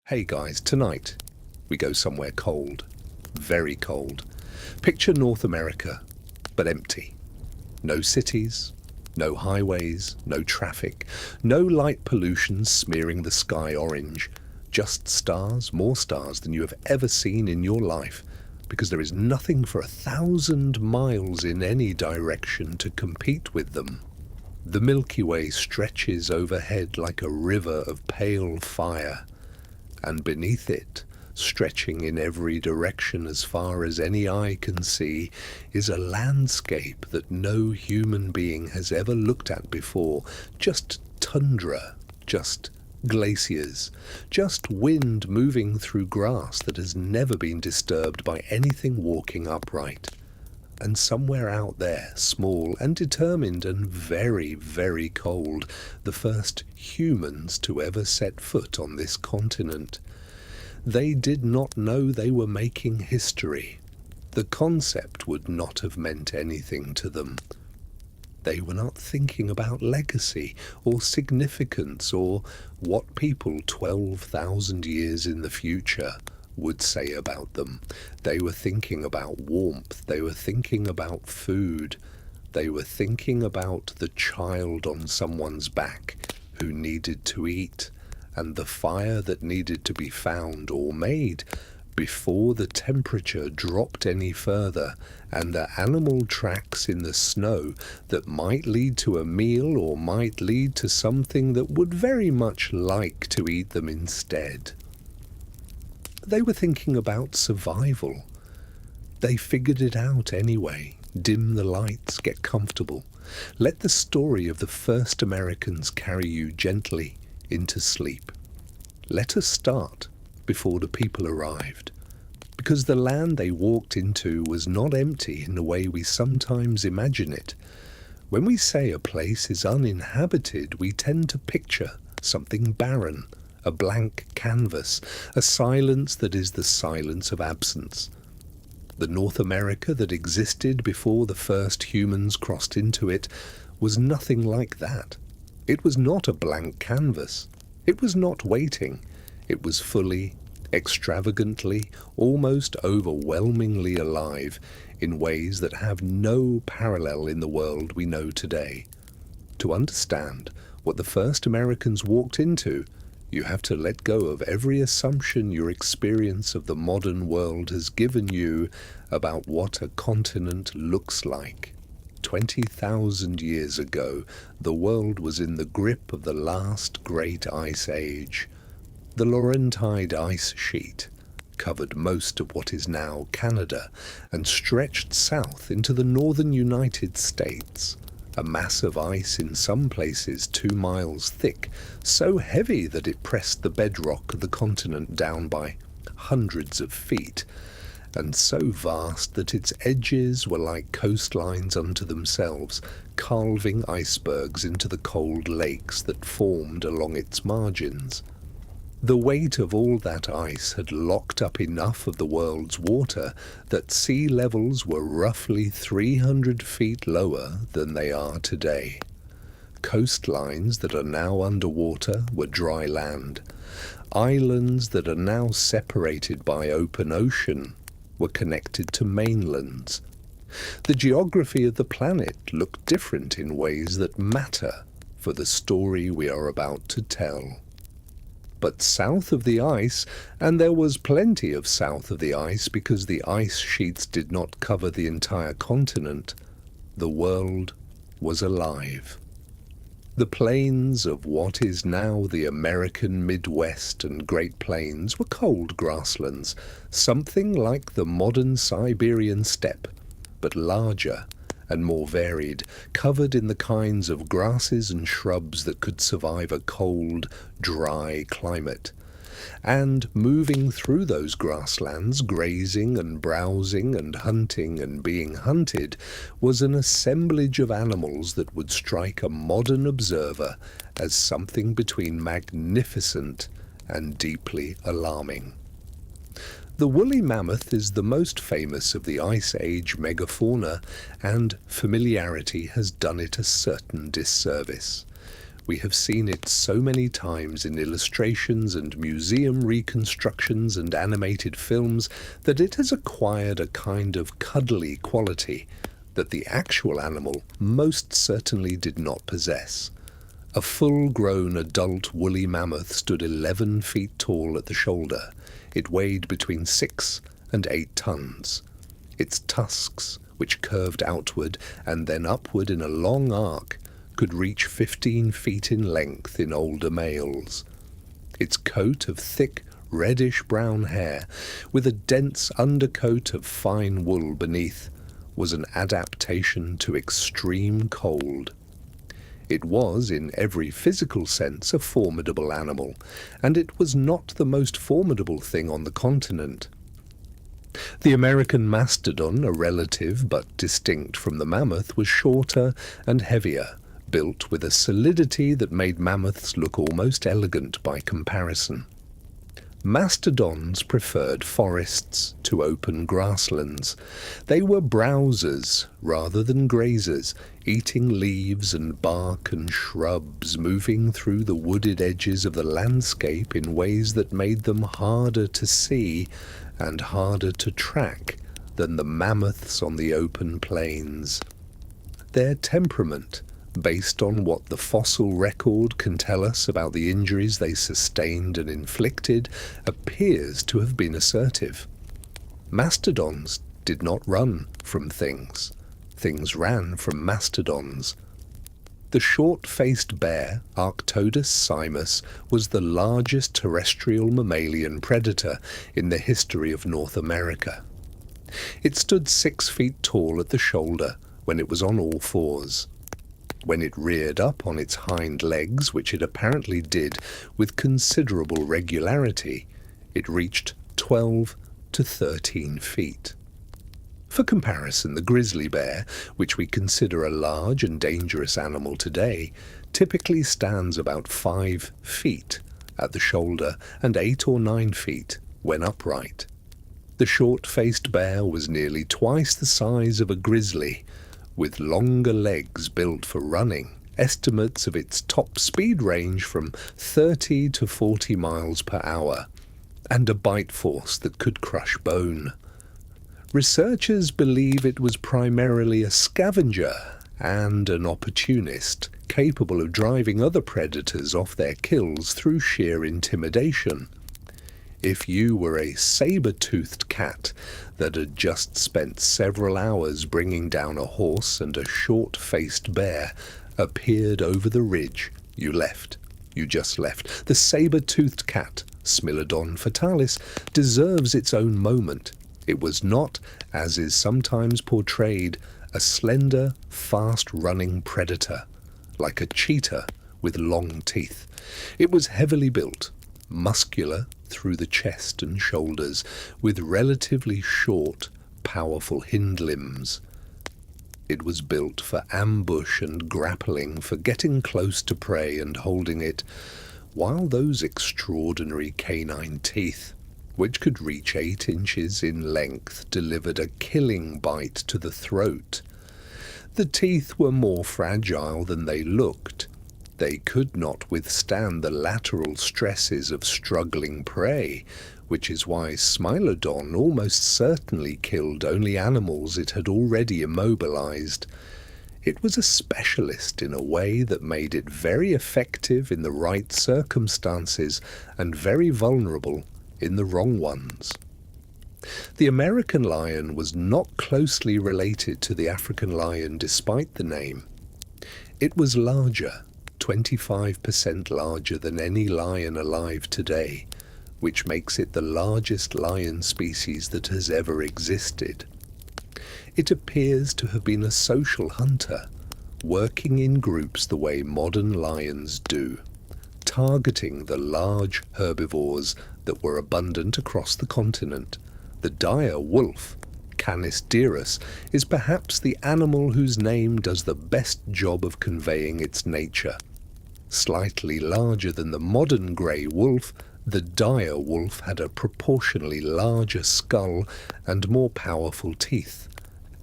Hey guys, tonight we go somewhere cold, very cold. Picture North America, but empty. No cities, no highways, no traffic, no light pollution smearing the sky orange. Just stars, more stars than you have ever seen in your life, because there is nothing for 1,000 miles in any direction to compete with them. The Milky Way stretches overhead like a river of pale fire, and beneath it, stretching in every direction as far as any eye can see, is a landscape that no human being has ever looked at before. Just tundra, just glaciers, just wind moving through grass that has never been disturbed by anything walking upright. And somewhere out there, small and determined and very, very cold, the first humans to ever set foot on this continent. They did not know they were making history. The concept would not have meant anything to them. They were not thinking about legacy or significance or what people 12,000 years in the future would say about them. They were thinking about warmth. They were thinking about food. They were thinking about the child on someone's back who needed to eat, and the fire that needed to be found or made before the temperature dropped any further, and the animal tracks in the snow that might lead to a meal or might lead to something that would very much like to eat them instead. They were thinking about survival. They figured it out anyway. Dim the lights, get comfortable. Let the story of the first Americans carry you gently into sleep. Let us start before the people arrived, because the land they walked into was not empty in the way we sometimes imagine it. When we say a place is uninhabited, we tend to picture something barren, a blank canvas, a silence that is the silence of absence. The North America that existed before the first humans crossed into it was nothing like that. It was not a blank canvas. It was not waiting. It was fully, extravagantly, almost overwhelmingly alive in ways that have no parallel in the world we know today. To understand what the first Americans walked into, you have to let go of every assumption your experience of the modern world has given you about what a continent looks like. 20,000 years ago, the world was in the grip of the last great ice age. The Laurentide ice sheet covered most of what is now Canada and stretched south into the northern United States. A mass of ice in some places 2 miles thick, so heavy that it pressed the bedrock of the continent down by hundreds of feet, and so vast that its edges were like coastlines unto themselves, carving icebergs into the cold lakes that formed along its margins. The weight of all that ice had locked up enough of the world's water that sea levels were roughly 300 feet lower than they are today. Coastlines that are now underwater were dry land. Islands that are now separated by open ocean were connected to mainlands. The geography of the planet looked different in ways that matter for the story we are about to tell. But south of the ice, and there was plenty of south of the ice because the ice sheets did not cover the entire continent, the world was alive. The plains of what is now the American Midwest and Great Plains were cold grasslands, something like the modern Siberian steppe, but larger and more varied, covered in the kinds of grasses and shrubs that could survive a cold, dry climate. And moving through those grasslands, grazing and browsing and hunting and being hunted, was an assemblage of animals that would strike a modern observer as something between magnificent and deeply alarming. The woolly mammoth is the most famous of the Ice Age megafauna, and familiarity has done it a certain disservice. We have seen it so many times in illustrations and museum reconstructions and animated films that it has acquired a kind of cuddly quality that the actual animal most certainly did not possess. A full-grown adult woolly mammoth stood 11 feet tall at the shoulder. It weighed between 6 and 8 tons. Its tusks, which curved outward and then upward in a long arc, could reach 15 feet in length in older males. Its coat of thick, reddish-brown hair, with a dense undercoat of fine wool beneath, was an adaptation to extreme cold. It was, in every physical sense, a formidable animal, and it was not the most formidable thing on the continent. The American mastodon, a relative but distinct from the mammoth, was shorter and heavier, built with a solidity that made mammoths look almost elegant by comparison. Mastodons preferred forests to open grasslands. They were browsers rather than grazers, eating leaves and bark and shrubs, moving through the wooded edges of the landscape in ways that made them harder to see and harder to track than the mammoths on the open plains. Their temperament, based on what the fossil record can tell us about the injuries they sustained and inflicted, appears to have been assertive. Mastodons did not run from things. Things ran from mastodons. The short-faced bear, Arctodus simus, was the largest terrestrial mammalian predator in the history of North America. It stood 6 feet tall at the shoulder when it was on all fours. When it reared up on its hind legs, which it apparently did with considerable regularity, it reached 12 to 13 feet. For comparison, the grizzly bear, which we consider a large and dangerous animal today, typically stands about 5 feet at the shoulder and 8 or 9 feet when upright. The short-faced bear was nearly twice the size of a grizzly, with longer legs built for running. Estimates of its top speed range from 30 to 40 miles per hour, and a bite force that could crush bone. Researchers believe it was primarily a scavenger and an opportunist, capable of driving other predators off their kills through sheer intimidation. If you were a saber-toothed cat that had just spent several hours bringing down a horse and a short-faced bear appeared over the ridge, you left. You just left. The saber-toothed cat, Smilodon fatalis, deserves its own moment. It was not, as is sometimes portrayed, a slender, fast-running predator, like a cheetah with long teeth. It was heavily built, muscular through the chest and shoulders, with relatively short, powerful hind limbs. It was built for ambush and grappling, for getting close to prey and holding it, while those extraordinary canine teeth, which could reach 8 inches in length, delivered a killing bite to the throat. The teeth were more fragile than they looked. They could not withstand the lateral stresses of struggling prey, which is why Smilodon almost certainly killed only animals it had already immobilized. It was a specialist in a way that made it very effective in the right circumstances and very vulnerable in the wrong ones. The American lion was not closely related to the African lion despite the name. It was larger, 25% larger than any lion alive today, which makes it the largest lion species that has ever existed. It appears to have been a social hunter, working in groups the way modern lions do, targeting the large herbivores that were abundant across the continent. The dire wolf, Canis dirus, is perhaps the animal whose name does the best job of conveying its nature. Slightly larger than the modern grey wolf, the dire wolf had a proportionally larger skull and more powerful teeth,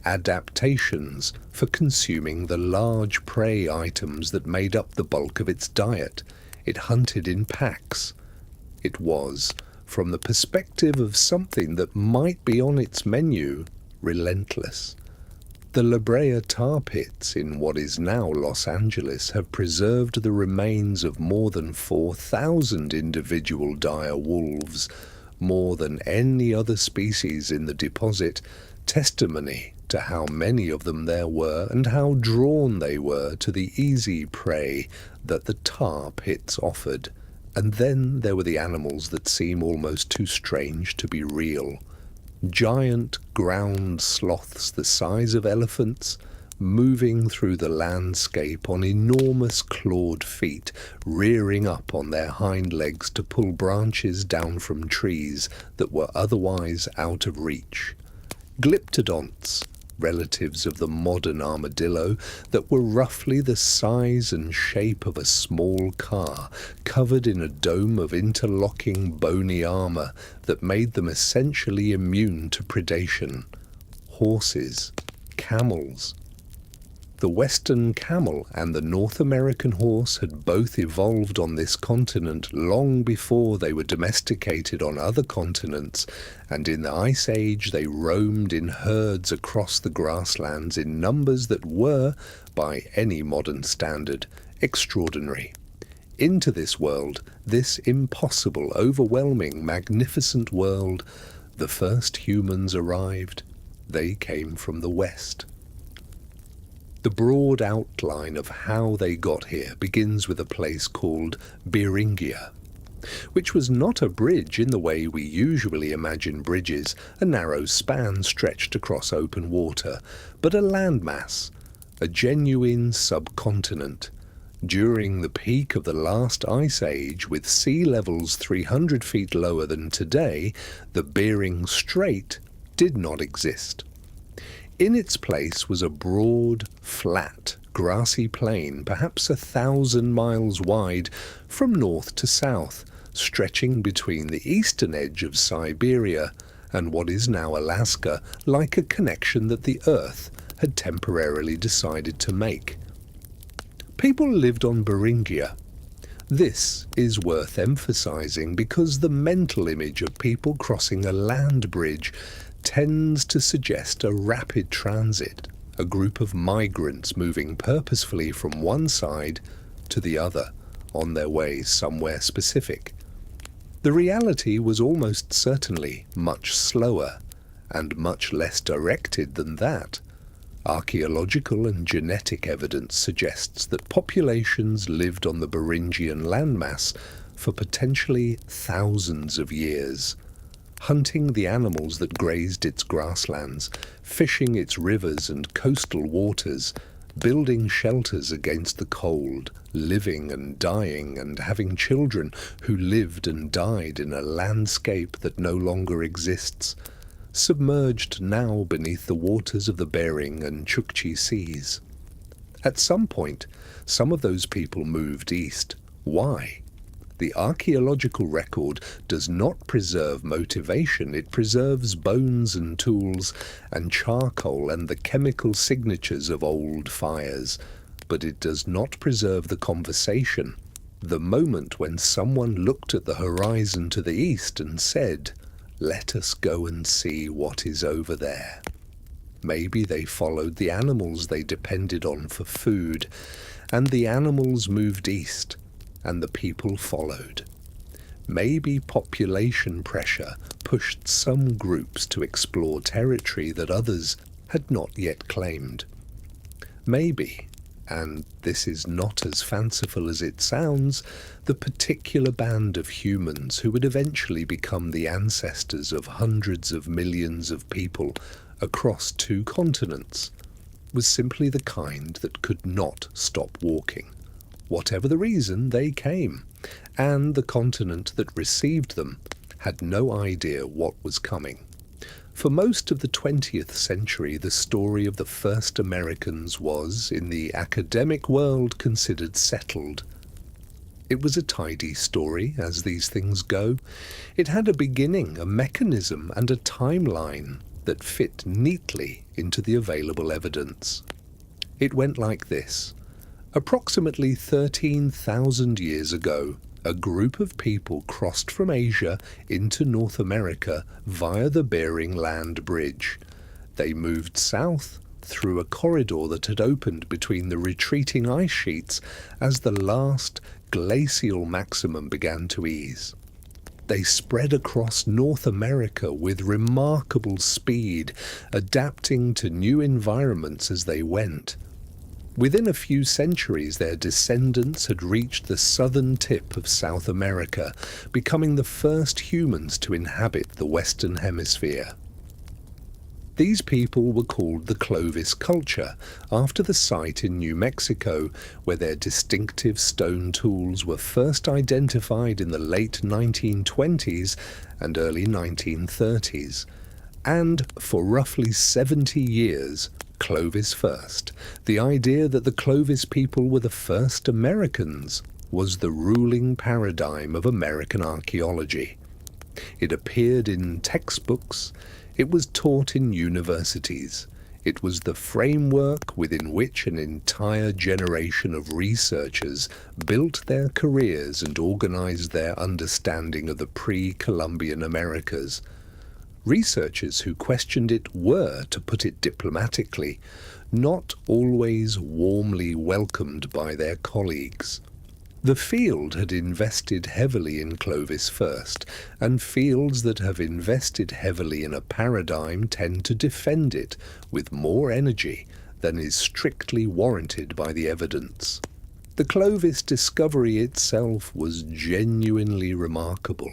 adaptations for consuming the large prey items that made up the bulk of its diet. It hunted in packs. It was, from the perspective of something that might be on its menu, relentless. The La Brea tar pits in what is now Los Angeles have preserved the remains of more than 4,000 individual dire wolves, more than any other species in the deposit, testimony to how many of them there were and how drawn they were to the easy prey that the tar pits offered. And then there were the animals that seem almost too strange to be real. Giant ground sloths the size of elephants, moving through the landscape on enormous clawed feet, rearing up on their hind legs to pull branches down from trees that were otherwise out of reach. Glyptodonts, relatives of the modern armadillo, that were roughly the size and shape of a small car, covered in a dome of interlocking bony armor that made them essentially immune to predation. Horses, camels. The Western camel and the North American horse had both evolved on this continent long before they were domesticated on other continents, and in the Ice Age they roamed in herds across the grasslands in numbers that were, by any modern standard, extraordinary. Into this world, this impossible, overwhelming, magnificent world, the first humans arrived. They came from the West. The broad outline of how they got here begins with a place called Beringia, which was not a bridge in the way we usually imagine bridges, a narrow span stretched across open water, but a landmass, a genuine subcontinent. During the peak of the last ice age, with sea levels 300 feet lower than today, the Bering Strait did not exist. In its place was a broad, flat, grassy plain, perhaps 1,000 miles wide, from north to south, stretching between the eastern edge of Siberia and what is now Alaska, like a connection that the Earth had temporarily decided to make. People lived on Beringia. This is worth emphasizing because the mental image of people crossing a land bridge tends to suggest a rapid transit, a group of migrants moving purposefully from one side to the other on their way somewhere specific. The reality was almost certainly much slower and much less directed than that. Archaeological and genetic evidence suggests that populations lived on the Beringian landmass for potentially thousands of years, hunting the animals that grazed its grasslands, fishing its rivers and coastal waters, building shelters against the cold, living and dying and having children who lived and died in a landscape that no longer exists, submerged now beneath the waters of the Bering and Chukchi seas. At some point, some of those people moved east. Why? The archaeological record does not preserve motivation, it preserves bones and tools and charcoal and the chemical signatures of old fires, but it does not preserve the conversation, the moment when someone looked at the horizon to the east and said, "Let us go and see what is over there." Maybe they followed the animals they depended on for food, and the animals moved east, and the people followed. Maybe population pressure pushed some groups to explore territory that others had not yet claimed. Maybe, and this is not as fanciful as it sounds, the particular band of humans who would eventually become the ancestors of hundreds of millions of people across 2 continents was simply the kind that could not stop walking. Whatever the reason, they came, and the continent that received them had no idea what was coming. For most of the 20th century, the story of the first Americans was, in the academic world, considered settled. It was a tidy story, as these things go. It had a beginning, a mechanism, and a timeline. that fit neatly into the available evidence. It went like this. Approximately 13,000 years ago, a group of people crossed from Asia into North America via the Bering Land Bridge. They moved south through a corridor that had opened between the retreating ice sheets as the last glacial maximum began to ease. They spread across North America with remarkable speed, adapting to new environments as they went. Within a few centuries, their descendants had reached the southern tip of South America, becoming the first humans to inhabit the Western Hemisphere. These people were called the Clovis culture, after the site in New Mexico where their distinctive stone tools were first identified in the late 1920s and early 1930s. And for roughly 70 years, Clovis First, the idea that the Clovis people were the first Americans, was the ruling paradigm of American archaeology. It appeared in textbooks, it was taught in universities, it was the framework within which an entire generation of researchers built their careers and organized their understanding of the pre-Columbian Americas. Researchers who questioned it were, to put it diplomatically, not always warmly welcomed by their colleagues. The field had invested heavily in Clovis First, and fields that have invested heavily in a paradigm tend to defend it with more energy than is strictly warranted by the evidence. The Clovis discovery itself was genuinely remarkable.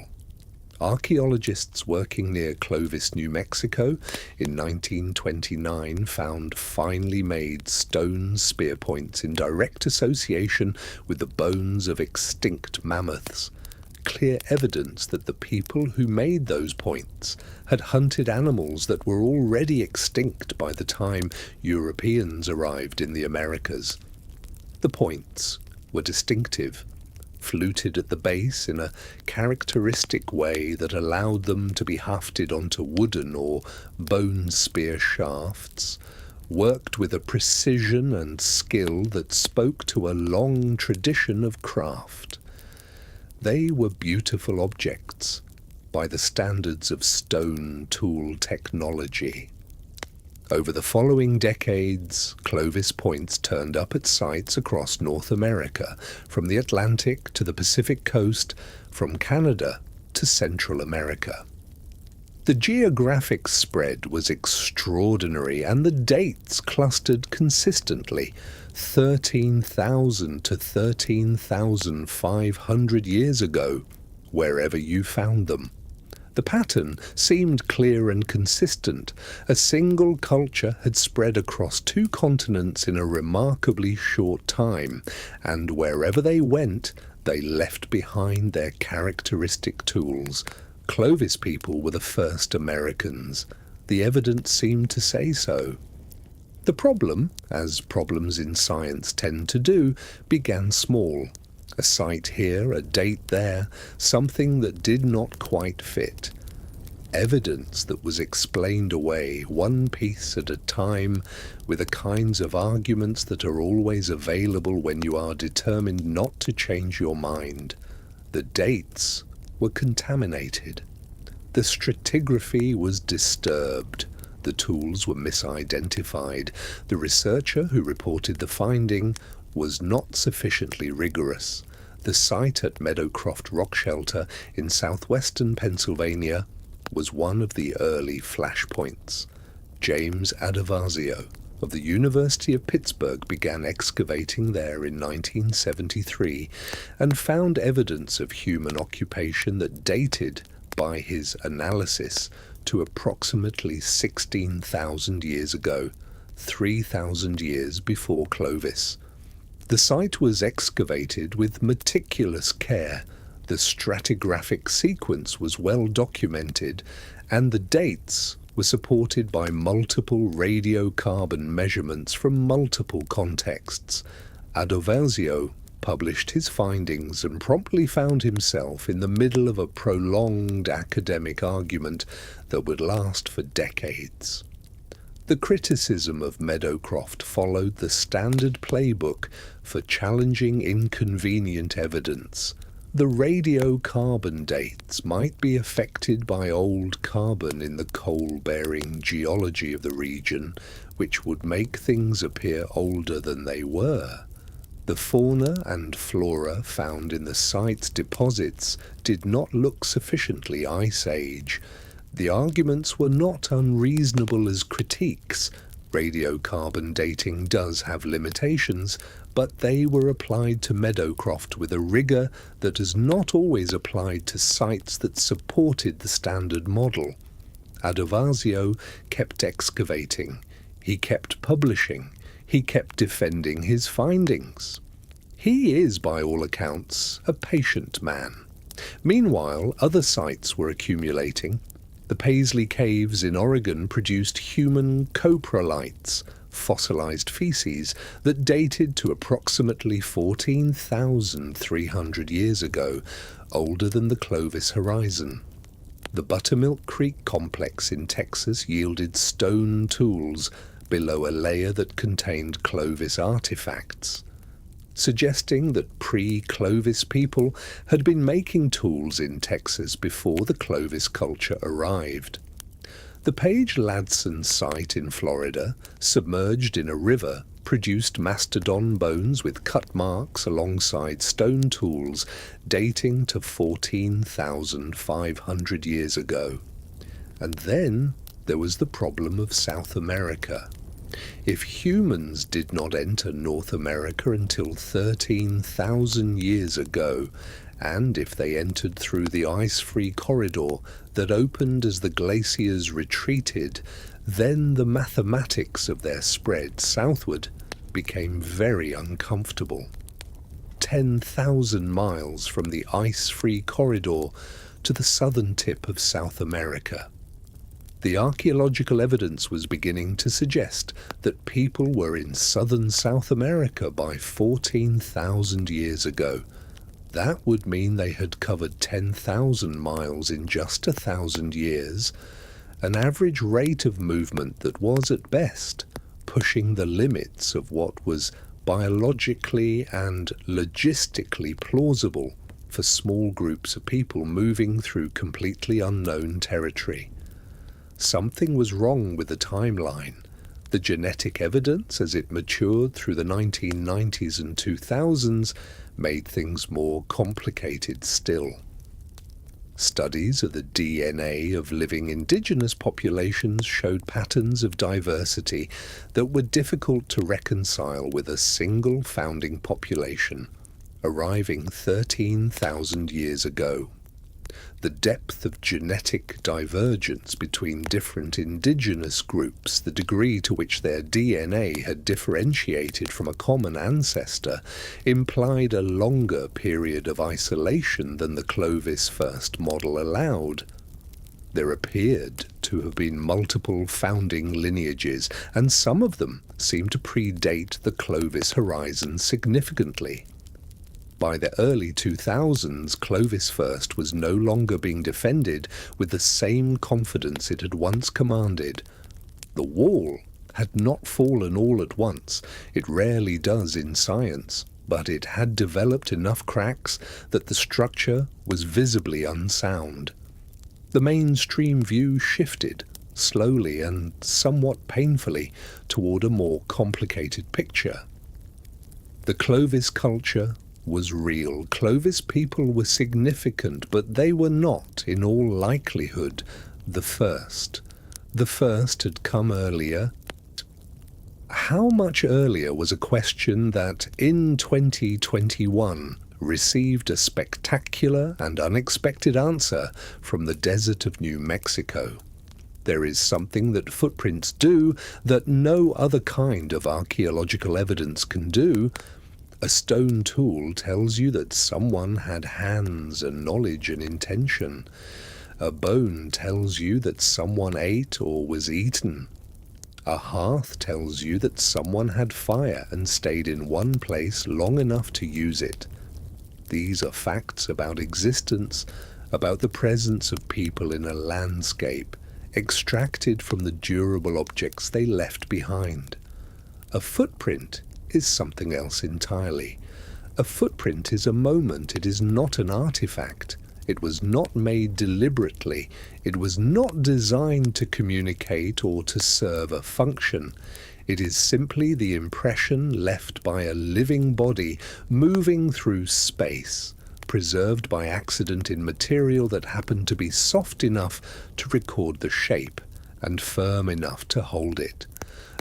Archaeologists working near Clovis, New Mexico in 1929 found finely made stone spear points in direct association with the bones of extinct mammoths, clear evidence that the people who made those points had hunted animals that were already extinct by the time Europeans arrived in the Americas. The points were distinctive, fluted at the base in a characteristic way that allowed them to be hafted onto wooden or bone spear shafts, worked with a precision and skill that spoke to a long tradition of craft. They were beautiful objects by the standards of stone tool technology. Over the following decades, Clovis points turned up at sites across North America, from the Atlantic to the Pacific coast, from Canada to Central America. The geographic spread was extraordinary, and the dates clustered consistently, 13,000 to 13,500 years ago, wherever you found them. The pattern seemed clear and consistent. A single culture had spread across 2 continents in a remarkably short time, and wherever they went, they left behind their characteristic tools. Clovis people were the first Americans. The evidence seemed to say so. The problem, as problems in science tend to do, began small. A site here, a date there, something that did not quite fit. Evidence that was explained away, one piece at a time, with the kinds of arguments that are always available when you are determined not to change your mind. The dates were contaminated. The stratigraphy was disturbed. The tools were misidentified. The researcher who reported the finding was not sufficiently rigorous. The site at Meadowcroft Rock Shelter in southwestern Pennsylvania was one of the early flashpoints. James Adovazio of the University of Pittsburgh began excavating there in 1973 and found evidence of human occupation that dated, by his analysis, to approximately 16,000 years ago, 3,000 years before Clovis. The site was excavated with meticulous care, the stratigraphic sequence was well documented, and the dates were supported by multiple radiocarbon measurements from multiple contexts. Adovazio published his findings and promptly found himself in the middle of a prolonged academic argument that would last for decades. The criticism of Meadowcroft followed the standard playbook for challenging inconvenient evidence. The radiocarbon dates might be affected by old carbon in the coal-bearing geology of the region, which would make things appear older than they were. The fauna and flora found in the site's deposits did not look sufficiently Ice Age. The arguments were not unreasonable as critiques. Radiocarbon dating does have limitations, but they were applied to Meadowcroft with a rigour that is not always applied to sites that supported the standard model. Adovasio kept excavating, he kept publishing, he kept defending his findings. He is, by all accounts, a patient man. Meanwhile, other sites were accumulating. The Paisley Caves in Oregon produced human coprolites, fossilized feces that dated to approximately 14,300 years ago, older than the Clovis horizon. The Buttermilk Creek complex in Texas yielded stone tools below a layer that contained Clovis artifacts, suggesting that pre-Clovis people had been making tools in Texas before the Clovis culture arrived. The Page-Ladson site in Florida, submerged in a river, produced mastodon bones with cut marks alongside stone tools dating to 14,500 years ago. And then there was the problem of South America. If humans did not enter North America until 13,000 years ago, and if they entered through the ice-free corridor that opened as the glaciers retreated, then the mathematics of their spread southward became very uncomfortable. 10,000 miles from the ice-free corridor to the southern tip of South America. The archaeological evidence was beginning to suggest that people were in southern South America by 14,000 years ago. That would mean they had covered 10,000 miles in just 1,000 years, an average rate of movement that was, at best, pushing the limits of what was biologically and logistically plausible for small groups of people moving through completely unknown territory. Something was wrong with the timeline. The genetic evidence, as it matured through the 1990s and 2000s, made things more complicated still. Studies of the DNA of living indigenous populations showed patterns of diversity that were difficult to reconcile with a single founding population, arriving 13,000 years ago. The depth of genetic divergence between different indigenous groups, the degree to which their DNA had differentiated from a common ancestor, implied a longer period of isolation than the Clovis First model allowed. There appeared to have been multiple founding lineages, and some of them seemed to predate the Clovis horizon significantly. By the early 2000s, Clovis First was no longer being defended with the same confidence it had once commanded. The wall had not fallen all at once. It rarely does in science, but it had developed enough cracks that the structure was visibly unsound. The mainstream view shifted, slowly and somewhat painfully, toward a more complicated picture. The Clovis culture was real. Clovis people were significant, but they were not, in all likelihood, the first. The first had come earlier. How much earlier was a question that, in 2021, received a spectacular and unexpected answer from the desert of New Mexico. There is something that footprints do that no other kind of archaeological evidence can do. A stone tool tells you that someone had hands and knowledge and intention. A bone tells you that someone ate or was eaten. A hearth tells you that someone had fire and stayed in one place long enough to use it. These are facts about existence, about the presence of people in a landscape, extracted from the durable objects they left behind. A footprint is something else entirely. A footprint is a moment, it is not an artifact. It was not made deliberately. It was not designed to communicate or to serve a function. It is simply the impression left by a living body moving through space, preserved by accident in material that happened to be soft enough to record the shape and firm enough to hold it.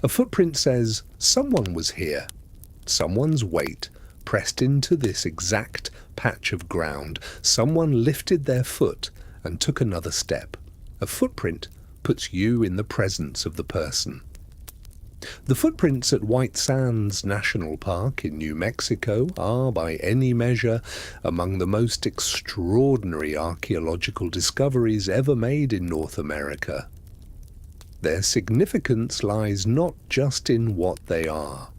A footprint says, someone was here. Someone's weight pressed into this exact patch of ground. Someone lifted their foot and took another step. A footprint puts you in the presence of the person. The footprints at White Sands National Park in New Mexico are, by any measure, among the most extraordinary archaeological discoveries ever made in North America. Their significance lies not just in what they are.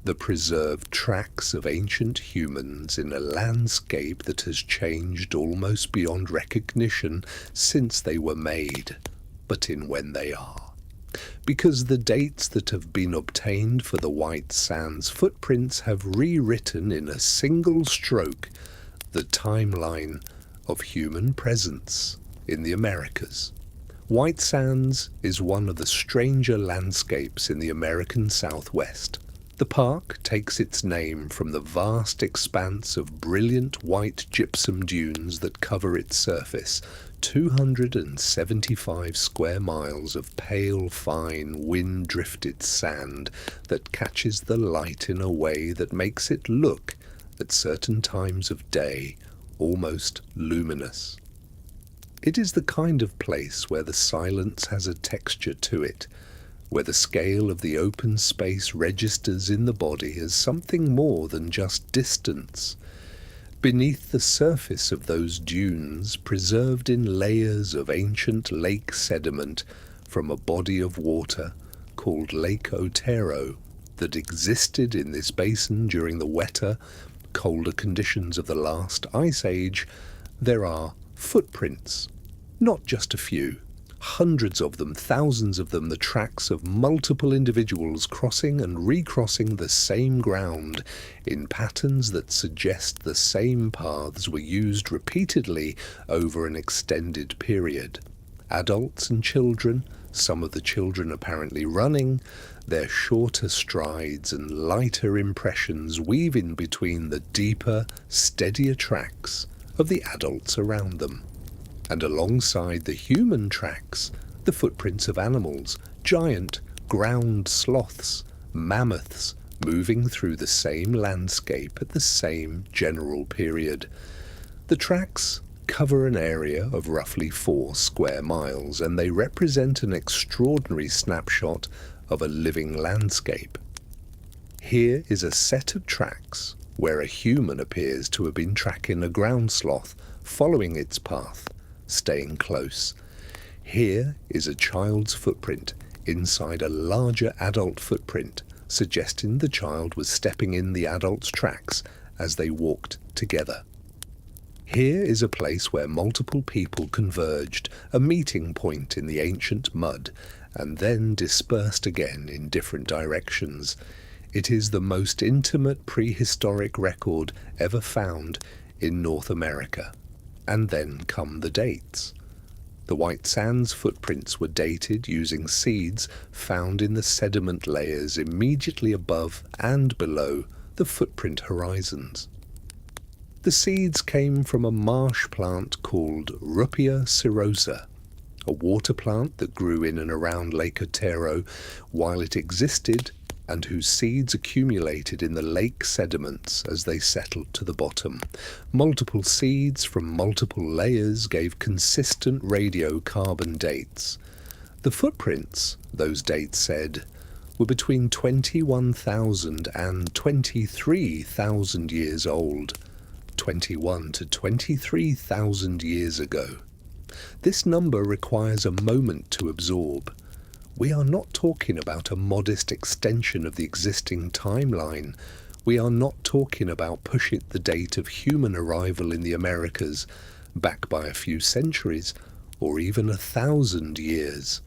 The preserved tracks of ancient humans in a landscape that has changed almost beyond recognition since they were made, but in when they are. Because the dates that have been obtained for the White Sands footprints have rewritten in a single stroke the timeline of human presence in the Americas. White Sands is one of the stranger landscapes in the American Southwest. The park takes its name from the vast expanse of brilliant white gypsum dunes that cover its surface, 275 square miles of pale, fine, wind-drifted sand that catches the light in a way that makes it look, at certain times of day, almost luminous. It is the kind of place where the silence has a texture to it, where the scale of the open space registers in the body as something more than just distance. Beneath the surface of those dunes, preserved in layers of ancient lake sediment from a body of water called Lake Otero that existed in this basin during the wetter, colder conditions of the last ice age, there are footprints, not just a few. Hundreds of them, thousands of them, the tracks of multiple individuals crossing and recrossing the same ground in patterns that suggest the same paths were used repeatedly over an extended period. Adults and children, some of the children apparently running, their shorter strides and lighter impressions weave in between the deeper, steadier tracks of the adults around them. And alongside the human tracks, the footprints of animals, giant ground sloths, mammoths, moving through the same landscape at the same general period. The tracks cover an area of roughly 4 square miles, and they represent an extraordinary snapshot of a living landscape. Here is a set of tracks where a human appears to have been tracking a ground sloth, following its path, staying close. Here is a child's footprint inside a larger adult footprint, suggesting the child was stepping in the adult's tracks as they walked together. Here is a place where multiple people converged, a meeting point in the ancient mud, and then dispersed again in different directions. It is the most intimate prehistoric record ever found in North America. And then come the dates. The White Sands footprints were dated using seeds found in the sediment layers immediately above and below the footprint horizons. The seeds came from a marsh plant called Rupia cirosa, a water plant that grew in and around Lake Otero while it existed, and whose seeds accumulated in the lake sediments as they settled to the bottom. Multiple seeds from multiple layers gave consistent radiocarbon dates. The footprints, those dates said, were between 21,000 and 23,000 years old, 21 to 23,000 years ago. This number requires a moment to absorb. We are not talking about a modest extension of the existing timeline. We are not talking about pushing the date of human arrival in the Americas back by a few centuries or even 1,000 years.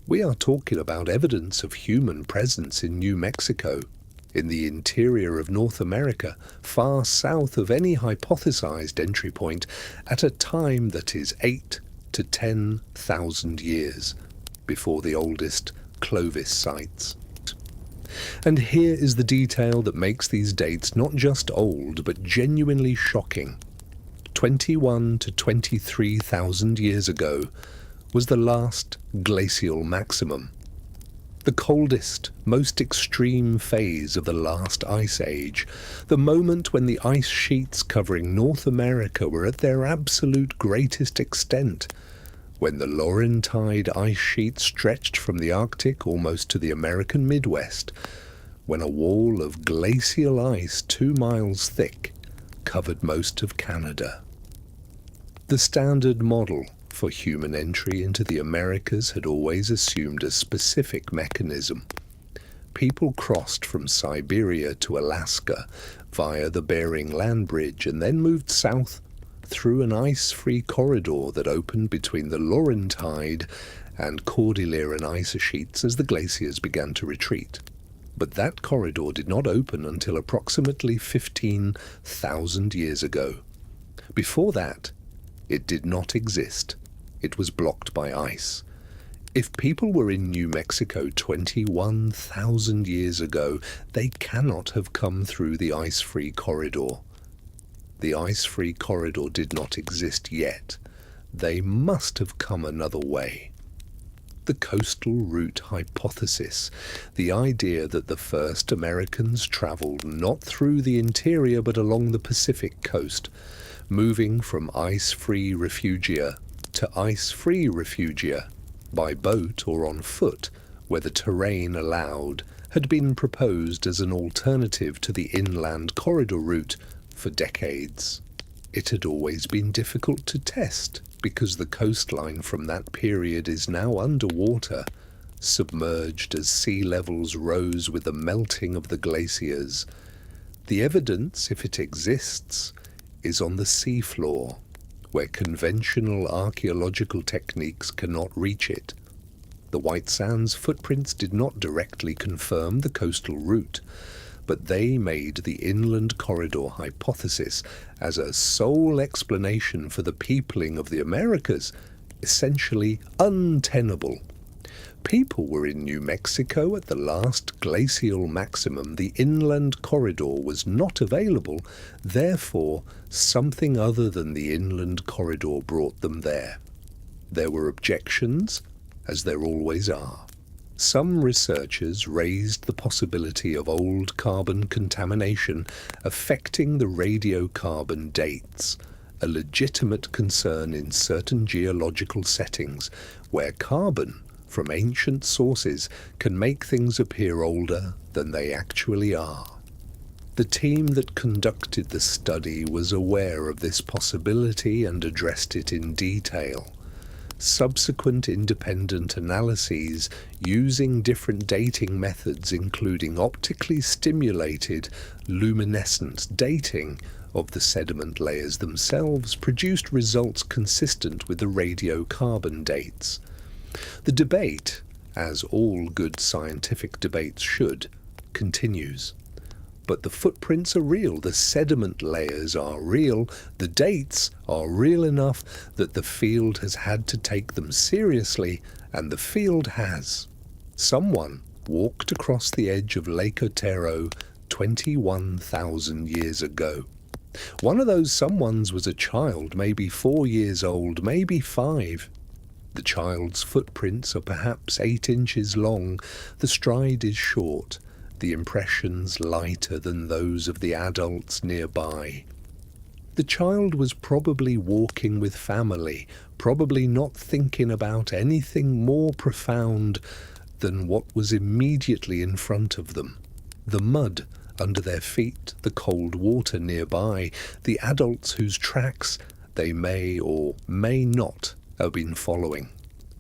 We are talking about evidence of human presence in New Mexico, in the interior of North America, far south of any hypothesized entry point, at a time that is 8 to 10,000 years before the oldest Clovis sites. And here is the detail that makes these dates not just old, but genuinely shocking. 21 to 23,000 years ago was the last glacial maximum. The coldest, most extreme phase of the last ice age, the moment when the ice sheets covering North America were at their absolute greatest extent, when the Laurentide ice sheet stretched from the Arctic almost to the American Midwest, when a wall of glacial ice 2 miles thick covered most of Canada. The standard model for human entry into the Americas had always assumed a specific mechanism. People crossed from Siberia to Alaska via the Bering Land Bridge and then moved south through an ice-free corridor that opened between the Laurentide and Cordilleran ice sheets as the glaciers began to retreat. But that corridor did not open until approximately 15,000 years ago. Before that, it did not exist. It was blocked by ice. If people were in New Mexico 21,000 years ago, they cannot have come through the ice-free corridor. The ice-free corridor did not exist yet. They must have come another way. The coastal route hypothesis, the idea that the first Americans traveled not through the interior but along the Pacific coast, moving from ice-free refugia to ice-free refugia, by boat or on foot, where the terrain allowed, had been proposed as an alternative to the inland corridor route for decades. It had always been difficult to test because the coastline from that period is now underwater, submerged as sea levels rose with the melting of the glaciers. The evidence, if it exists, is on the seafloor, where conventional archaeological techniques cannot reach it. The White Sands footprints did not directly confirm the coastal route, but they made the inland corridor hypothesis as a sole explanation for the peopling of the Americas essentially untenable. People were in New Mexico at the last glacial maximum. The inland corridor was not available. Therefore, something other than the inland corridor brought them there. There were objections, as there always are. Some researchers raised the possibility of old carbon contamination affecting the radiocarbon dates, a legitimate concern in certain geological settings where carbon from ancient sources can make things appear older than they actually are. The team that conducted the study was aware of this possibility and addressed it in detail. Subsequent independent analyses using different dating methods, including optically stimulated luminescence dating of the sediment layers themselves, produced results consistent with the radiocarbon dates. The debate, as all good scientific debates should, continues. But the footprints are real, the sediment layers are real, the dates are real enough that the field has had to take them seriously, and the field has. Someone walked across the edge of Lake Otero 21,000 years ago. One of those someones was a child, maybe 4 years old, maybe 5. The child's footprints are perhaps 8 inches long. The stride is short, the impressions lighter than those of the adults nearby. The child was probably walking with family, probably not thinking about anything more profound than what was immediately in front of them. The mud under their feet, the cold water nearby, the adults whose tracks they may or may not have been following.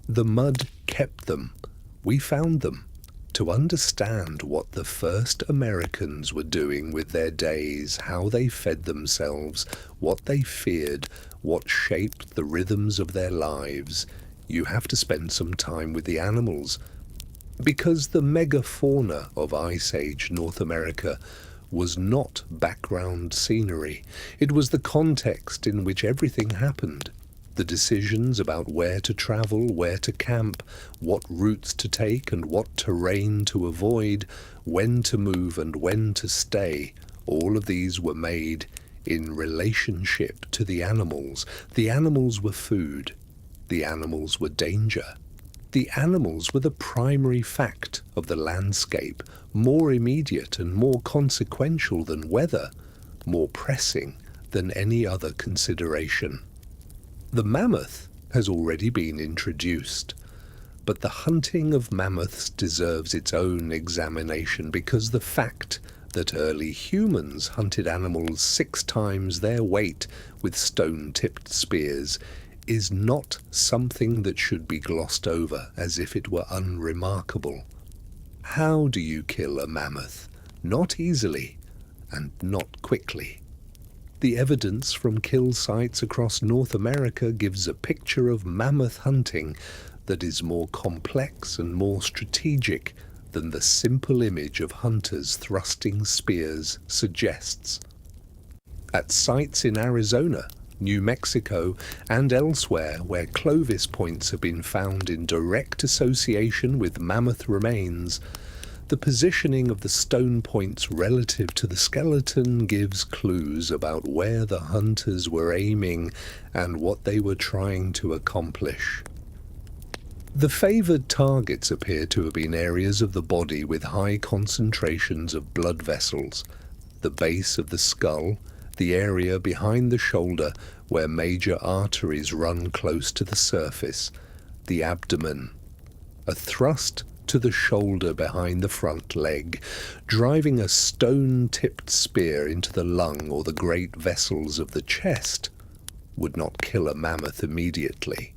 The mud kept them We found them to understand what the first Americans were doing with their days, how they fed themselves, what they feared, what shaped the rhythms of their lives. You have to spend some time with the animals, because the megafauna of Ice Age North America was not background scenery. It was the context in which everything happened. The decisions about where to travel, where to camp, what routes to take and what terrain to avoid, when to move and when to stay, all of these were made in relationship to the animals. The animals were food. The animals were danger. The animals were the primary fact of the landscape, more immediate and more consequential than weather, more pressing than any other consideration. The mammoth has already been introduced, but the hunting of mammoths deserves its own examination, because the fact that early humans hunted animals 6 times their weight with stone-tipped spears is not something that should be glossed over as if it were unremarkable. How do you kill a mammoth? Not easily, and not quickly. The evidence from kill sites across North America gives a picture of mammoth hunting that is more complex and more strategic than the simple image of hunters thrusting spears suggests. At sites in Arizona, New Mexico, and elsewhere where Clovis points have been found in direct association with mammoth remains, the positioning of the stone points relative to the skeleton gives clues about where the hunters were aiming and what they were trying to accomplish. The favoured targets appear to have been areas of the body with high concentrations of blood vessels, the base of the skull, the area behind the shoulder where major arteries run close to the surface, the abdomen. A thrust to the shoulder behind the front leg, driving a stone-tipped spear into the lung or the great vessels of the chest, would not kill a mammoth immediately.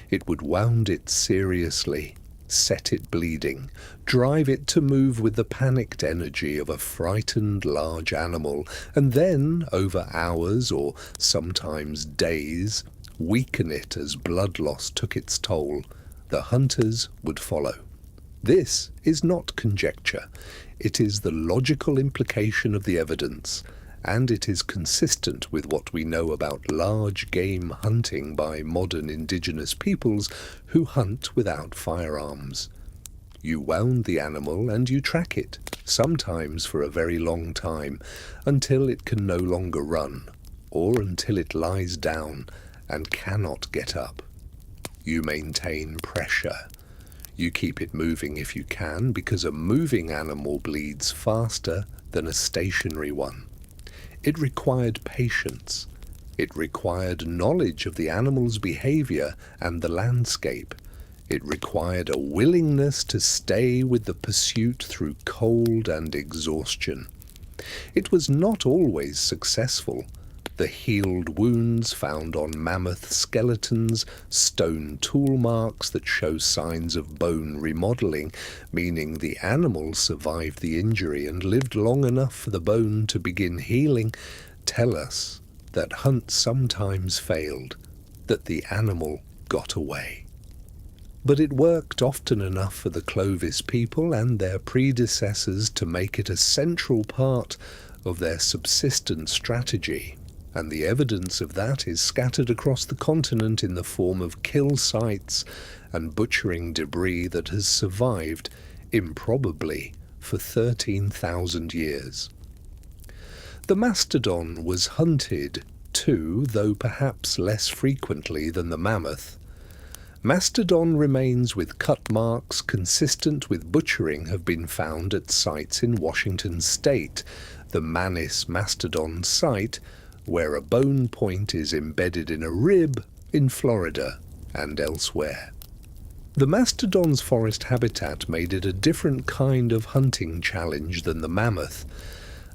It would wound it seriously, set it bleeding, drive it to move with the panicked energy of a frightened large animal, and then, over hours or sometimes days, weaken it as blood loss took its toll. The hunters would follow. This is not conjecture. It is the logical implication of the evidence, and it is consistent with what we know about large game hunting by modern indigenous peoples who hunt without firearms. You wound the animal and you track it, sometimes for a very long time, until it can no longer run, or until it lies down and cannot get up. You maintain pressure. You keep it moving if you can, because a moving animal bleeds faster than a stationary one. It required patience. It required knowledge of the animal's behavior and the landscape. It required a willingness to stay with the pursuit through cold and exhaustion. It was not always successful. The healed wounds found on mammoth skeletons, stone tool marks that show signs of bone remodeling, meaning the animal survived the injury and lived long enough for the bone to begin healing, tell us that hunts sometimes failed, that the animal got away. But it worked often enough for the Clovis people and their predecessors to make it a central part of their subsistence strategy. And the evidence of that is scattered across the continent in the form of kill sites and butchering debris that has survived, improbably, for 13,000 years. The mastodon was hunted too, though perhaps less frequently than the mammoth. Mastodon remains with cut marks consistent with butchering have been found at sites in Washington state, the Manis mastodon site, where a bone point is embedded in a rib in Florida and elsewhere. The mastodon's forest habitat made it a different kind of hunting challenge than the mammoth.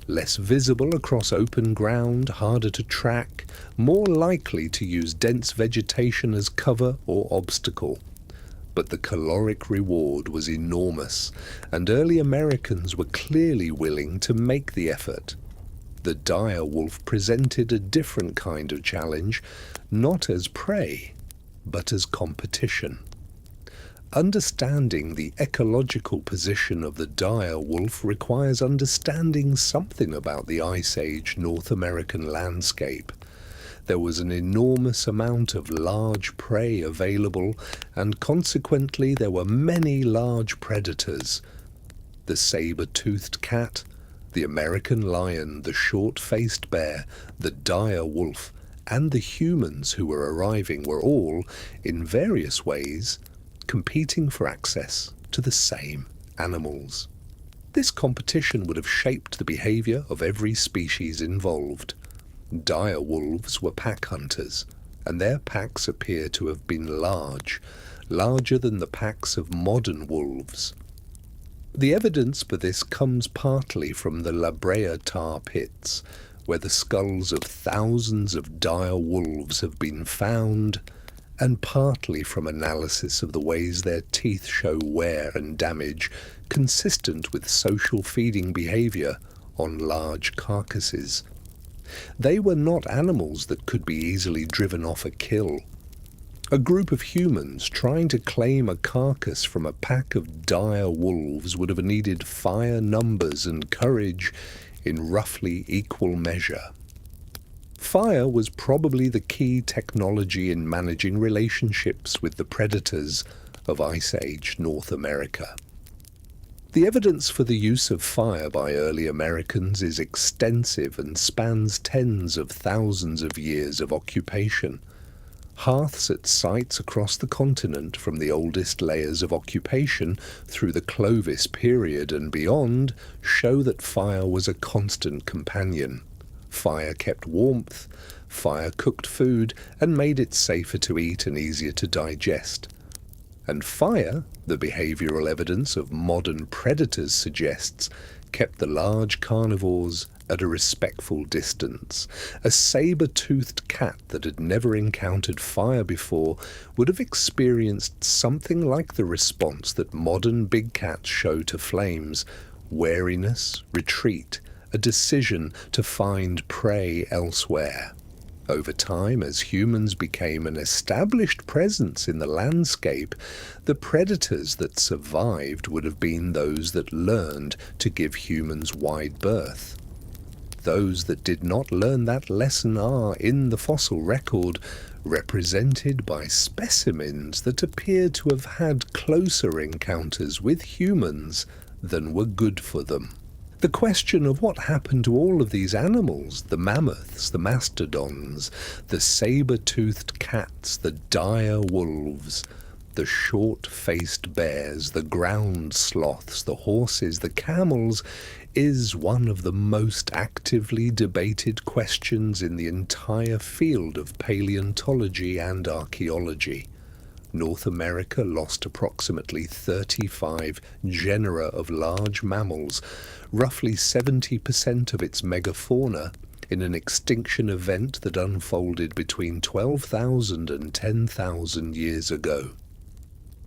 Less visible across open ground, harder to track, more likely to use dense vegetation as cover or obstacle. but the caloric reward was enormous, and early Americans were clearly willing to make the effort. The dire wolf presented a different kind of challenge, not as prey, but as competition. Understanding the ecological position of the dire wolf requires understanding something about the Ice Age North American landscape. There was an enormous amount of large prey available, and consequently there were many large predators. The saber-toothed cat, the American lion, the short-faced bear, the dire wolf, and the humans who were arriving were all, in various ways, competing for access to the same animals. This competition would have shaped the behavior of every species involved. Dire wolves were pack hunters, and their packs appear to have been large, larger than the packs of modern wolves. The evidence for this comes partly from the La Brea tar pits, where the skulls of thousands of dire wolves have been found, and partly from analysis of the ways their teeth show wear and damage consistent with social feeding behavior on large carcasses. They were not animals that could be easily driven off a kill. A group of humans trying to claim a carcass from a pack of dire wolves would have needed fire, numbers, and courage in roughly equal measure. Fire was probably the key technology in managing relationships with the predators of Ice Age North America. The evidence for the use of fire by early Americans is extensive and spans tens of thousands of years of occupation. Hearths at sites across the continent, from the oldest layers of occupation through the Clovis period and beyond, show that fire was a constant companion. Fire kept warmth, fire cooked food, and made it safer to eat and easier to digest. And fire, the behavioral evidence of modern predators suggests, kept the large carnivores at a respectful distance. A saber-toothed cat that had never encountered fire before would have experienced something like the response that modern big cats show to flames: wariness, retreat, a decision to find prey elsewhere. Over time, as humans became an established presence in the landscape, the predators that survived would have been those that learned to give humans wide berth. Those that did not learn that lesson are, in the fossil record, represented by specimens that appear to have had closer encounters with humans than were good for them. The question of what happened to all of these animals, the mammoths, the mastodons, the saber-toothed cats, the dire wolves, the short-faced bears, the ground sloths, the horses, the camels, is one of the most actively debated questions in the entire field of paleontology and archaeology. North America lost approximately 35 genera of large mammals, roughly 70% of its megafauna, in an extinction event that unfolded between 12,000 and 10,000 years ago.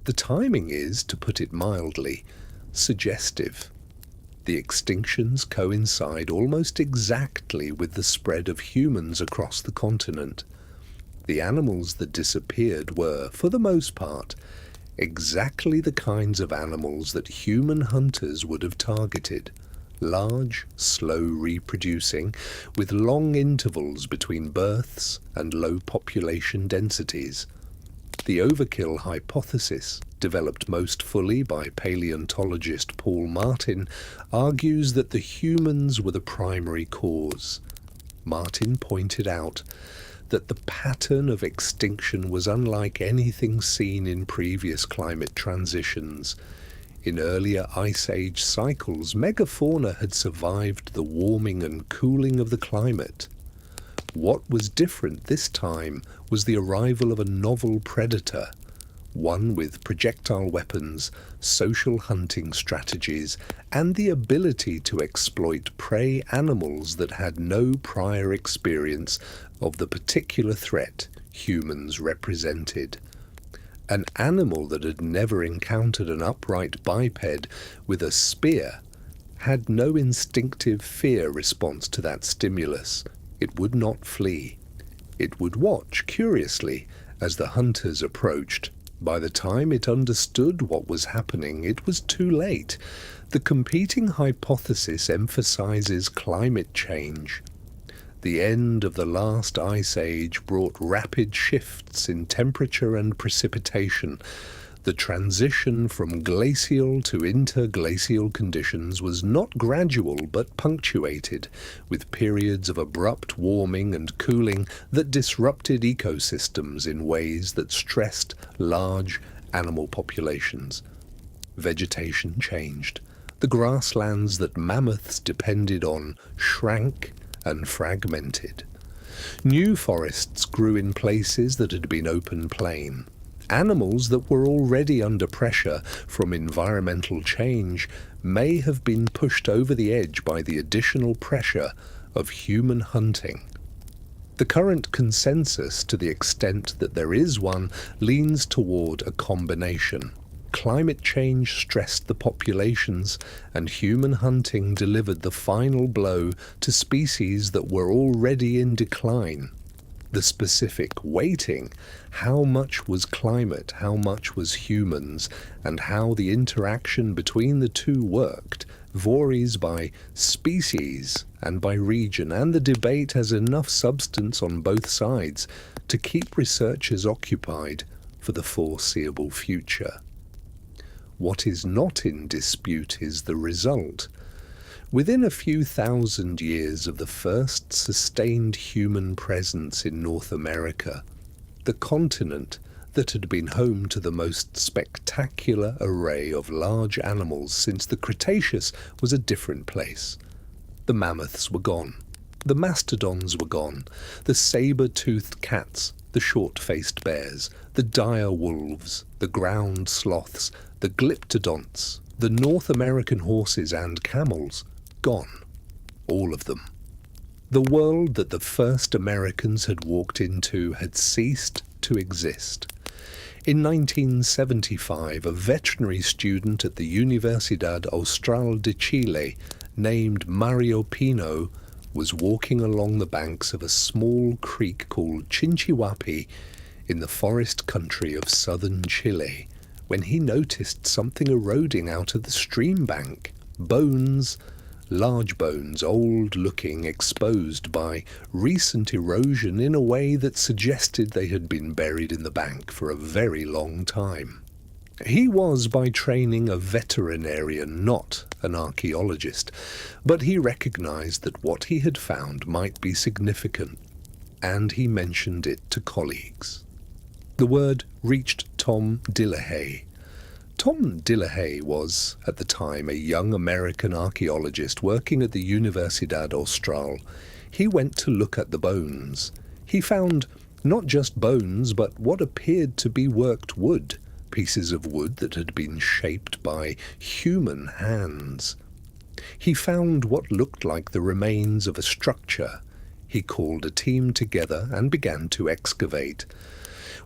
The timing is, to put it mildly, suggestive. The extinctions coincide almost exactly with the spread of humans across the continent. The animals that disappeared were, for the most part, exactly the kinds of animals that human hunters would have targeted: large, slow reproducing, with long intervals between births and low population densities. The overkill hypothesis, developed most fully by paleontologist Paul Martin, argues that the humans were the primary cause. Martin pointed out that the pattern of extinction was unlike anything seen in previous climate transitions. In earlier Ice Age cycles, megafauna had survived the warming and cooling of the climate. What was different this time was the arrival of a novel predator, one with projectile weapons, social hunting strategies, and the ability to exploit prey animals that had no prior experience of the particular threat humans represented. An animal that had never encountered an upright biped with a spear had no instinctive fear response to that stimulus. It would not flee. It would watch curiously as the hunters approached. By the time it understood what was happening, it was too late. The competing hypothesis emphasizes climate change. The end of the last ice age brought rapid shifts in temperature and precipitation. The transition from glacial to interglacial conditions was not gradual but punctuated, with periods of abrupt warming and cooling that disrupted ecosystems in ways that stressed large animal populations. Vegetation changed. The grasslands that mammoths depended on shrank and fragmented. New forests grew in places that had been open plain. Animals that were already under pressure from environmental change may have been pushed over the edge by the additional pressure of human hunting. The current consensus, to the extent that there is one, leans toward a combination. Climate change stressed the populations, and human hunting delivered the final blow to species that were already in decline. The specific weighting, how much was climate, how much was humans, and how the interaction between the two worked, varies by species and by region, and the debate has enough substance on both sides to keep researchers occupied for the foreseeable future. What is not in dispute is the result. Within a few thousand years of the first sustained human presence in North America, the continent that had been home to the most spectacular array of large animals since the Cretaceous was a different place. The mammoths were gone. The mastodons were gone. The saber-toothed cats, the short-faced bears, the dire wolves, the ground sloths, the glyptodonts, the North American horses and camels, gone. All of them. The world that the first Americans had walked into had ceased to exist. In 1975, a veterinary student at the Universidad Austral de Chile named Mario Pino was walking along the banks of a small creek called Chinchihuapi in the forest country of southern Chile when he noticed something eroding out of the stream bank. Bones, large bones, old-looking, exposed by recent erosion in a way that suggested they had been buried in the bank for a very long time. He was by training a veterinarian, not an archaeologist, but he recognized that what he had found might be significant, and he mentioned it to colleagues. The word reached Tom Dillahay. Tom Dillahay was, at the time, a young American archaeologist working at the Universidad Austral. He went to look at the bones. He found not just bones, but what appeared to be worked wood, pieces of wood that had been shaped by human hands. He found what looked like the remains of a structure. He called a team together and began to excavate.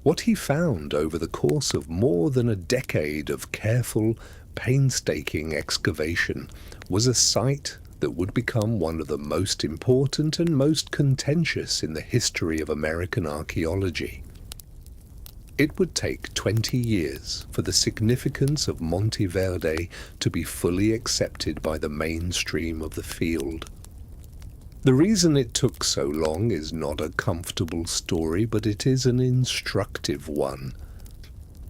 What he found over the course of more than a decade of careful, painstaking excavation was a site that would become one of the most important and most contentious in the history of American archaeology. It would take 20 years for the significance of Monte Verde to be fully accepted by the mainstream of the field. The reason it took so long is not a comfortable story, but it is an instructive one.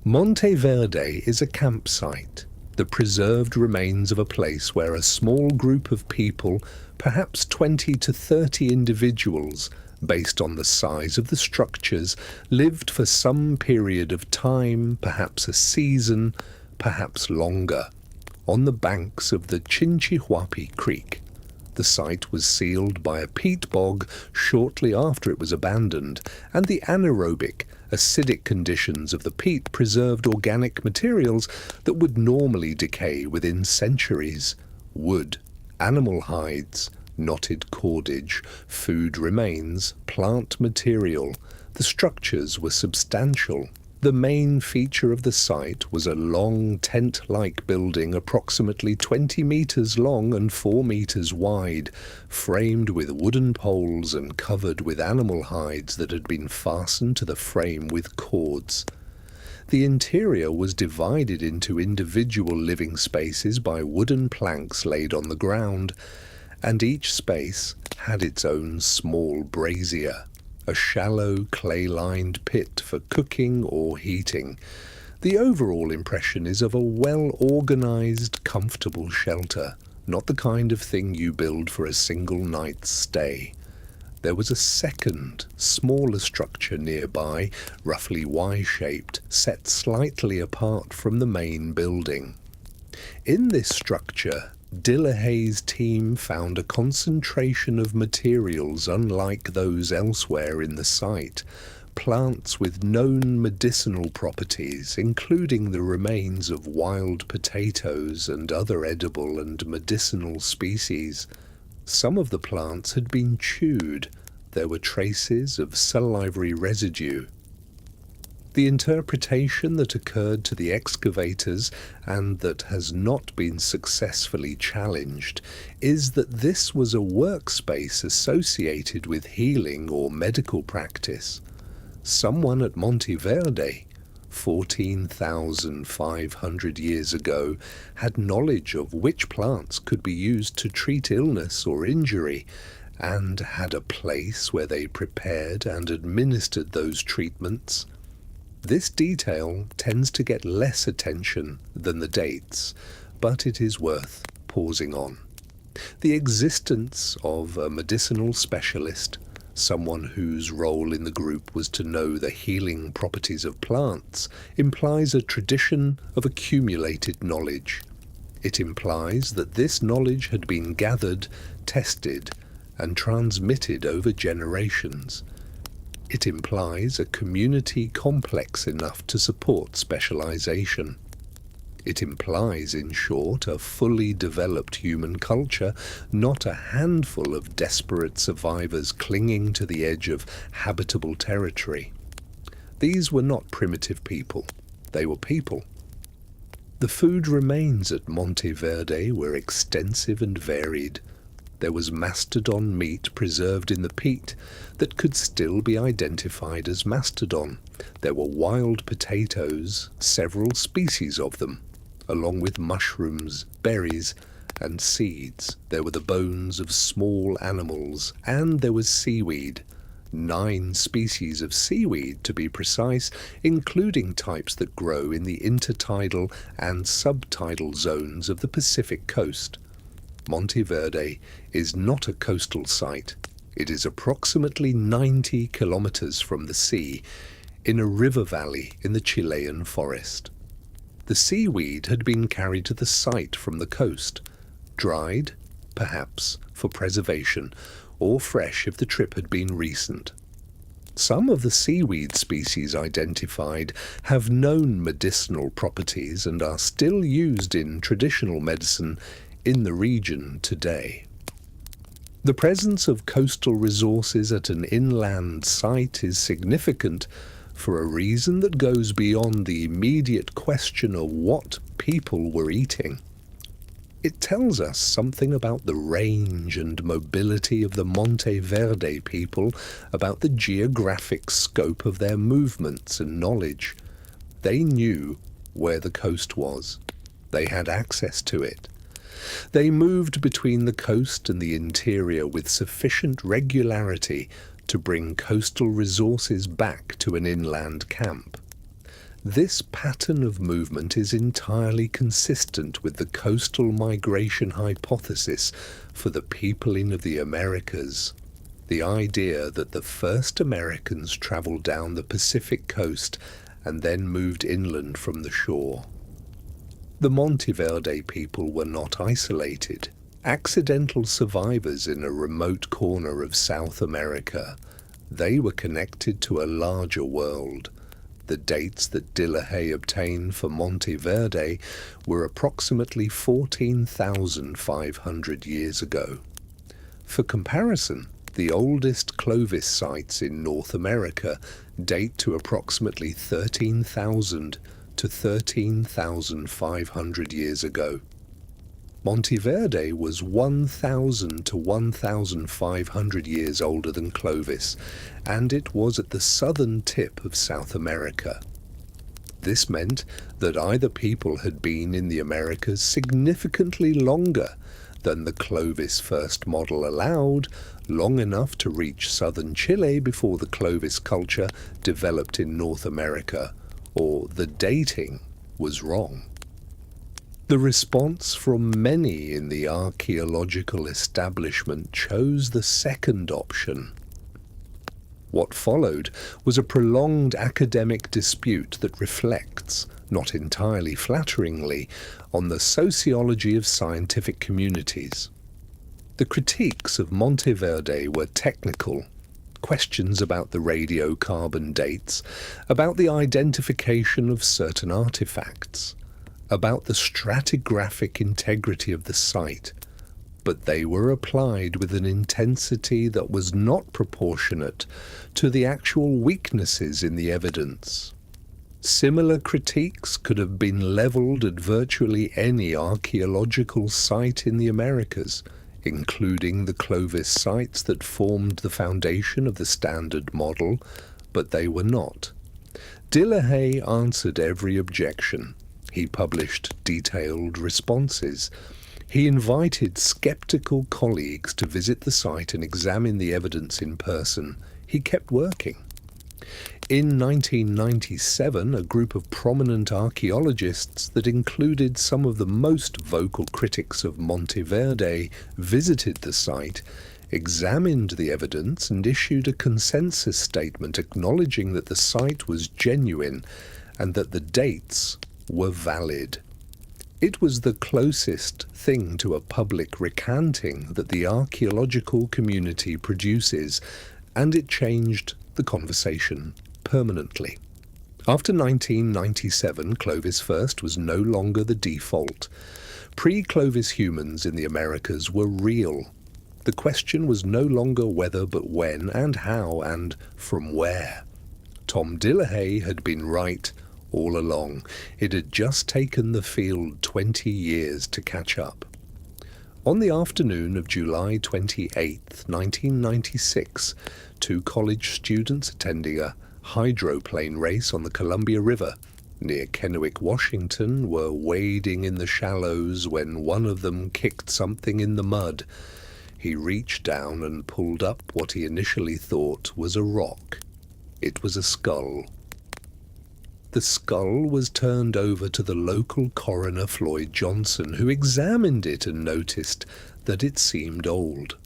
Monte Verde is a campsite, the preserved remains of a place where a small group of people, perhaps 20 to 30 individuals, based on the size of the structures, lived for some period of time, perhaps a season, perhaps longer, on the banks of the Chinchihuapi Creek. The site was sealed by a peat bog shortly after it was abandoned, and the anaerobic, acidic conditions of the peat preserved organic materials that would normally decay within centuries: wood, animal hides, knotted cordage, food remains, plant material. The structures were substantial. The main feature of the site was a long tent-like building approximately 20 meters long and 4 meters wide, framed with wooden poles and covered with animal hides that had been fastened to the frame with cords. The interior was divided into individual living spaces by wooden planks laid on the ground, and each space had its own small brazier, a shallow clay-lined pit for cooking or heating. The overall impression is of a well-organized, comfortable shelter, not the kind of thing you build for a single night's stay. There was a second, smaller structure nearby, roughly Y-shaped, set slightly apart from the main building. In this structure, Dillahay's team found a concentration of materials unlike those elsewhere in the site, plants with known medicinal properties, including the remains of wild potatoes and other edible and medicinal species. Some of the plants had been chewed. There were traces of salivary residue. The interpretation that occurred to the excavators, and that has not been successfully challenged, is that this was a workspace associated with healing or medical practice. Someone at Monte Verde, 14,500 years ago, had knowledge of which plants could be used to treat illness or injury, and had a place where they prepared and administered those treatments. This detail tends to get less attention than the dates, but it is worth pausing on. The existence of a medicinal specialist, someone whose role in the group was to know the healing properties of plants, implies a tradition of accumulated knowledge. It implies that this knowledge had been gathered, tested, and transmitted over generations. It implies a community complex enough to support specialization. It implies, in short, a fully developed human culture, not a handful of desperate survivors clinging to the edge of habitable territory. These were not primitive people. They were people. The food remains at Monte Verde were extensive and varied. There was mastodon meat preserved in the peat that could still be identified as mastodon. There were wild potatoes, several species of them, along with mushrooms, berries, and seeds. There were the bones of small animals, and there was seaweed. 9 species of seaweed, to be precise, including types that grow in the intertidal and subtidal zones of the Pacific coast. Monte Verde is not a coastal site. It is approximately 90 kilometers from the sea, in a river valley in the Chilean forest. The seaweed had been carried to the site from the coast, dried, perhaps, for preservation, or fresh if the trip had been recent. Some of the seaweed species identified have known medicinal properties and are still used in traditional medicine in the region today. The presence of coastal resources at an inland site is significant for a reason that goes beyond the immediate question of what people were eating. It tells us something about the range and mobility of the Monte Verde people, about the geographic scope of their movements and knowledge. They knew where the coast was. They had access to it. They moved between the coast and the interior with sufficient regularity to bring coastal resources back to an inland camp. This pattern of movement is entirely consistent with the coastal migration hypothesis for the peopling of the Americas. The idea that the first Americans traveled down the Pacific coast and then moved inland from the shore. The Monte Verde people were not isolated, accidental survivors in a remote corner of South America. They were connected to a larger world. The dates that Dillahay obtained for Monte Verde were approximately 14,500 years ago. For comparison, the oldest Clovis sites in North America date to approximately 13,000 to 13,500 years ago. Monte Verde was 1,000 to 1,500 years older than Clovis, and it was at the southern tip of South America. This meant that either people had been in the Americas significantly longer than the Clovis First model allowed, long enough to reach southern Chile before the Clovis culture developed in North America, or the dating was wrong. The response from many in the archaeological establishment chose the second option. What followed was a prolonged academic dispute that reflects, not entirely flatteringly, on the sociology of scientific communities. The critiques of Monte Verde were technical. Questions about the radiocarbon dates, about the identification of certain artifacts, about the stratigraphic integrity of the site, but they were applied with an intensity that was not proportionate to the actual weaknesses in the evidence. Similar critiques could have been levelled at virtually any archaeological site in the Americas, including the Clovis sites that formed the foundation of the standard model, but they were not. Dillehay answered every objection. He published detailed responses. He invited skeptical colleagues to visit the site and examine the evidence in person. He kept working. In 1997, a group of prominent archaeologists that included some of the most vocal critics of Monte Verde visited the site, examined the evidence and issued a consensus statement acknowledging that the site was genuine and that the dates were valid. It was the closest thing to a public recanting that the archaeological community produces, and it changed the conversation permanently. After 1997, Clovis First was no longer the default. Pre-Clovis humans in the Americas were real. The question was no longer whether but when and how and from where. Tom Dillehay had been right all along. It had just taken the field 20 years to catch up. On the afternoon of July 28, 1996, two college students attending a hydroplane race on the Columbia River near Kennewick, Washington, were wading in the shallows when one of them kicked something in the mud. He reached down and pulled up what he initially thought was a rock. It was a skull. The skull was turned over to the local coroner, Floyd Johnson, who examined it and noticed that it seemed old,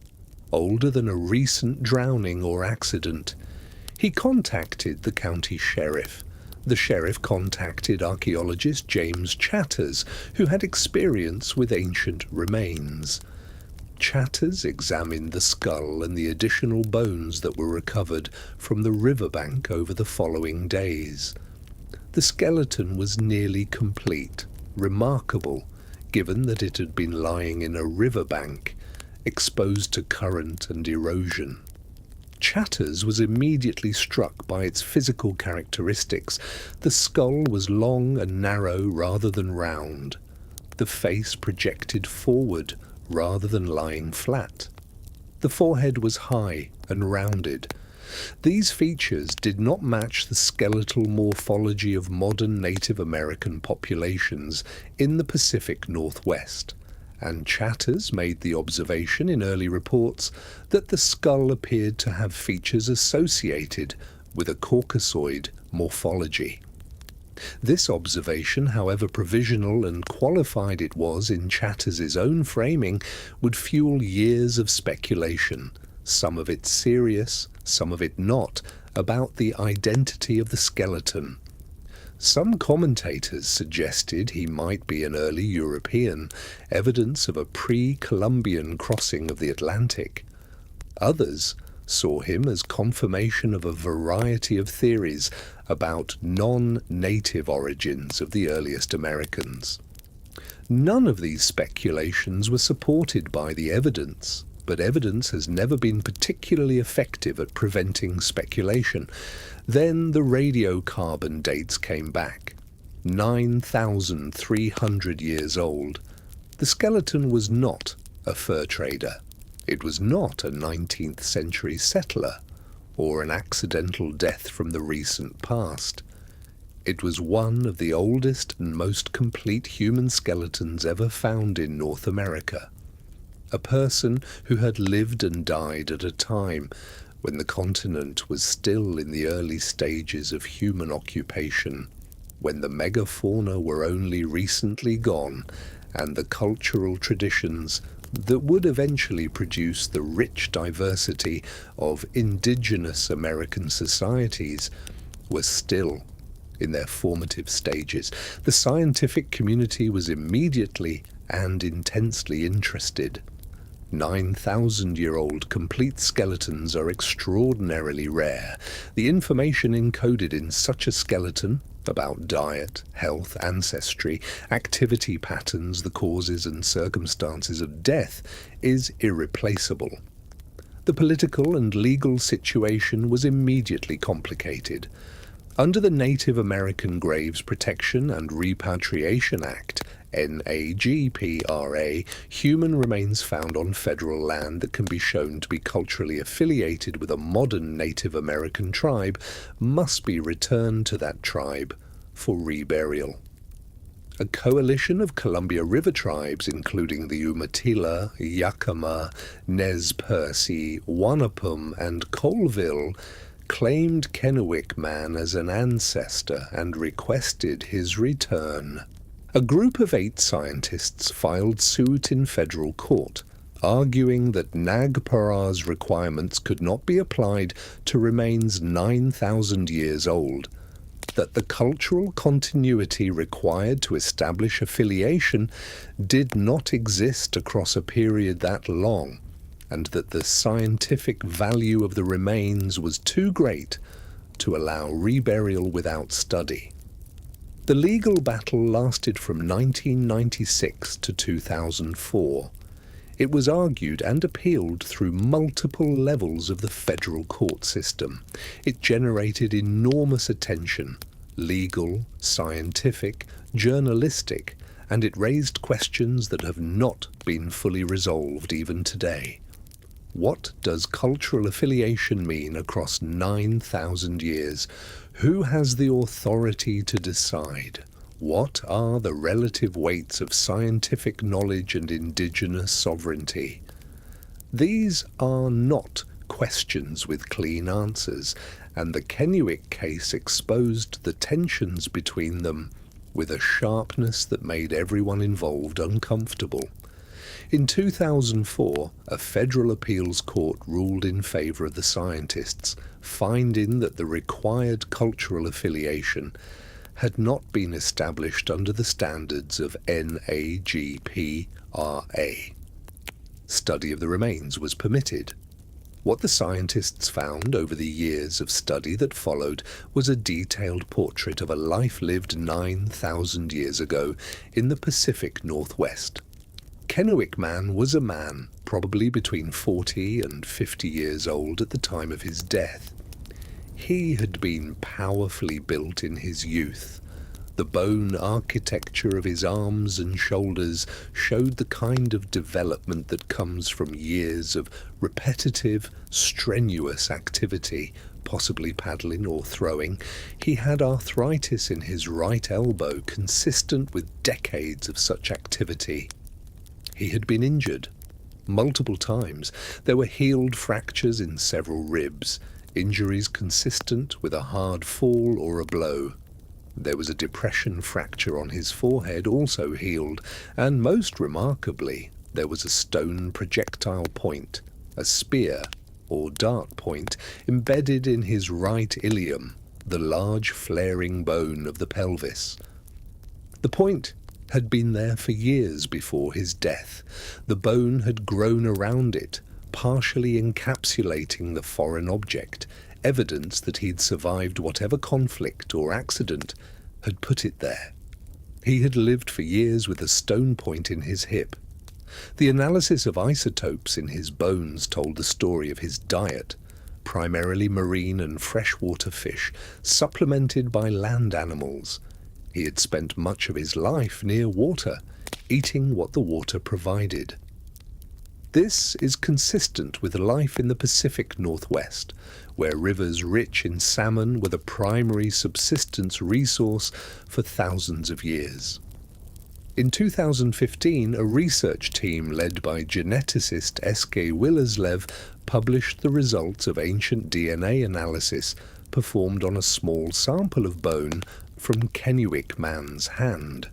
older than a recent drowning or accident. He contacted the county sheriff. The sheriff contacted archaeologist James Chatters, who had experience with ancient remains. Chatters examined the skull and the additional bones that were recovered from the riverbank over the following days. The skeleton was nearly complete, remarkable, given that it had been lying in a riverbank, exposed to current and erosion. Chatters was immediately struck by its physical characteristics. The skull was long and narrow rather than round. The face projected forward rather than lying flat. The forehead was high and rounded. These features did not match the skeletal morphology of modern Native American populations in the Pacific Northwest, and Chatters made the observation in early reports that the skull appeared to have features associated with a Caucasoid morphology. This observation, however provisional and qualified it was in Chatters's own framing, would fuel years of speculation, some of it serious, some of it not, about the identity of the skeleton. Some commentators suggested he might be an early European, evidence of a pre-Columbian crossing of the Atlantic. Others saw him as confirmation of a variety of theories about non-native origins of the earliest Americans. None of these speculations were supported by the evidence. but evidence has never been particularly effective at preventing speculation. Then the radiocarbon dates came back. 9,300 years old. The skeleton was not a fur trader. It was not a 19th century settler or an accidental death from the recent past. It was one of the oldest and most complete human skeletons ever found in North America. A person who had lived and died at a time when the continent was still in the early stages of human occupation, when the megafauna were only recently gone, and the cultural traditions that would eventually produce the rich diversity of indigenous American societies were still in their formative stages. The scientific community was immediately and intensely interested. 9,000-year-old complete skeletons are extraordinarily rare. The information encoded in such a skeleton about diet, health, ancestry, activity patterns, the causes and circumstances of death is irreplaceable. The political and legal situation was immediately complicated. Under the Native American Graves Protection and Repatriation Act, NAGPRA, human remains found on federal land that can be shown to be culturally affiliated with a modern Native American tribe must be returned to that tribe for reburial. A coalition of Columbia River tribes, including the Umatilla, Yakima, Nez Perce, Wanapum, and Colville, claimed Kennewick man as an ancestor and requested his return. A group of 8 scientists filed suit in federal court, arguing that NAGPRA's requirements could not be applied to remains 9,000 years old, that the cultural continuity required to establish affiliation did not exist across a period that long, and that the scientific value of the remains was too great to allow reburial without study. The legal battle lasted from 1996 to 2004. It was argued and appealed through multiple levels of the federal court system. It generated enormous attention, legal, scientific, journalistic, and it raised questions that have not been fully resolved even today. What does cultural affiliation mean across 9,000 years? Who has the authority to decide? What are the relative weights of scientific knowledge and indigenous sovereignty? These are not questions with clean answers, and the Kennewick case exposed the tensions between them with a sharpness that made everyone involved uncomfortable. In 2004, a federal appeals court ruled in favor of the scientists, finding that the required cultural affiliation had not been established under the standards of NAGPRA. Study of the remains was permitted. What the scientists found over the years of study that followed was a detailed portrait of a life lived 9,000 years ago in the Pacific Northwest. Kennewick man was a man, probably between 40 and 50 years old at the time of his death. He had been powerfully built in his youth. The bone architecture of his arms and shoulders showed the kind of development that comes from years of repetitive, strenuous activity, possibly paddling or throwing. He had arthritis in his right elbow, consistent with decades of such activity. He had been injured multiple times. There were healed fractures in several ribs, injuries consistent with a hard fall or a blow. There was a depression fracture on his forehead, also healed, and most remarkably, there was a stone projectile point, a spear or dart point, embedded in his right ilium, the large flaring bone of the pelvis. The point had been there for years before his death. The bone had grown around it, partially encapsulating the foreign object, evidence that he'd survived whatever conflict or accident had put it there. He had lived for years with a stone point in his hip. The analysis of isotopes in his bones told the story of his diet, primarily marine and freshwater fish, supplemented by land animals. He had spent much of his life near water, eating what the water provided. This is consistent with life in the Pacific Northwest, where rivers rich in salmon were the primary subsistence resource for thousands of years. In 2015, a research team led by geneticist S.K. Willerslev published the results of ancient DNA analysis performed on a small sample of bone from Kennewick man's hand.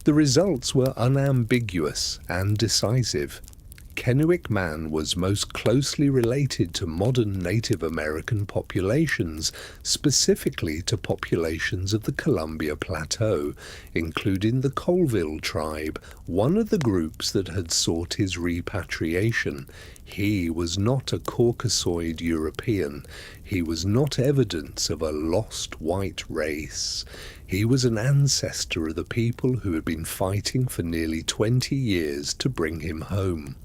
The results were unambiguous and decisive. Kennewick man was most closely related to modern Native American populations, specifically to populations of the Columbia Plateau, including the Colville tribe, one of the groups that had sought his repatriation. He was not a Caucasoid European. He was not evidence of a lost white race. He was an ancestor of the people who had been fighting for nearly 20 years to bring him home.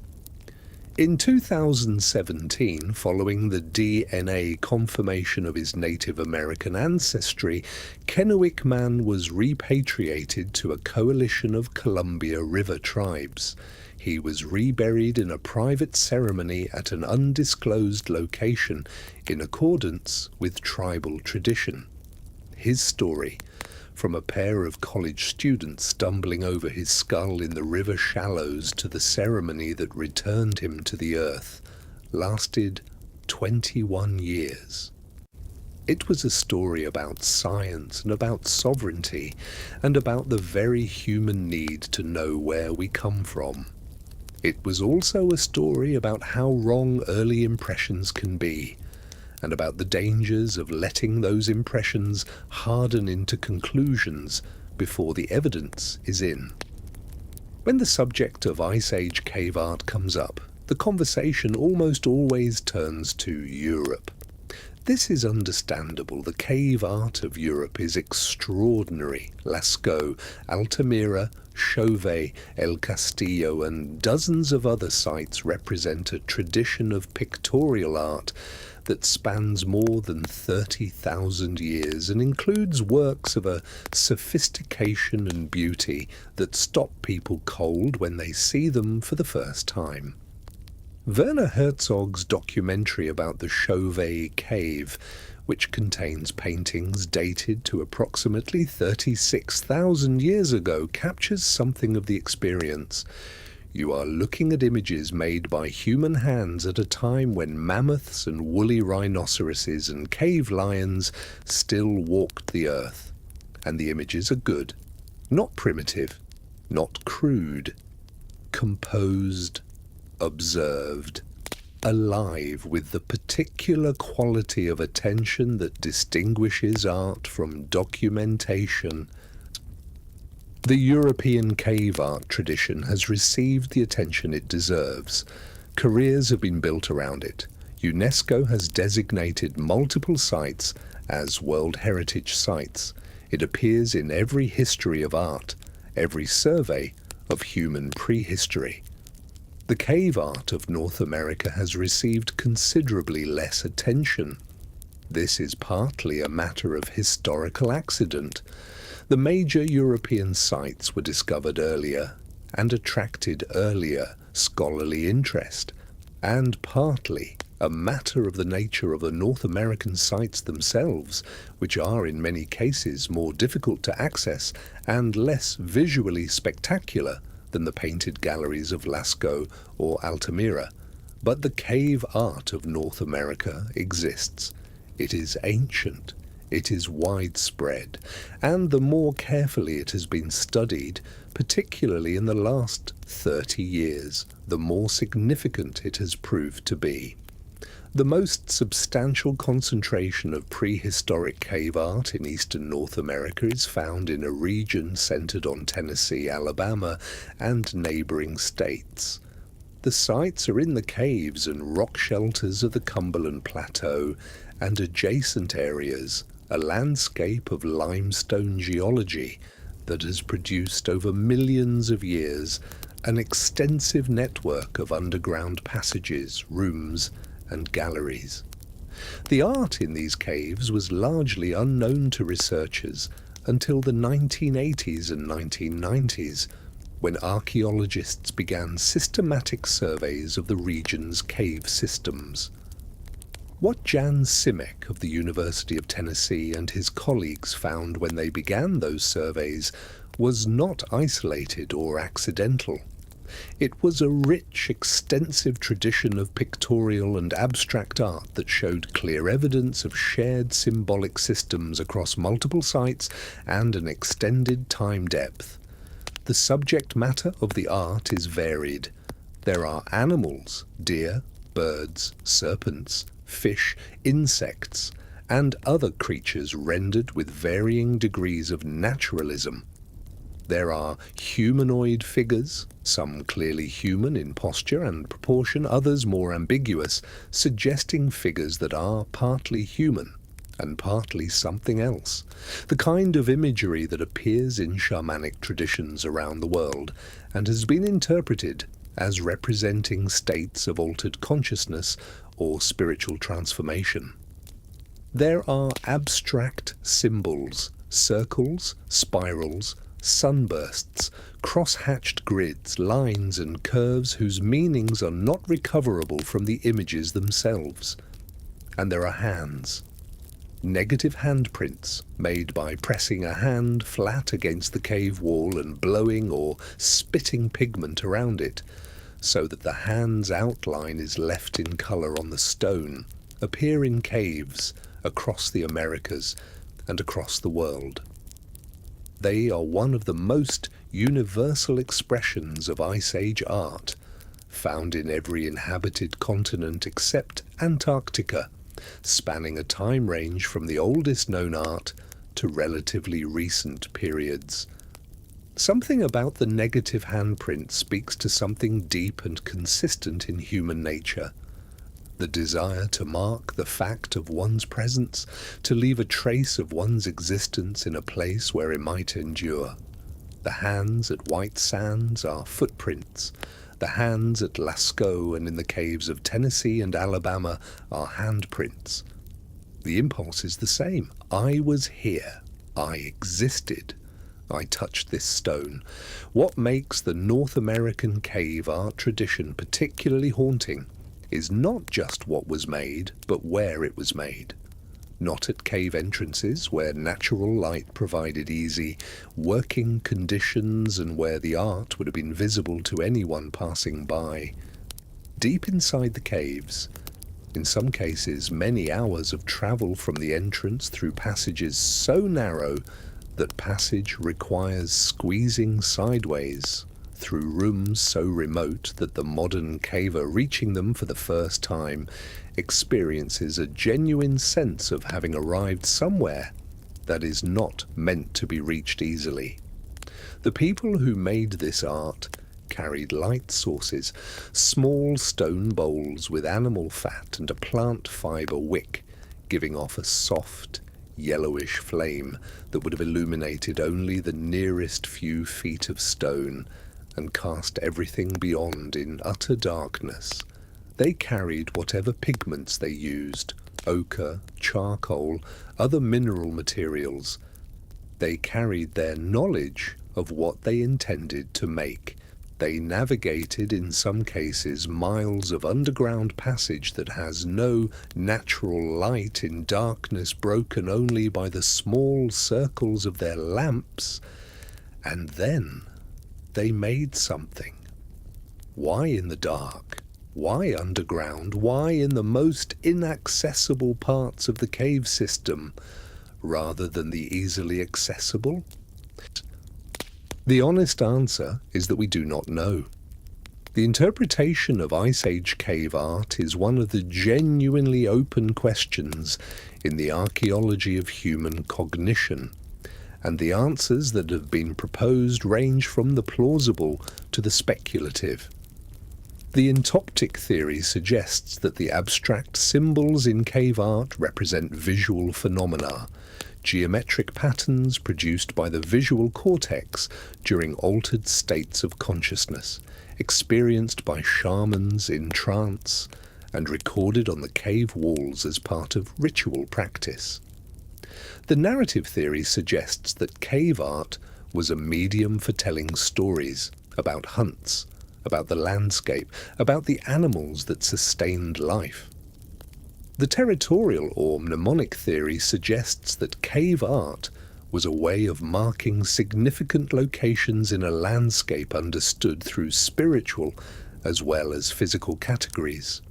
In 2017, following the DNA confirmation of his Native American ancestry, Kennewick man was repatriated to a coalition of Columbia River tribes. He was reburied in a private ceremony at an undisclosed location in accordance with tribal tradition. His story, from a pair of college students stumbling over his skull in the river shallows to the ceremony that returned him to the earth, lasted 21 years. It was a story about science and about sovereignty and about the very human need to know where we come from. It was also a story about how wrong early impressions can be, and about the dangers of letting those impressions harden into conclusions before the evidence is in. When the subject of Ice Age cave art comes up, the conversation almost always turns to Europe. This is understandable. The cave art of Europe is extraordinary. Lascaux, Altamira, Chauvet, El Castillo, and dozens of other sites represent a tradition of pictorial art that spans more than 30,000 years and includes works of a sophistication and beauty that stop people cold when they see them for the first time. Werner Herzog's documentary about the Chauvet Cave, which contains paintings dated to approximately 36,000 years ago, captures something of the experience. You are looking at images made by human hands at a time when mammoths and woolly rhinoceroses and cave lions still walked the earth. And the images are good, not primitive, not crude, composed, observed, alive with the particular quality of attention that distinguishes art from documentation. The European cave art tradition has received the attention it deserves. Careers have been built around it. UNESCO has designated multiple sites as World Heritage Sites. It appears in every history of art, every survey of human prehistory. The cave art of North America has received considerably less attention. This is partly a matter of historical accident. The major European sites were discovered earlier and attracted earlier scholarly interest, and partly a matter of the nature of the North American sites themselves, which are in many cases more difficult to access and less visually spectacular than the painted galleries of Lascaux or Altamira. But the cave art of North America exists. It is ancient. It is widespread, and the more carefully it has been studied, particularly in the last 30 years, the more significant it has proved to be. The most substantial concentration of prehistoric cave art in eastern North America is found in a region centered on Tennessee, Alabama, and neighboring states. The sites are in the caves and rock shelters of the Cumberland Plateau and adjacent areas, a landscape of limestone geology that has produced over millions of years an extensive network of underground passages, rooms, and galleries. The art in these caves was largely unknown to researchers until the 1980s and 1990s, when archaeologists began systematic surveys of the region's cave systems. What Jan Simek of the University of Tennessee and his colleagues found when they began those surveys was not isolated or accidental. It was a rich, extensive tradition of pictorial and abstract art that showed clear evidence of shared symbolic systems across multiple sites and an extended time depth. The subject matter of the art is varied. There are animals, deer, birds, serpents, fish, insects, and other creatures rendered with varying degrees of naturalism. There are humanoid figures, some clearly human in posture and proportion, others more ambiguous, suggesting figures that are partly human and partly something else, the kind of imagery that appears in shamanic traditions around the world and has been interpreted as representing states of altered consciousness or spiritual transformation. There are abstract symbols, circles, spirals, sunbursts, cross-hatched grids, lines and curves whose meanings are not recoverable from the images themselves. And there are hands. Negative handprints made by pressing a hand flat against the cave wall and blowing or spitting pigment around it, so that the hand's outline is left in colour on the stone, appear in caves across the Americas and across the world. They are one of the most universal expressions of Ice Age art, found in every inhabited continent except Antarctica, spanning a time range from the oldest known art to relatively recent periods. Something about the negative handprint speaks to something deep and consistent in human nature. The desire to mark the fact of one's presence, to leave a trace of one's existence in a place where it might endure. The hands at White Sands are footprints. The hands at Lascaux and in the caves of Tennessee and Alabama are handprints. The impulse is the same. I was here. I existed. I touched this stone. What makes the North American cave art tradition particularly haunting is not just what was made, but where it was made. Not at cave entrances, where natural light provided easy working conditions and where the art would have been visible to anyone passing by. Deep inside the caves, in some cases many hours of travel from the entrance through passages so narrow that passage requires squeezing sideways, through rooms so remote that the modern caver reaching them for the first time experiences a genuine sense of having arrived somewhere that is not meant to be reached easily. The people who made this art carried light sources, small stone bowls with animal fat and a plant fibre wick, giving off a soft, yellowish flame that would have illuminated only the nearest few feet of stone and cast everything beyond in utter darkness. They carried whatever pigments they used, ochre, charcoal, other mineral materials. They carried their knowledge of what they intended to make. They navigated, in some cases, miles of underground passage that has no natural light in darkness broken only by the small circles of their lamps, and then they made something. Why in the dark? Why underground? Why in the most inaccessible parts of the cave system, rather than the easily accessible? The honest answer is that we do not know. The interpretation of Ice Age cave art is one of the genuinely open questions in the archaeology of human cognition, and the answers that have been proposed range from the plausible to the speculative. The entoptic theory suggests that the abstract symbols in cave art represent visual phenomena, geometric patterns produced by the visual cortex during altered states of consciousness, experienced by shamans in trance, and recorded on the cave walls as part of ritual practice. The narrative theory suggests that cave art was a medium for telling stories about hunts, about the landscape, about the animals that sustained life. The territorial or mnemonic theory suggests that cave art was a way of marking significant locations in a landscape understood through spiritual as well as physical categories.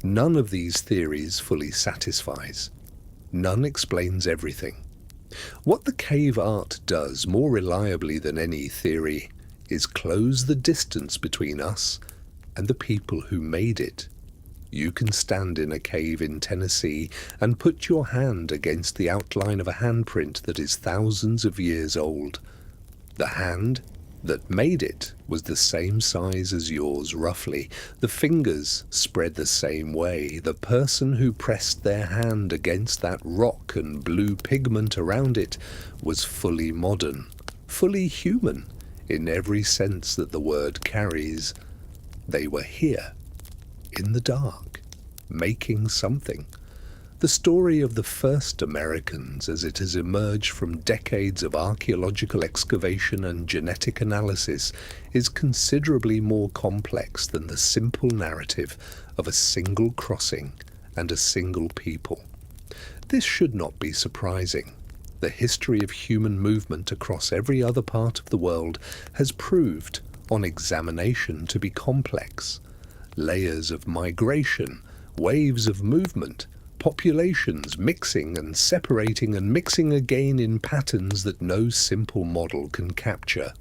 None of these theories fully satisfies. None explains everything. What the cave art does more reliably than any theory is close the distance between us and the people who made it. You can stand in a cave in Tennessee and put your hand against the outline of a handprint that is thousands of years old. The hand that made it was the same size as yours, roughly. The fingers spread the same way. The person who pressed their hand against that rock and blue pigment around it was fully modern, fully human, in every sense that the word carries. They were here, in the dark, making something. The story of the first Americans, as it has emerged from decades of archaeological excavation and genetic analysis, is considerably more complex than the simple narrative of a single crossing and a single people. This should not be surprising. The history of human movement across every other part of the world has proved, on examination, to be complex. Layers of migration, waves of movement, populations mixing and separating and mixing again in patterns that no simple model can capture.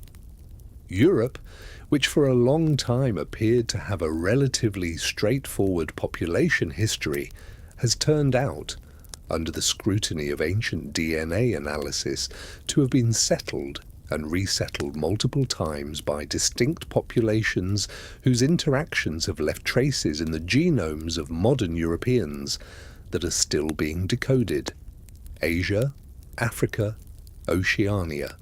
Europe, which for a long time appeared to have a relatively straightforward population history, has turned out, under the scrutiny of ancient DNA analysis, to have been settled and resettled multiple times by distinct populations whose interactions have left traces in the genomes of modern Europeans that are still being decoded. Asia, Africa, Oceania.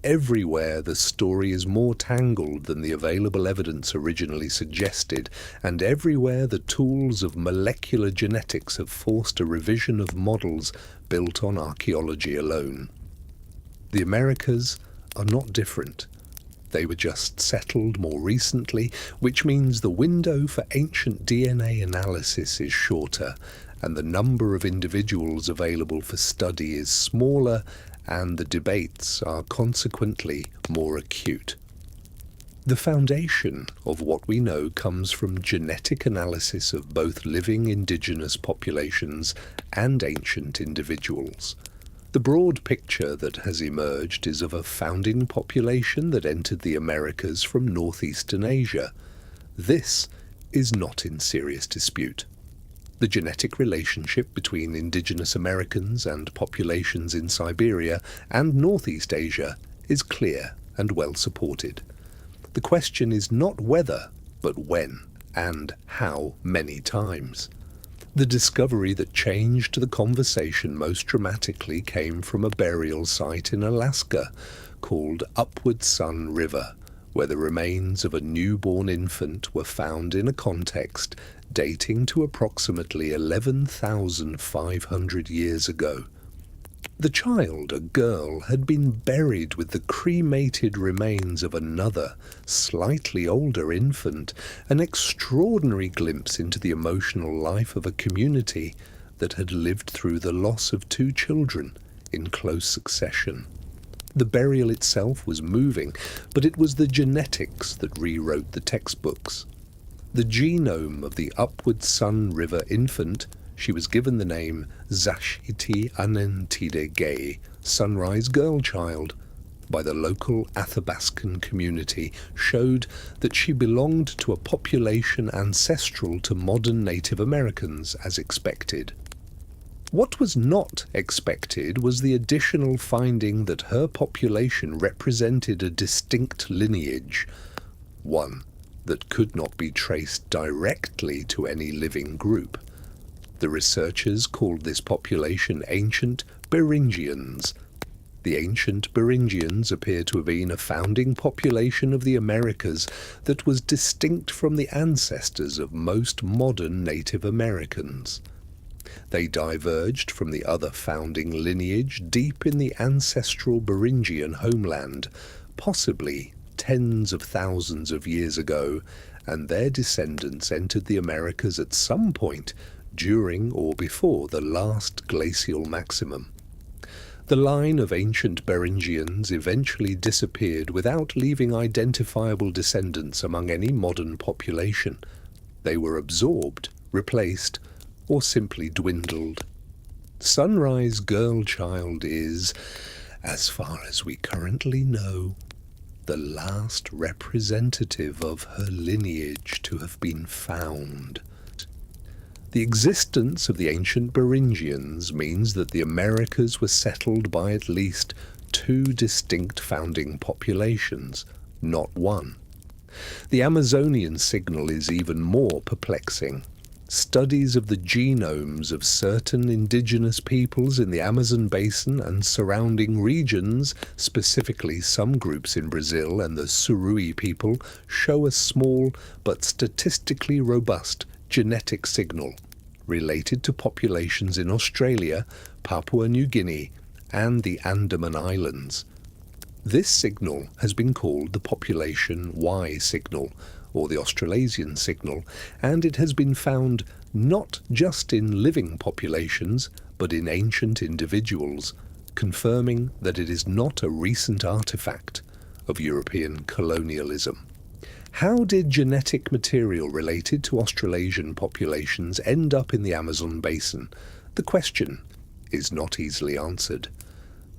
Everywhere the story is more tangled than the available evidence originally suggested, and everywhere the tools of molecular genetics have forced a revision of models built on archaeology alone. The Americas are not different. They were just settled more recently, which means the window for ancient DNA analysis is shorter, and the number of individuals available for study is smaller, and the debates are consequently more acute. The foundation of what we know comes from genetic analysis of both living indigenous populations and ancient individuals. The broad picture that has emerged is of a founding population that entered the Americas from northeastern Asia. This is not in serious dispute. The genetic relationship between indigenous Americans and populations in Siberia and Northeast Asia is clear and well supported. The question is not whether, but when, and how many times. The discovery that changed the conversation most dramatically came from a burial site in Alaska called Upward Sun River, where the remains of a newborn infant were found in a context dating to approximately 11,500 years ago. The child, a girl, had been buried with the cremated remains of another, slightly older infant, an extraordinary glimpse into the emotional life of a community that had lived through the loss of two children in close succession. The burial itself was moving, but it was the genetics that rewrote the textbooks. The genome of the Upward Sun River infant, she was given the name Zashiti Anentide Gay, Sunrise Girl Child, by the local Athabascan community, showed that she belonged to a population ancestral to modern Native Americans, as expected. What was not expected was the additional finding that her population represented a distinct lineage, one that could not be traced directly to any living group. The researchers called this population ancient Beringians. The ancient Beringians appear to have been a founding population of the Americas that was distinct from the ancestors of most modern Native Americans. They diverged from the other founding lineage deep in the ancestral Beringian homeland, possibly tens of thousands of years ago, and their descendants entered the Americas at some point during or before the last glacial maximum. The line of ancient Beringians eventually disappeared without leaving identifiable descendants among any modern population. They were absorbed, replaced, or simply dwindled. Sunrise Girl Child is, as far as we currently know, the last representative of her lineage to have been found. The existence of the ancient Beringians means that the Americas were settled by at least two distinct founding populations, not one. The Amazonian signal is even more perplexing. Studies of the genomes of certain indigenous peoples in the Amazon basin and surrounding regions, specifically some groups in Brazil and the Surui people, show a small but statistically robust genetic signal related to populations in Australia, Papua New Guinea, and the Andaman Islands. This signal has been called the population Y signal, or the Australasian signal, and it has been found not just in living populations, but in ancient individuals, confirming that it is not a recent artifact of European colonialism. How did genetic material related to Australasian populations end up in the Amazon basin? The question is not easily answered.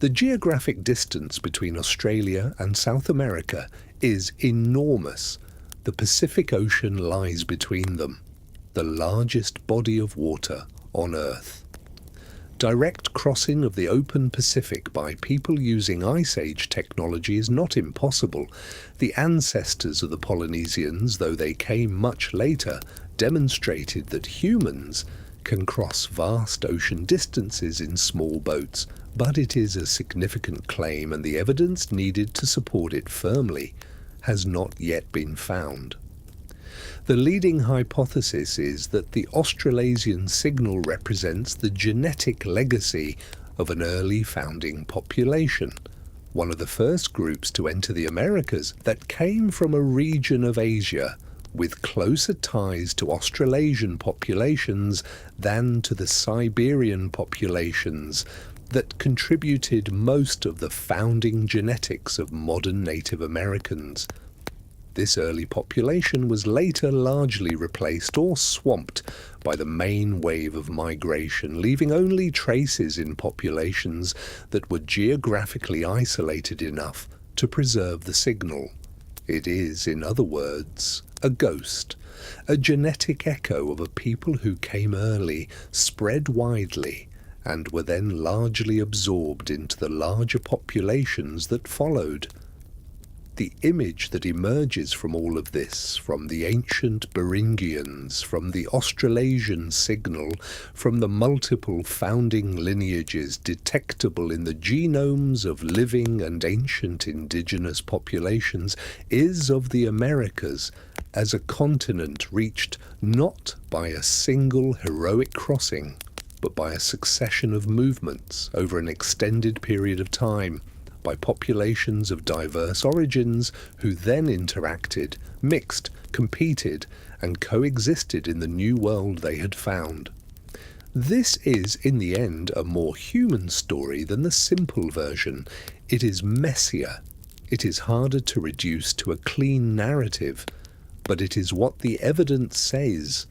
The geographic distance between Australia and South America is enormous. The Pacific Ocean lies between them, the largest body of water on Earth. Direct crossing of the open Pacific by people using Ice Age technology is not impossible. The ancestors of the Polynesians, though they came much later, demonstrated that humans can cross vast ocean distances in small boats, but it is a significant claim, and the evidence needed to support it firmly has not yet been found. The leading hypothesis is that the Australasian signal represents the genetic legacy of an early founding population, one of the first groups to enter the Americas that came from a region of Asia with closer ties to Australasian populations than to the Siberian populations that contributed most of the founding genetics of modern Native Americans. This early population was later largely replaced or swamped by the main wave of migration, leaving only traces in populations that were geographically isolated enough to preserve the signal. It is, in other words, a ghost, a genetic echo of a people who came early, spread widely, and were then largely absorbed into the larger populations that followed. The image that emerges from all of this, from the ancient Beringians, from the Australasian signal, from the multiple founding lineages detectable in the genomes of living and ancient indigenous populations, is of the Americas as a continent reached not by a single heroic crossing, but by a succession of movements over an extended period of time, by populations of diverse origins who then interacted, mixed, competed, and coexisted in the new world they had found. This is, in the end, a more human story than the simple version. It is messier. It is harder to reduce to a clean narrative, but it is what the evidence says,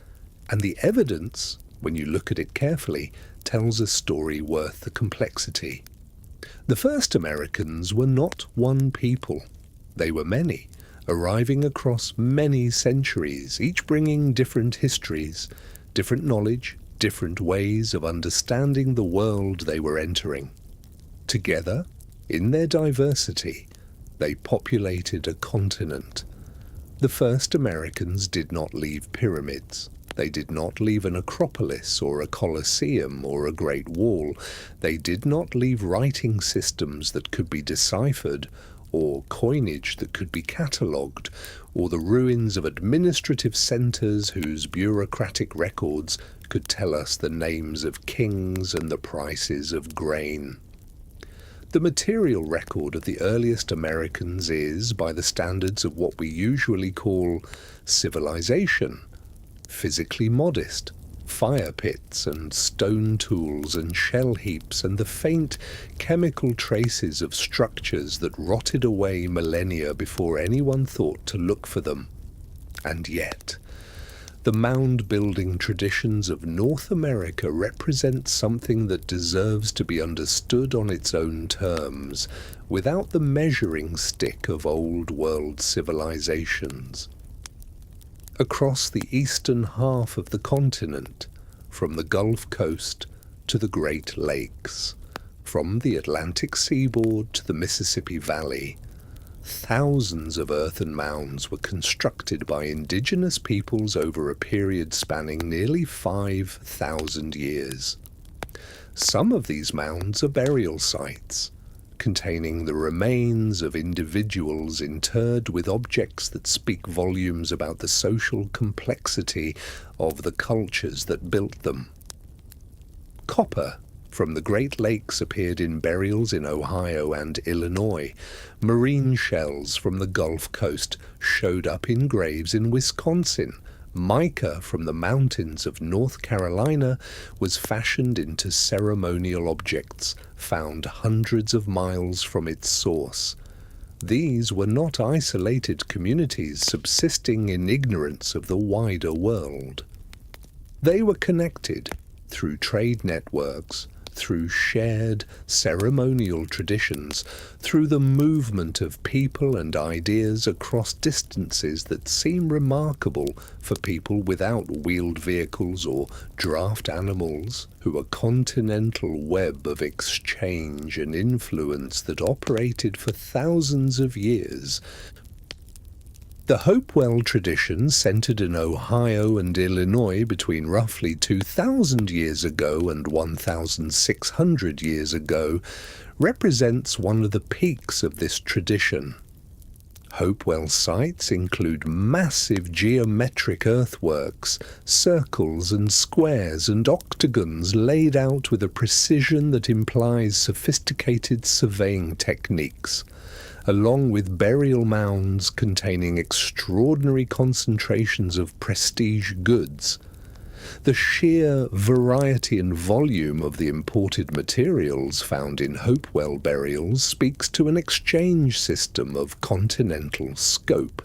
and the evidence, when you look at it carefully, tells a story worth the complexity. The first Americans were not one people. They were many, arriving across many centuries, each bringing different histories, different knowledge, different ways of understanding the world they were entering. Together, in their diversity, they populated a continent. The first Americans did not leave pyramids. They did not leave an acropolis or a colosseum or a great wall. They did not leave writing systems that could be deciphered, or coinage that could be catalogued, or the ruins of administrative centres whose bureaucratic records could tell us the names of kings and the prices of grain. The material record of the earliest Americans is, by the standards of what we usually call civilization, physically modest, fire pits and stone tools and shell heaps and the faint chemical traces of structures that rotted away millennia before anyone thought to look for them. And yet, the mound-building traditions of North America represent something that deserves to be understood on its own terms, without the measuring stick of old-world civilizations. Across the eastern half of the continent, from the Gulf Coast to the Great Lakes, from the Atlantic seaboard to the Mississippi Valley, thousands of earthen mounds were constructed by indigenous peoples over a period spanning nearly 5,000 years. Some of these mounds are burial sites, containing the remains of individuals interred with objects that speak volumes about the social complexity of the cultures that built them. Copper from the Great Lakes appeared in burials in Ohio and Illinois. Marine shells from the Gulf Coast showed up in graves in Wisconsin. Mica from the mountains of North Carolina was fashioned into ceremonial objects found hundreds of miles from its source. These were not isolated communities subsisting in ignorance of the wider world. They were connected through trade networks, through shared ceremonial traditions, through the movement of people and ideas across distances that seem remarkable for people without wheeled vehicles or draft animals, who a continental web of exchange and influence that operated for thousands of years. The Hopewell tradition, centered in Ohio and Illinois between roughly 2,000 years ago and 1,600 years ago, represents one of the peaks of this tradition. Hopewell sites include massive geometric earthworks, circles and squares and octagons laid out with a precision that implies sophisticated surveying techniques, along with burial mounds containing extraordinary concentrations of prestige goods. The sheer variety and volume of the imported materials found in Hopewell burials speaks to an exchange system of continental scope,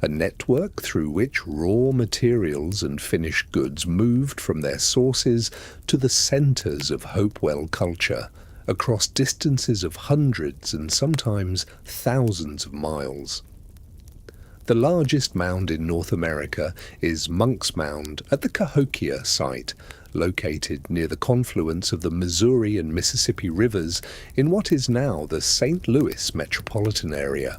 a network through which raw materials and finished goods moved from their sources to the centers of Hopewell culture, across distances of hundreds and sometimes thousands of miles. The largest mound in North America is Monk's Mound at the Cahokia site, located near the confluence of the Missouri and Mississippi rivers in what is now the St. Louis metropolitan area.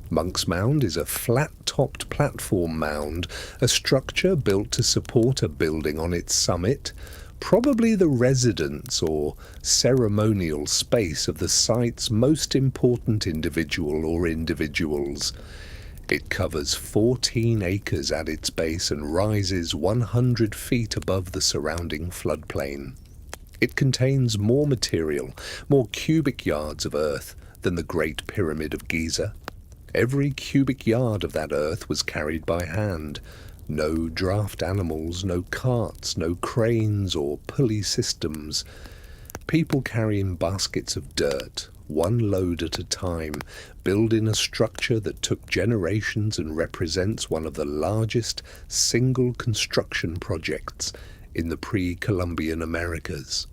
Monk's Mound is a flat-topped platform mound, a structure built to support a building on its summit, probably the residence or ceremonial space of the site's most important individual or individuals. It covers 14 acres at its base and rises 100 feet above the surrounding floodplain. It contains more material, more cubic yards of earth than the Great Pyramid of Giza. Every cubic yard of that earth was carried by hand. No draft animals, no carts, no cranes or pulley systems. People carrying baskets of dirt, one load at a time, building a structure that took generations and represents one of the largest single construction projects in the pre-Columbian Americas.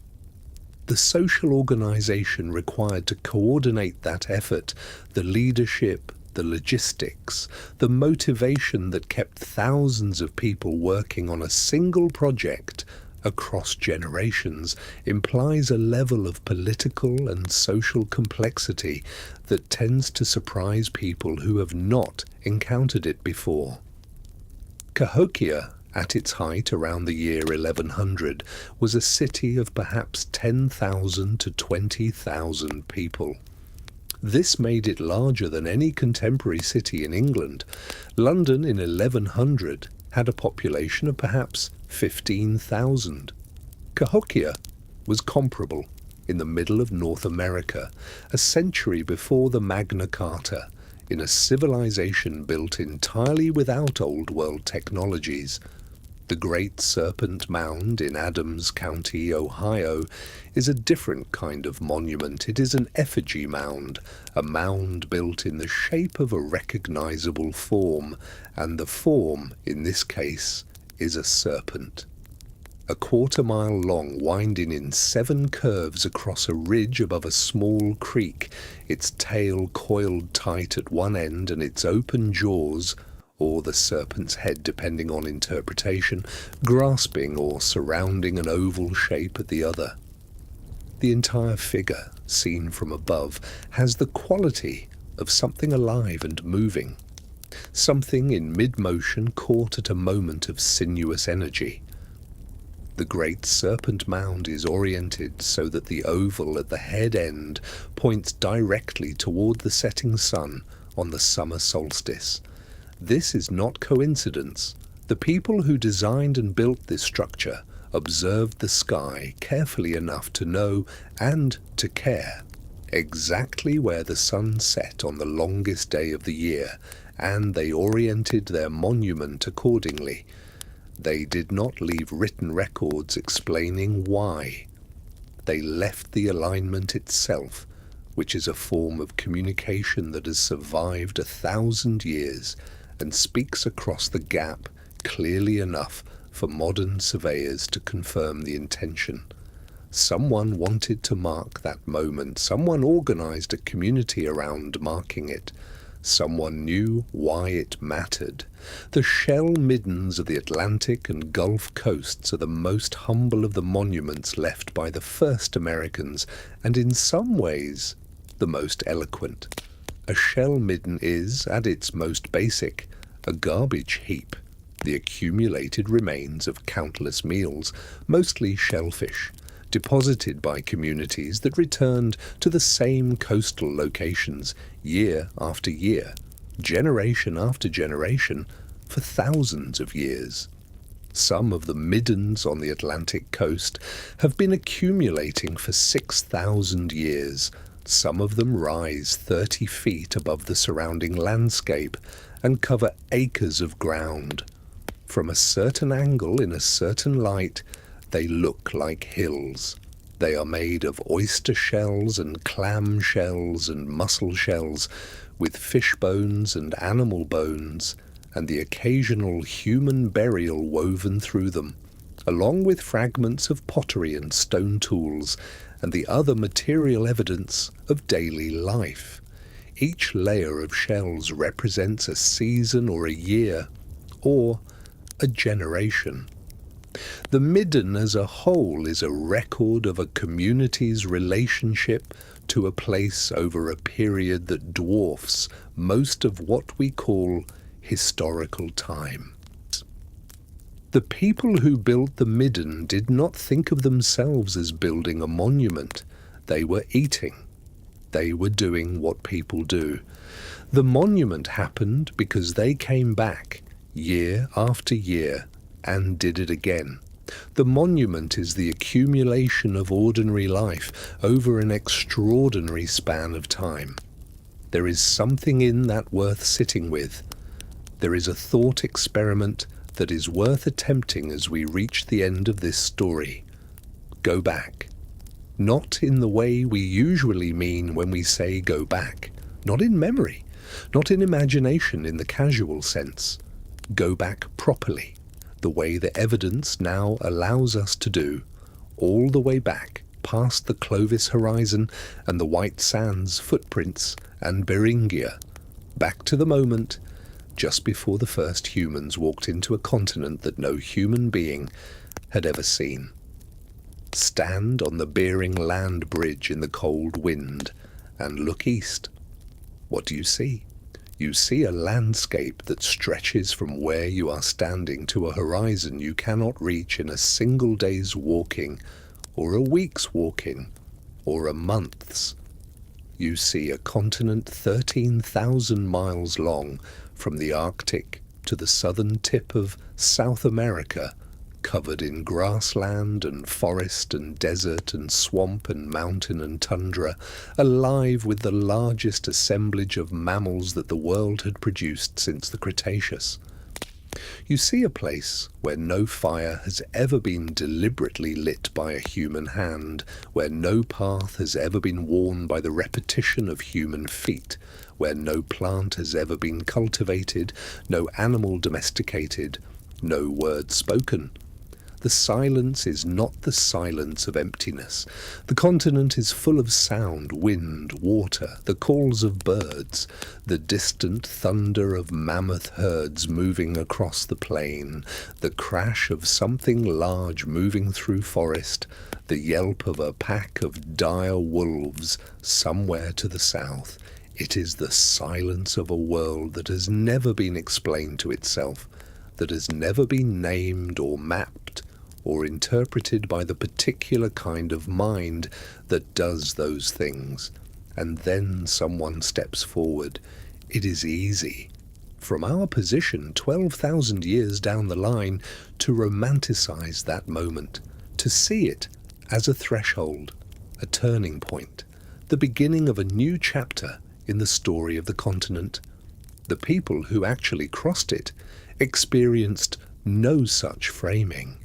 The social organization required to coordinate that effort, the leadership, the logistics, the motivation that kept thousands of people working on a single project across generations, implies a level of political and social complexity that tends to surprise people who have not encountered it before. Cahokia at its height around the year 1100, was a city of perhaps 10,000 to 20,000 people. This made it larger than any contemporary city in England. London in 1100 had a population of perhaps 15,000. Cahokia was comparable in the middle of North America, a century before the Magna Carta, in a civilization built entirely without Old World technologies. The Great Serpent Mound in Adams County, Ohio, is a different kind of monument. It is an effigy mound, a mound built in the shape of a recognizable form, and the form, in this case, is a serpent. A quarter-mile long, winding in 7 curves across a ridge above a small creek, its tail coiled tight at one end and its open jaws, or the serpent's head depending on interpretation, grasping or surrounding an oval shape at the other. The entire figure, seen from above, has the quality of something alive and moving, something in mid-motion caught at a moment of sinuous energy. The Great Serpent Mound is oriented so that the oval at the head end points directly toward the setting sun on the summer solstice. This is not coincidence. The people who designed and built this structure observed the sky carefully enough to know and to care exactly where the sun set on the longest day of the year, and they oriented their monument accordingly. They did not leave written records explaining why. They left the alignment itself, which is a form of communication that has survived 1,000 years and speaks across the gap clearly enough for modern surveyors to confirm the intention. Someone wanted to mark that moment. Someone organized a community around marking it. Someone knew why it mattered. The shell middens of the Atlantic and Gulf coasts are the most humble of the monuments left by the first Americans, and in some ways the most eloquent. A shell midden is, at its most basic, a garbage heap, the accumulated remains of countless meals, mostly shellfish, deposited by communities that returned to the same coastal locations year after year, generation after generation, for thousands of years. Some of the middens on the Atlantic coast have been accumulating for 6,000 years. Some of them rise 30 feet above the surrounding landscape and cover acres of ground. From a certain angle in a certain light, they look like hills. They are made of oyster shells and clam shells and mussel shells, with fish bones and animal bones, and the occasional human burial woven through them, along with fragments of pottery and stone tools, and the other material evidence of daily life. Each layer of shells represents a season or a year, or a generation. The midden as a whole is a record of a community's relationship to a place over a period that dwarfs most of what we call historical time. The people who built the midden did not think of themselves as building a monument. They were eating. They were doing what people do. The monument happened because they came back year after year and did it again. The monument is the accumulation of ordinary life over an extraordinary span of time. There is something in that worth sitting with. There is a thought experiment that is worth attempting as we reach the end of this story. Go back. Not in the way we usually mean when we say go back. Not in memory. Not in imagination in the casual sense. Go back properly, the way the evidence now allows us to do, all the way back past the Clovis horizon and the White Sands footprints and Beringia, back to the moment just before the first humans walked into a continent that no human being had ever seen. Stand on the Bering Land Bridge in the cold wind and look east. What do you see? You see a landscape that stretches from where you are standing to a horizon you cannot reach in a single day's walking, or a week's walking, or a month's. You see a continent 13,000 miles long, from the Arctic to the southern tip of South America, covered in grassland and forest and desert and swamp and mountain and tundra, alive with the largest assemblage of mammals that the world had produced since the Cretaceous. You see a place where no fire has ever been deliberately lit by a human hand, where no path has ever been worn by the repetition of human feet, where no plant has ever been cultivated, no animal domesticated, no word spoken. The silence is not the silence of emptiness. The continent is full of sound, wind, water, the calls of birds, the distant thunder of mammoth herds moving across the plain, the crash of something large moving through forest, the yelp of a pack of dire wolves somewhere to the south. It is the silence of a world that has never been explained to itself, that has never been named or mapped, or interpreted by the particular kind of mind that does those things. And then someone steps forward. It is easy, from our position 12,000 years down the line, to romanticize that moment, to see it as a threshold, a turning point, the beginning of a new chapter in the story of the continent. The people who actually crossed it experienced no such framing.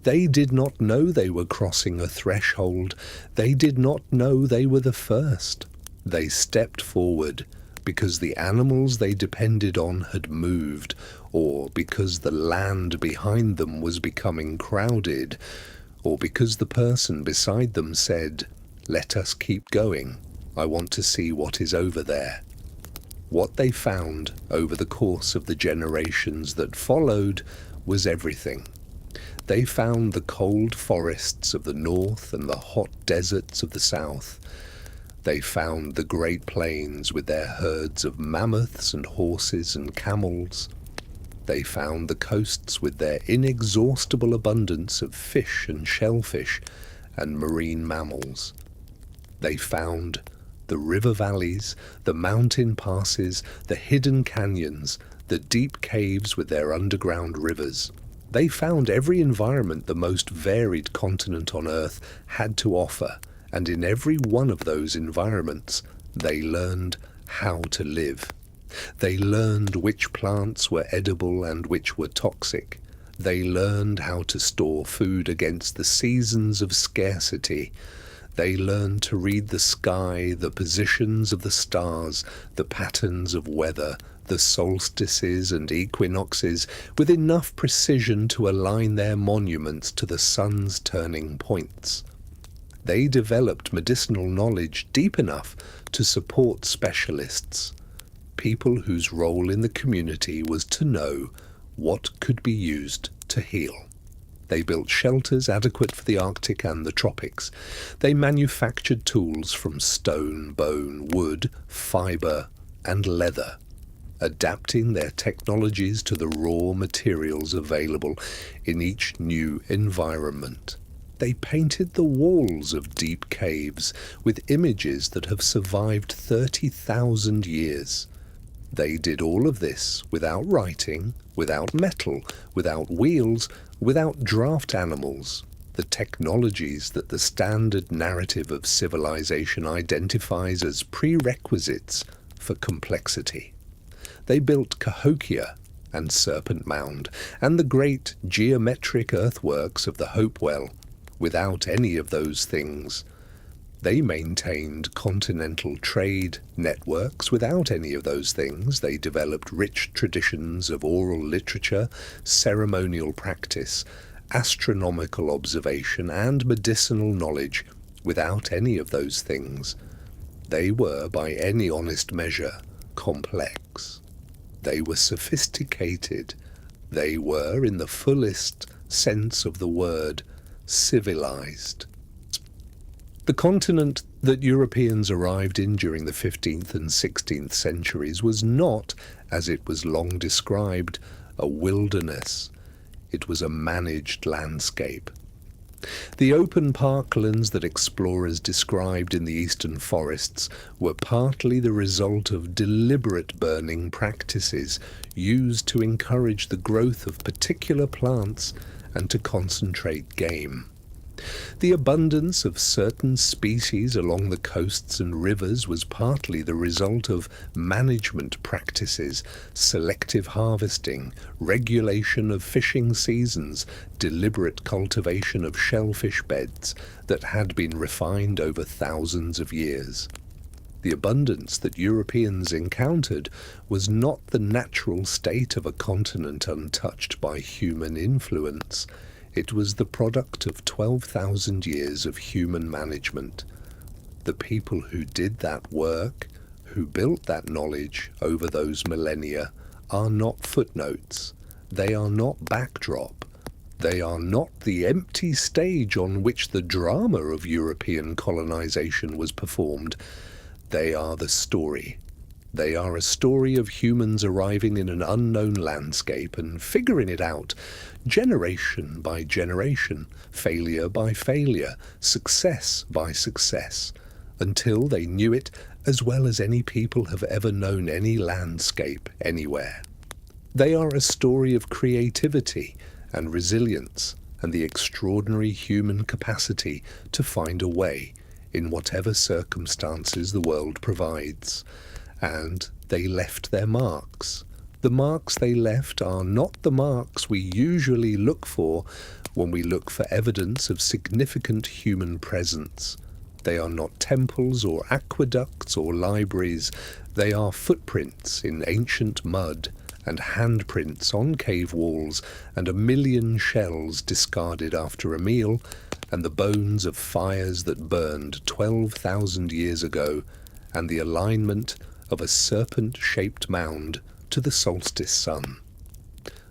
They did not know they were crossing a threshold. They did not know they were the first. They stepped forward because the animals they depended on had moved, or because the land behind them was becoming crowded, or because the person beside them said, "Let us keep going. I want to see what is over there." What they found over the course of the generations that followed was everything. They found the cold forests of the north and the hot deserts of the south. They found the great plains with their herds of mammoths and horses and camels. They found the coasts with their inexhaustible abundance of fish and shellfish and marine mammals. They found the river valleys, the mountain passes, the hidden canyons, the deep caves with their underground rivers. They found every environment the most varied continent on Earth had to offer, and in every one of those environments they learned how to live. They learned which plants were edible and which were toxic. They learned how to store food against the seasons of scarcity. They learned to read the sky, the positions of the stars, the patterns of weather, the solstices and equinoxes, with enough precision to align their monuments to the sun's turning points. They developed medicinal knowledge deep enough to support specialists, people whose role in the community was to know what could be used to heal. They built shelters adequate for the Arctic and the tropics. They manufactured tools from stone, bone, wood, fibre, and leather, adapting their technologies to the raw materials available in each new environment. They painted the walls of deep caves with images that have survived 30,000 years. They did all of this without writing, without metal, without wheels, without draft animals, the technologies that the standard narrative of civilization identifies as prerequisites for complexity. They built Cahokia and Serpent Mound and the great geometric earthworks of the Hopewell without any of those things. They maintained continental trade networks without any of those things. They developed rich traditions of oral literature, ceremonial practice, astronomical observation, and medicinal knowledge without any of those things. They were, by any honest measure, complex. They were sophisticated. They were, in the fullest sense of the word, civilized. The continent that Europeans arrived in during the 15th and 16th centuries was not, as it was long described, a wilderness. It was a managed landscape. The open parklands that explorers described in the eastern forests were partly the result of deliberate burning practices used to encourage the growth of particular plants and to concentrate game. The abundance of certain species along the coasts and rivers was partly the result of management practices, selective harvesting, regulation of fishing seasons, deliberate cultivation of shellfish beds that had been refined over thousands of years. The abundance that Europeans encountered was not the natural state of a continent untouched by human influence. It was the product of 12,000 years of human management. The people who did that work, who built that knowledge over those millennia, are not footnotes. They are not backdrop. They are not the empty stage on which the drama of European colonization was performed. They are the story. They are a story of humans arriving in an unknown landscape and figuring it out, generation by generation, failure by failure, success by success, until they knew it as well as any people have ever known any landscape anywhere. They are a story of creativity and resilience and the extraordinary human capacity to find a way in whatever circumstances the world provides. And they left their marks. The marks they left are not the marks we usually look for when we look for evidence of significant human presence. They are not temples or aqueducts or libraries. They are footprints in ancient mud and handprints on cave walls and 1,000,000 shells discarded after a meal and the bones of fires that burned 12,000 years ago and the alignment of a serpent-shaped mound to the solstice sun.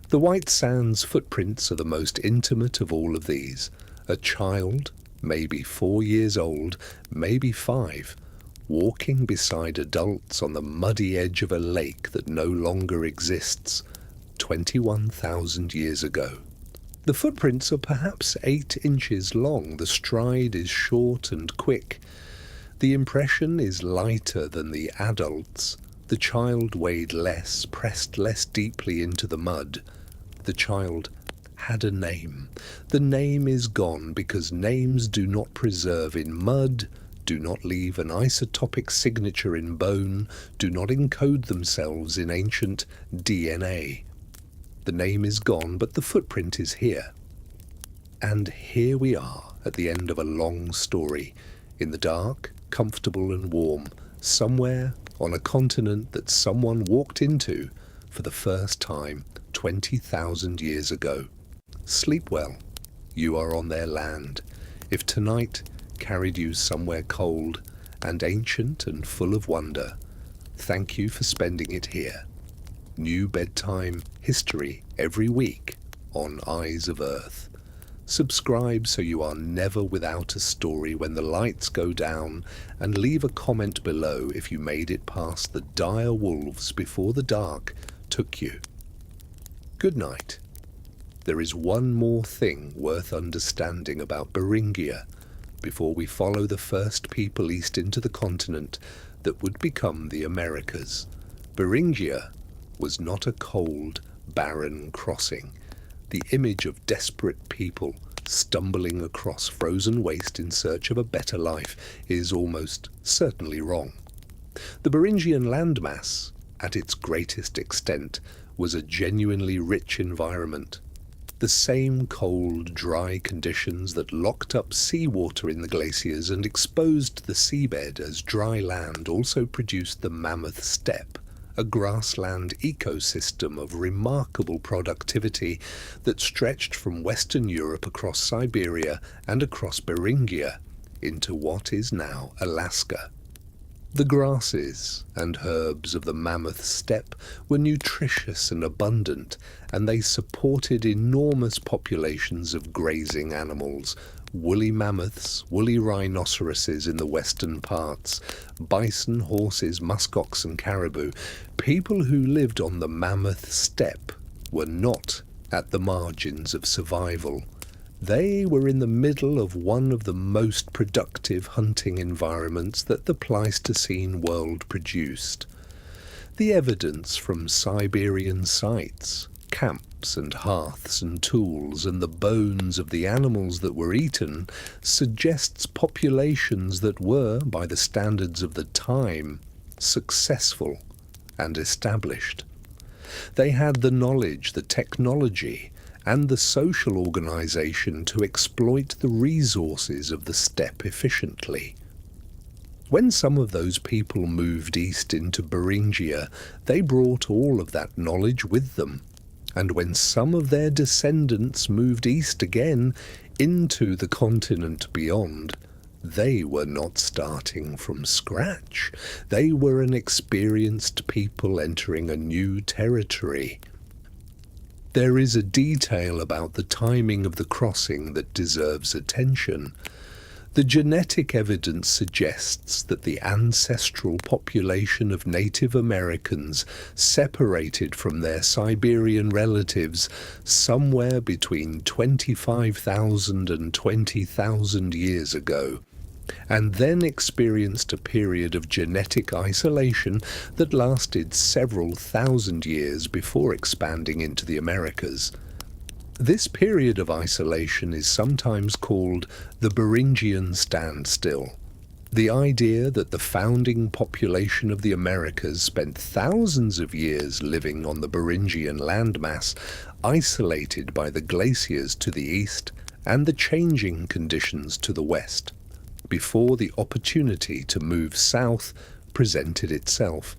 The white sands footprints are the most intimate of all of these. A child, maybe 4 years old, maybe 5, walking beside adults on the muddy edge of a lake that no longer exists 21,000 years ago. The footprints are perhaps 8 inches long. The stride is short and quick. The impression is lighter than the adult's. The child weighed less, pressed less deeply into the mud. The child had a name. The name is gone because names do not preserve in mud, do not leave an isotopic signature in bone, do not encode themselves in ancient DNA. The name is gone, but the footprint is here. And here we are at the end of a long story, in the dark, comfortable and warm, somewhere on a continent that someone walked into for the first time 20,000 years ago. Sleep well. You are on their land. If tonight carried you somewhere cold and ancient and full of wonder, thank you for spending it here. New bedtime history every week on Eyes of Earth. Subscribe so you are never without a story when the lights go down, and leave a comment below if you made it past the dire wolves before the dark took you. Good night. There is one more thing worth understanding about Beringia before we follow the first people east into the continent that would become the Americas. Beringia was not a cold, barren crossing. The image of desperate people stumbling across frozen waste in search of a better life is almost certainly wrong. The Beringian landmass, at its greatest extent, was a genuinely rich environment. The same cold, dry conditions that locked up seawater in the glaciers and exposed the seabed as dry land also produced the Mammoth steppe, a grassland ecosystem of remarkable productivity that stretched from Western Europe across Siberia and across Beringia into what is now Alaska. The grasses and herbs of the Mammoth steppe were nutritious and abundant, and they supported enormous populations of grazing animals, woolly mammoths, woolly rhinoceroses in the western parts, bison, horses, muskox and caribou, people who lived on the mammoth steppe were not at the margins of survival. They were in the middle of one of the most productive hunting environments that the Pleistocene world produced. The evidence from Siberian sites, camps and hearths and tools, and the bones of the animals that were eaten suggests populations that were, by the standards of the time, successful and established. They had the knowledge, the technology, and the social organization to exploit the resources of the steppe efficiently. When some of those people moved east into Beringia, they brought all of that knowledge with them. And when some of their descendants moved east again into the continent beyond, they were not starting from scratch. They were an experienced people entering a new territory. There is a detail about the timing of the crossing that deserves attention. The genetic evidence suggests that the ancestral population of Native Americans separated from their Siberian relatives somewhere between 25,000 and 20,000 years ago, and then experienced a period of genetic isolation that lasted several thousand years before expanding into the Americas. This period of isolation is sometimes called the Beringian standstill. The idea that the founding population of the Americas spent thousands of years living on the Beringian landmass, isolated by the glaciers to the east and the changing conditions to the west, before the opportunity to move south presented itself.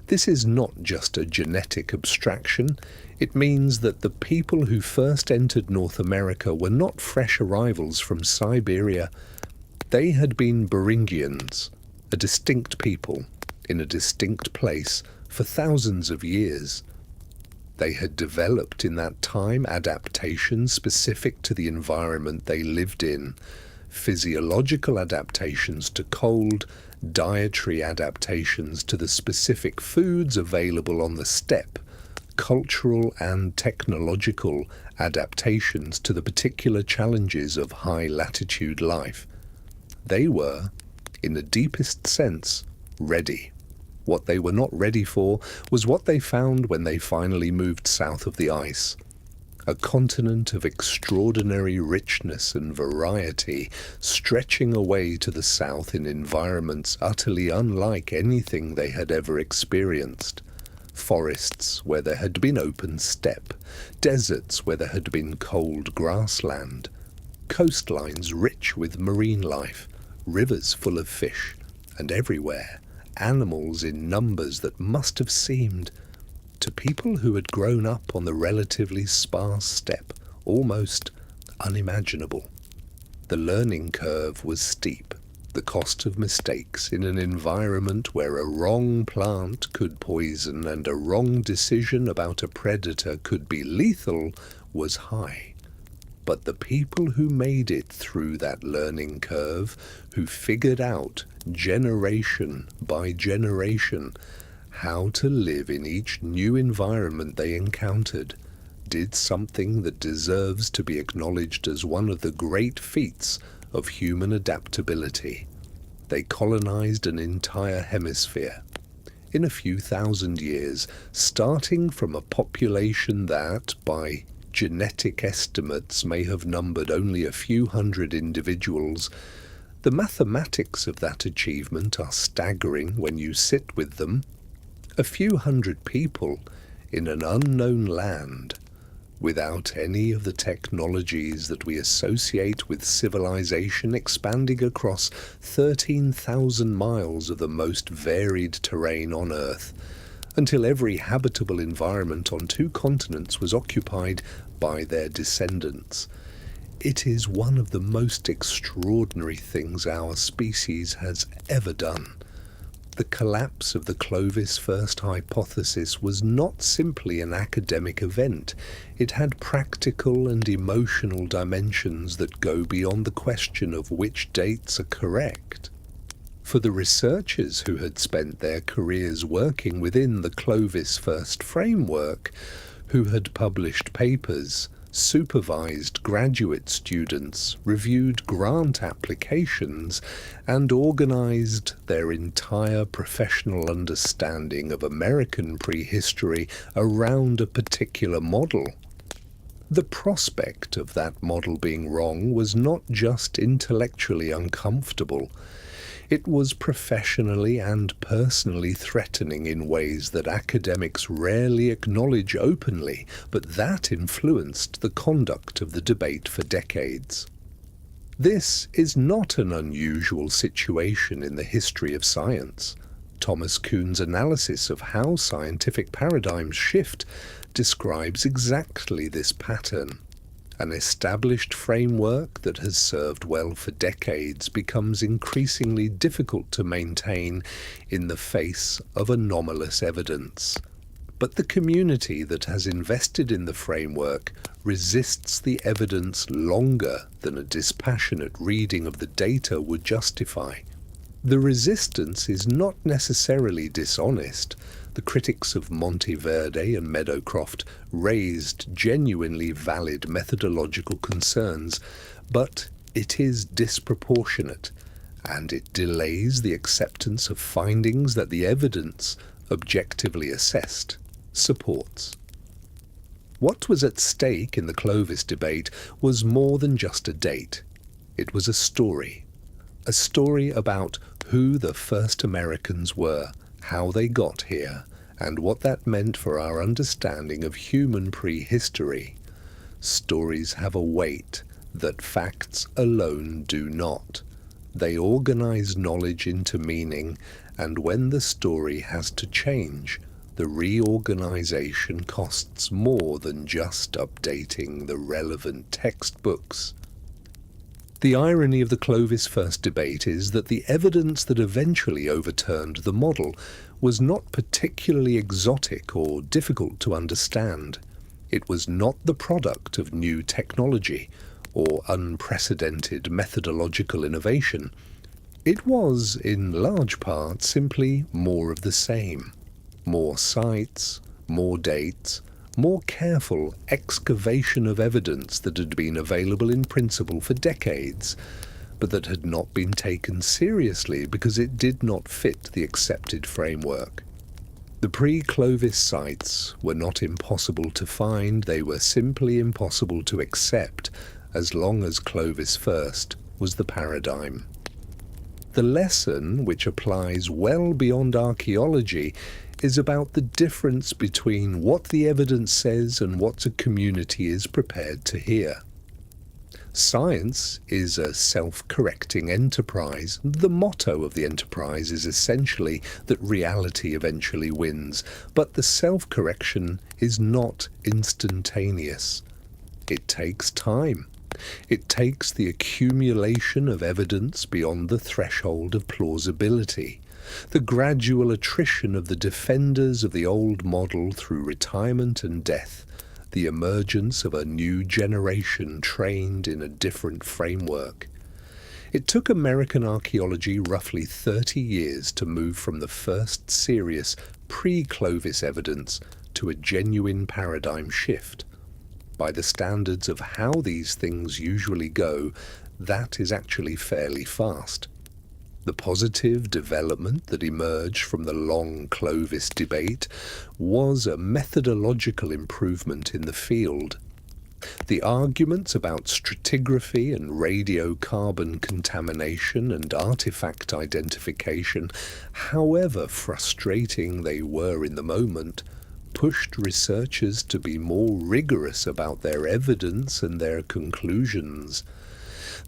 This is not just a genetic abstraction. It means that the people who first entered North America were not fresh arrivals from Siberia. They had been Beringians, a distinct people, in a distinct place for thousands of years. They had developed in that time adaptations specific to the environment they lived in, physiological adaptations to cold, dietary adaptations to the specific foods available on the steppe, cultural and technological adaptations to the particular challenges of high-latitude life. They were, in the deepest sense, ready. What they were not ready for was what they found when they finally moved south of the ice. A continent of extraordinary richness and variety, stretching away to the south in environments utterly unlike anything they had ever experienced. Forests where there had been open steppe, deserts where there had been cold grassland, coastlines rich with marine life, rivers full of fish, and everywhere animals in numbers that must have seemed, to people who had grown up on the relatively sparse steppe, almost unimaginable. The learning curve was steep. The cost of mistakes in an environment where a wrong plant could poison and a wrong decision about a predator could be lethal was high. But the people who made it through that learning curve, who figured out generation by generation how to live in each new environment they encountered, did something that deserves to be acknowledged as one of the great feats of human adaptability. They colonized an entire hemisphere in a few thousand years, starting from a population that, by genetic estimates, may have numbered only a few hundred individuals. The mathematics of that achievement are staggering when you sit with them. A few hundred people in an unknown land, without any of the technologies that we associate with civilization expanding across 13,000 miles of the most varied terrain on Earth, until every habitable environment on 2 continents was occupied by their descendants. It is one of the most extraordinary things our species has ever done. The collapse of the Clovis First hypothesis was not simply an academic event. It had practical and emotional dimensions that go beyond the question of which dates are correct. For the researchers who had spent their careers working within the Clovis First framework, who had published papers, supervised graduate students, reviewed grant applications, and organized their entire professional understanding of American prehistory around a particular model. The prospect of that model being wrong was not just intellectually uncomfortable. It was professionally and personally threatening in ways that academics rarely acknowledge openly, but that influenced the conduct of the debate for decades. This is not an unusual situation in the history of science. Thomas Kuhn's analysis of how scientific paradigms shift describes exactly this pattern. An established framework that has served well for decades becomes increasingly difficult to maintain in the face of anomalous evidence. But the community that has invested in the framework resists the evidence longer than a dispassionate reading of the data would justify. The resistance is not necessarily dishonest. The critics of Monte, Verde and Meadowcroft raised genuinely valid methodological concerns, but it is disproportionate, and it delays the acceptance of findings that the evidence, objectively assessed, supports. What was at stake in the Clovis debate was more than just a date. It was a story about who the first Americans were, how they got here, and what that meant for our understanding of human prehistory. Stories have a weight that facts alone do not. They organize knowledge into meaning, and when the story has to change, the reorganization costs more than just updating the relevant textbooks. The irony of the Clovis First debate is that the evidence that eventually overturned the model was not particularly exotic or difficult to understand. It was not the product of new technology or unprecedented methodological innovation. It was, in large part, simply more of the same. More sites, more dates, more careful excavation of evidence that had been available in principle for decades, but that had not been taken seriously because it did not fit the accepted framework. The pre-Clovis sites were not impossible to find, they were simply impossible to accept, as long as Clovis First was the paradigm. The lesson, which applies well beyond archaeology, is about the difference between what the evidence says and what a community is prepared to hear. Science is a self-correcting enterprise. The motto of the enterprise is essentially that reality eventually wins, but the self-correction is not instantaneous. It takes time. It takes the accumulation of evidence beyond the threshold of plausibility, the gradual attrition of the defenders of the old model through retirement and death, the emergence of a new generation trained in a different framework. It took American archaeology roughly 30 years to move from the first serious pre-Clovis evidence to a genuine paradigm shift. By the standards of how these things usually go, that is actually fairly fast. The positive development that emerged from the long Clovis debate was a methodological improvement in the field. The arguments about stratigraphy and radiocarbon contamination and artifact identification, however frustrating they were in the moment, pushed researchers to be more rigorous about their evidence and their conclusions.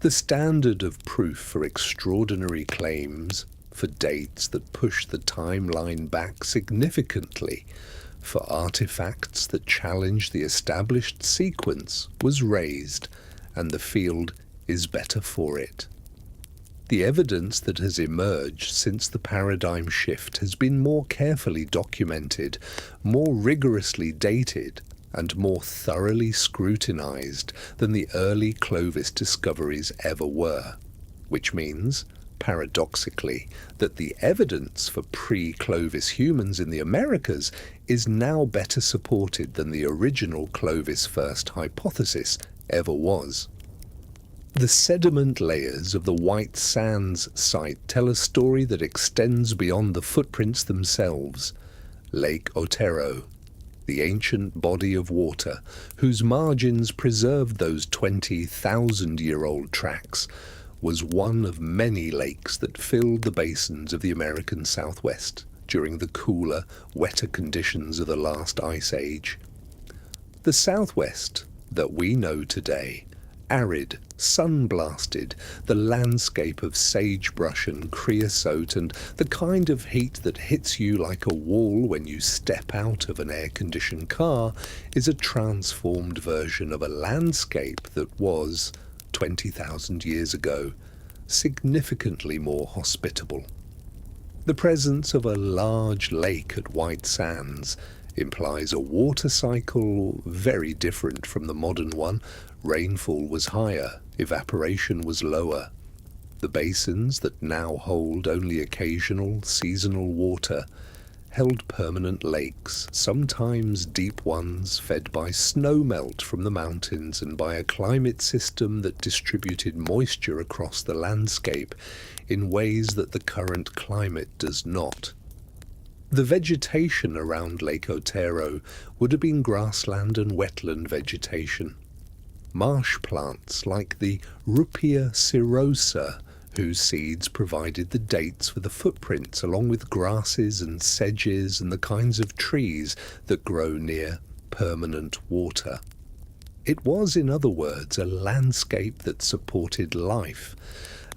The standard of proof for extraordinary claims, for dates that push the timeline back significantly, for artifacts that challenge the established sequence, was raised, and the field is better for it. The evidence that has emerged since the paradigm shift has been more carefully documented, more rigorously dated, and more thoroughly scrutinized than the early Clovis discoveries ever were, which means, paradoxically, that the evidence for pre-Clovis humans in the Americas is now better supported than the original Clovis First hypothesis ever was. The sediment layers of the White Sands site tell a story that extends beyond the footprints themselves. Lake Otero, the ancient body of water whose margins preserved those 20,000-year-old tracks, was one of many lakes that filled the basins of the American Southwest during the cooler, wetter conditions of the last ice age. The Southwest that we know today, arid, sun-blasted, the landscape of sagebrush and creosote and the kind of heat that hits you like a wall when you step out of an air-conditioned car, is a transformed version of a landscape that was, 20,000 years ago, significantly more hospitable. The presence of a large lake at White Sands implies a water cycle very different from the modern one. Rainfall was higher, evaporation was lower. The basins that now hold only occasional seasonal water held permanent lakes, sometimes deep ones fed by snowmelt from the mountains and by a climate system that distributed moisture across the landscape in ways that the current climate does not. The vegetation around Lake Otero would have been grassland and wetland vegetation. Marsh plants like the Ruppia cirosa, whose seeds provided the dates for the footprints, along with grasses and sedges and the kinds of trees that grow near permanent water. It was, in other words, a landscape that supported life,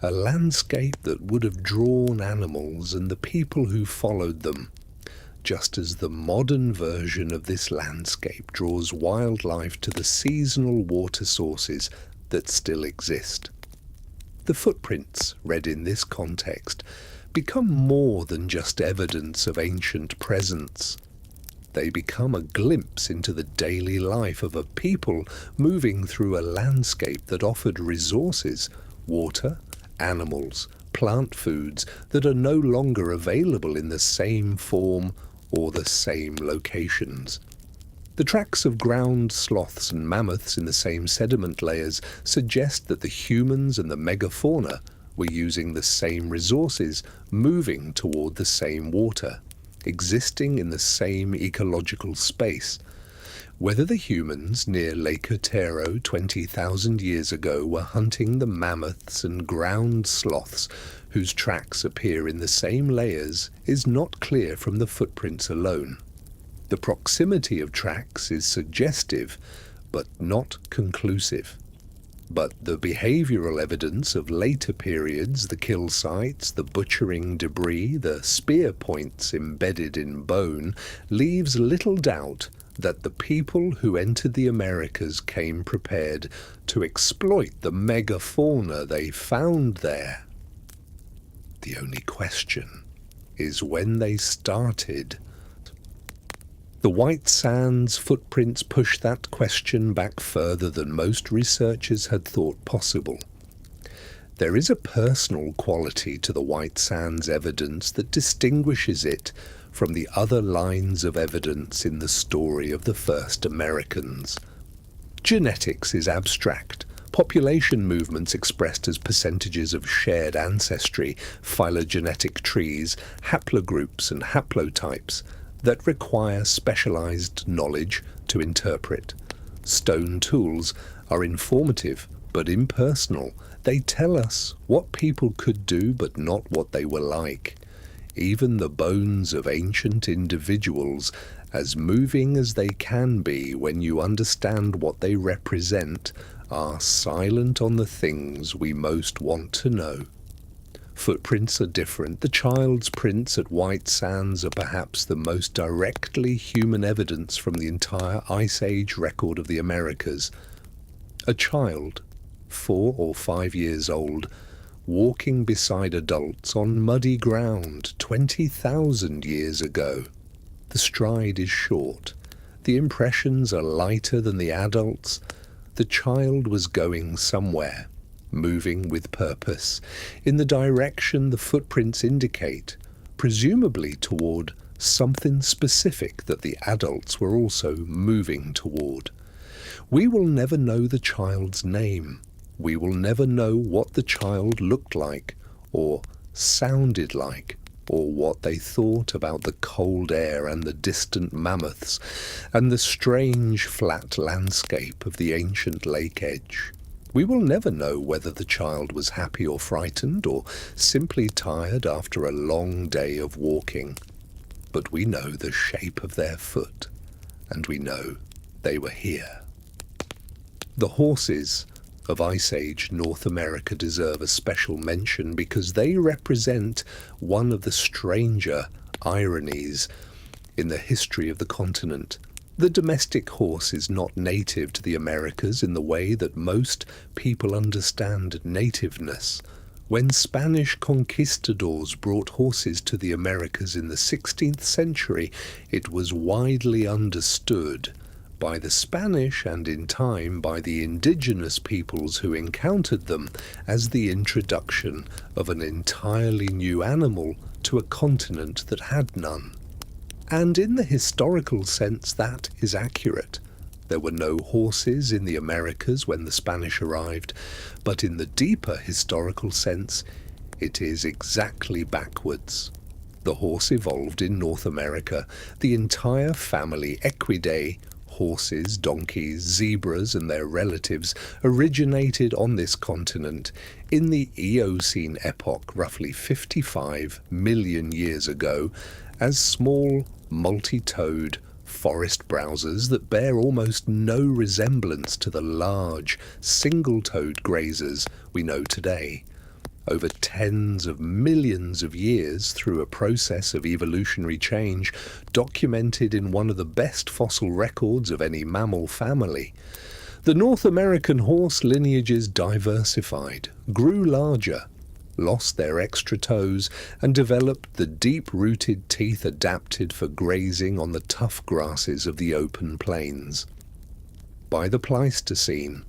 a landscape that would have drawn animals and the people who followed them, just as the modern version of this landscape draws wildlife to the seasonal water sources that still exist. The footprints, read in this context, become more than just evidence of ancient presence. They become a glimpse into the daily life of a people moving through a landscape that offered resources, water, animals, plant foods that are no longer available in the same form or the same locations. The tracks of ground sloths and mammoths in the same sediment layers suggest that the humans and the megafauna were using the same resources, moving toward the same water, existing in the same ecological space. Whether the humans near Lake Otero 20,000 years ago were hunting the mammoths and ground sloths whose tracks appear in the same layers is not clear from the footprints alone. The proximity of tracks is suggestive, but not conclusive. But the behavioral evidence of later periods, the kill sites, the butchering debris, the spear points embedded in bone, leaves little doubt that the people who entered the Americas came prepared to exploit the megafauna they found there. The only question is when they started. The White Sands footprints push that question back further than most researchers had thought possible. There is a personal quality to the White Sands evidence that distinguishes it from the other lines of evidence in the story of the first Americans. Genetics is abstract. Population movements expressed as percentages of shared ancestry, phylogenetic trees, haplogroups and haplotypes that require specialized knowledge to interpret. Stone tools are informative but impersonal. They tell us what people could do but not what they were like. Even the bones of ancient individuals, as moving as they can be when you understand what they represent, are silent on the things we most want to know. Footprints are different. The child's prints at White Sands are perhaps the most directly human evidence from the entire Ice Age record of the Americas. A child, 4 or 5 years old, walking beside adults on muddy ground 20,000 years ago. The stride is short. The impressions are lighter than the adults. The child was going somewhere, moving with purpose, in the direction the footprints indicate, presumably toward something specific that the adults were also moving toward. We will never know the child's name. We will never know what the child looked like, or sounded like, or what they thought about the cold air and the distant mammoths, and the strange flat landscape of the ancient lake edge. We will never know whether the child was happy or frightened, or simply tired after a long day of walking. But we know the shape of their foot, and we know they were here. The horses of Ice Age North America deserve a special mention because they represent one of the stranger ironies in the history of the continent. The domestic horse is not native to the Americas in the way that most people understand nativeness. When Spanish conquistadors brought horses to the Americas in the 16th century, it was widely understood by the Spanish and in time by the indigenous peoples who encountered them as the introduction of an entirely new animal to a continent that had none. And in the historical sense that is accurate. There were no horses in the Americas when the Spanish arrived, but in the deeper historical sense it is exactly backwards. The horse evolved in North America. The entire family Equidae, horses, donkeys, zebras and their relatives, originated on this continent in the Eocene epoch roughly 55 million years ago as small multi-toed forest browsers that bear almost no resemblance to the large single-toed grazers we know today. Over tens of millions of years through a process of evolutionary change documented in one of the best fossil records of any mammal family, the North American horse lineages diversified, grew larger, lost their extra toes, and developed the deep-rooted teeth adapted for grazing on the tough grasses of the open plains. By the Pleistocene,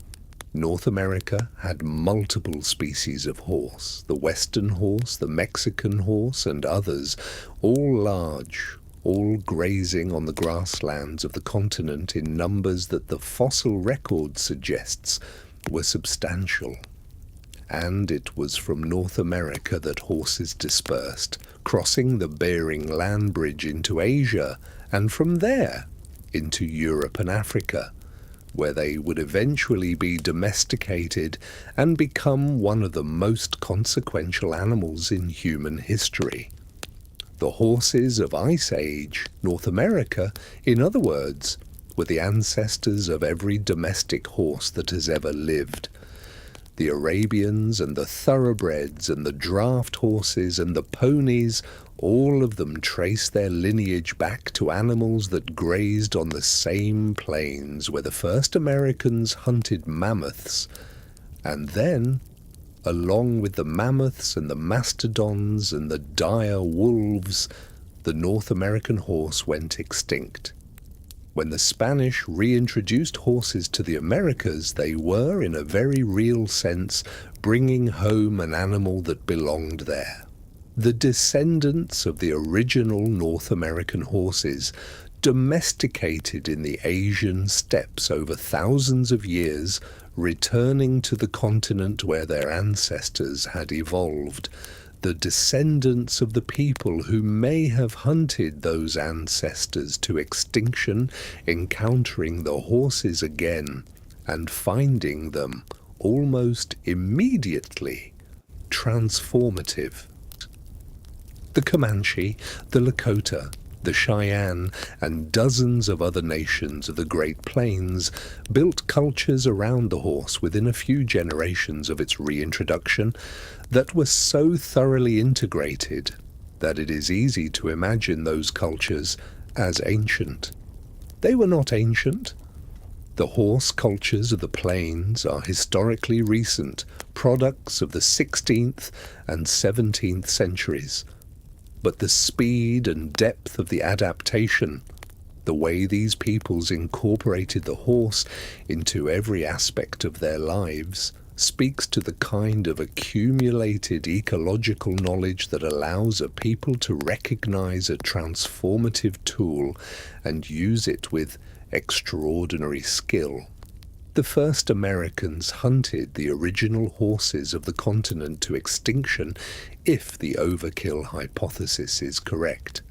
North America had multiple species of horse, the western horse, the Mexican horse, and others, all large, all grazing on the grasslands of the continent in numbers that the fossil record suggests were substantial. And it was from North America that horses dispersed, crossing the Bering Land Bridge into Asia, and from there into Europe and Africa, where they would eventually be domesticated and become one of the most consequential animals in human history. The horses of Ice Age North America, in other words, were the ancestors of every domestic horse that has ever lived. The Arabians and the thoroughbreds and the draft horses and the ponies, all of them trace their lineage back to animals that grazed on the same plains where the first Americans hunted mammoths. And then, along with the mammoths and the mastodons and the dire wolves, the North American horse went extinct. When the Spanish reintroduced horses to the Americas, they were, in a very real sense, bringing home an animal that belonged there. The descendants of the original North American horses, domesticated in the Asian steppes over thousands of years, returning to the continent where their ancestors had evolved, the descendants of the people who may have hunted those ancestors to extinction, encountering the horses again and finding them almost immediately transformative. The Comanche, the Lakota, the Cheyenne, and dozens of other nations of the Great Plains built cultures around the horse within a few generations of its reintroduction that were so thoroughly integrated that it is easy to imagine those cultures as ancient. They were not ancient. The horse cultures of the plains are historically recent, products of the 16th and 17th centuries. But the speed and depth of the adaptation, the way these peoples incorporated the horse into every aspect of their lives, speaks to the kind of accumulated ecological knowledge that allows a people to recognize a transformative tool and use it with extraordinary skill. The first Americans hunted the original horses of the continent to extinction, if the overkill hypothesis is correct.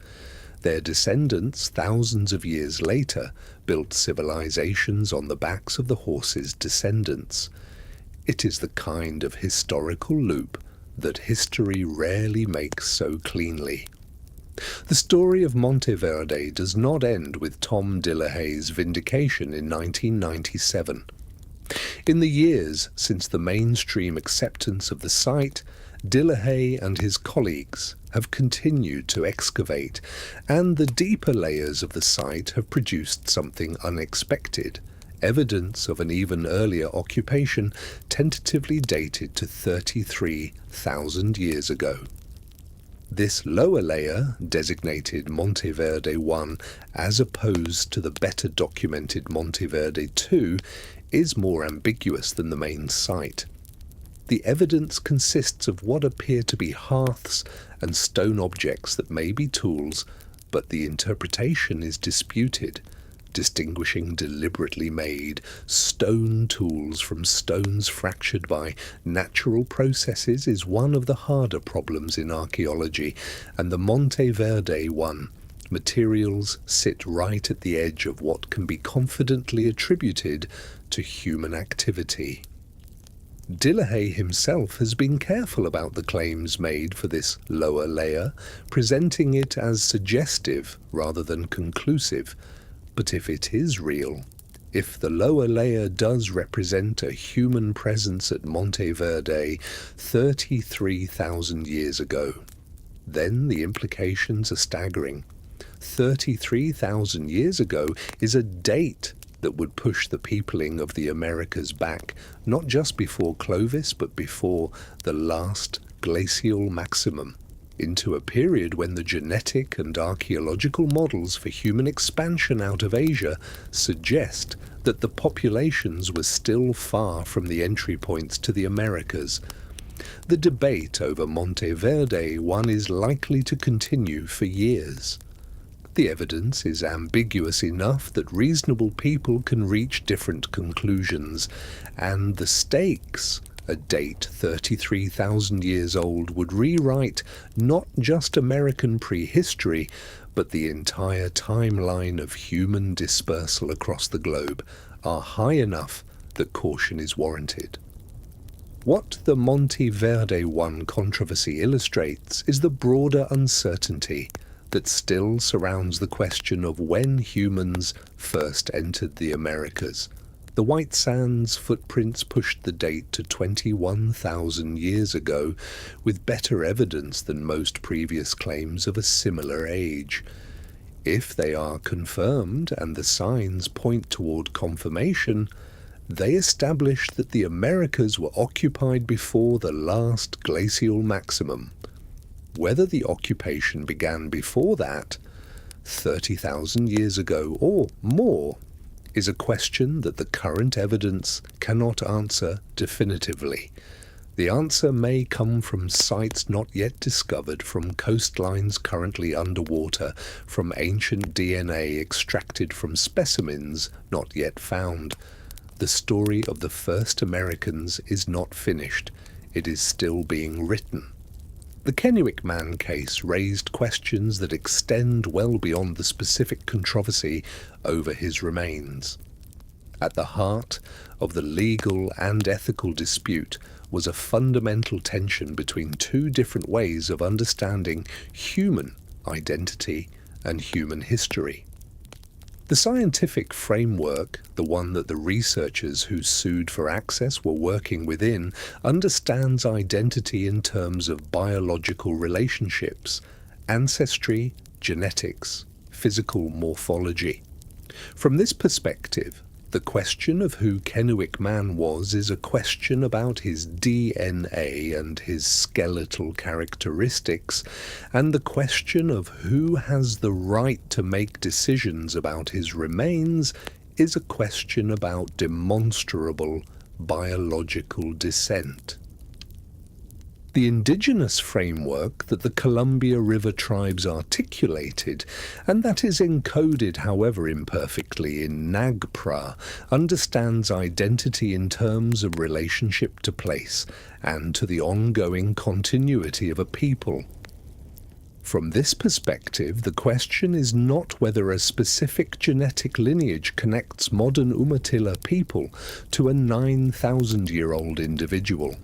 Their descendants, thousands of years later, built civilizations on the backs of the horses' descendants. It is the kind of historical loop that history rarely makes so cleanly. The story of Monte Verde does not end with Tom Dillahay's vindication in 1997. In the years since the mainstream acceptance of the site, Dillahay and his colleagues have continued to excavate, and the deeper layers of the site have produced something unexpected, evidence of an even earlier occupation tentatively dated to 33,000 years ago. This lower layer, designated Monte Verde I as opposed to the better documented Monte Verde II, is more ambiguous than the main site. The evidence consists of what appear to be hearths and stone objects that may be tools, but the interpretation is disputed. Distinguishing deliberately made stone tools from stones fractured by natural processes is one of the harder problems in archaeology, and the Monte Verde one materials sit right at the edge of what can be confidently attributed to human activity. Dillahay himself has been careful about the claims made for this lower layer, presenting it as suggestive rather than conclusive. But if it is real, if the lower layer does represent a human presence at Monte Verde 33,000 years ago, then the implications are staggering. 33,000 years ago is a date that would push the peopling of the Americas back, not just before Clovis, but before the last glacial maximum, into a period when the genetic and archaeological models for human expansion out of Asia suggest that the populations were still far from the entry points to the Americas. The debate over Monte Verde one is likely to continue for years. The evidence is ambiguous enough that reasonable people can reach different conclusions, and the stakes, a date 33,000 years old, would rewrite not just American prehistory, but the entire timeline of human dispersal across the globe, are high enough that caution is warranted. What the Monte Verde one controversy illustrates is the broader uncertainty that still surrounds the question of when humans first entered the Americas. The White Sands footprints pushed the date to 21,000 years ago, with better evidence than most previous claims of a similar age. If they are confirmed, and the signs point toward confirmation, they establish that the Americas were occupied before the last glacial maximum. Whether the occupation began before that, 30,000 years ago or more, is a question that the current evidence cannot answer definitively. The answer may come from sites not yet discovered, from coastlines currently underwater, from ancient DNA extracted from specimens not yet found. The story of the first Americans is not finished. It is still being written. The Kennewick man case raised questions that extend well beyond the specific controversy over his remains. At the heart of the legal and ethical dispute was a fundamental tension between two different ways of understanding human identity and human history. The scientific framework, the one that the researchers who sued for access were working within, understands identity in terms of biological relationships, ancestry, genetics, physical morphology. From this perspective, The question of who Kennewick Man was is a question about his DNA and his skeletal characteristics, and the question of who has the right to make decisions about his remains is a question about demonstrable biological descent. The indigenous framework that the Columbia River tribes articulated, and that is encoded however imperfectly in Nagpra, understands identity in terms of relationship to place and to the ongoing continuity of a people. From this perspective, the question is not whether a specific genetic lineage connects modern Umatilla people to a 9,000-year-old individual.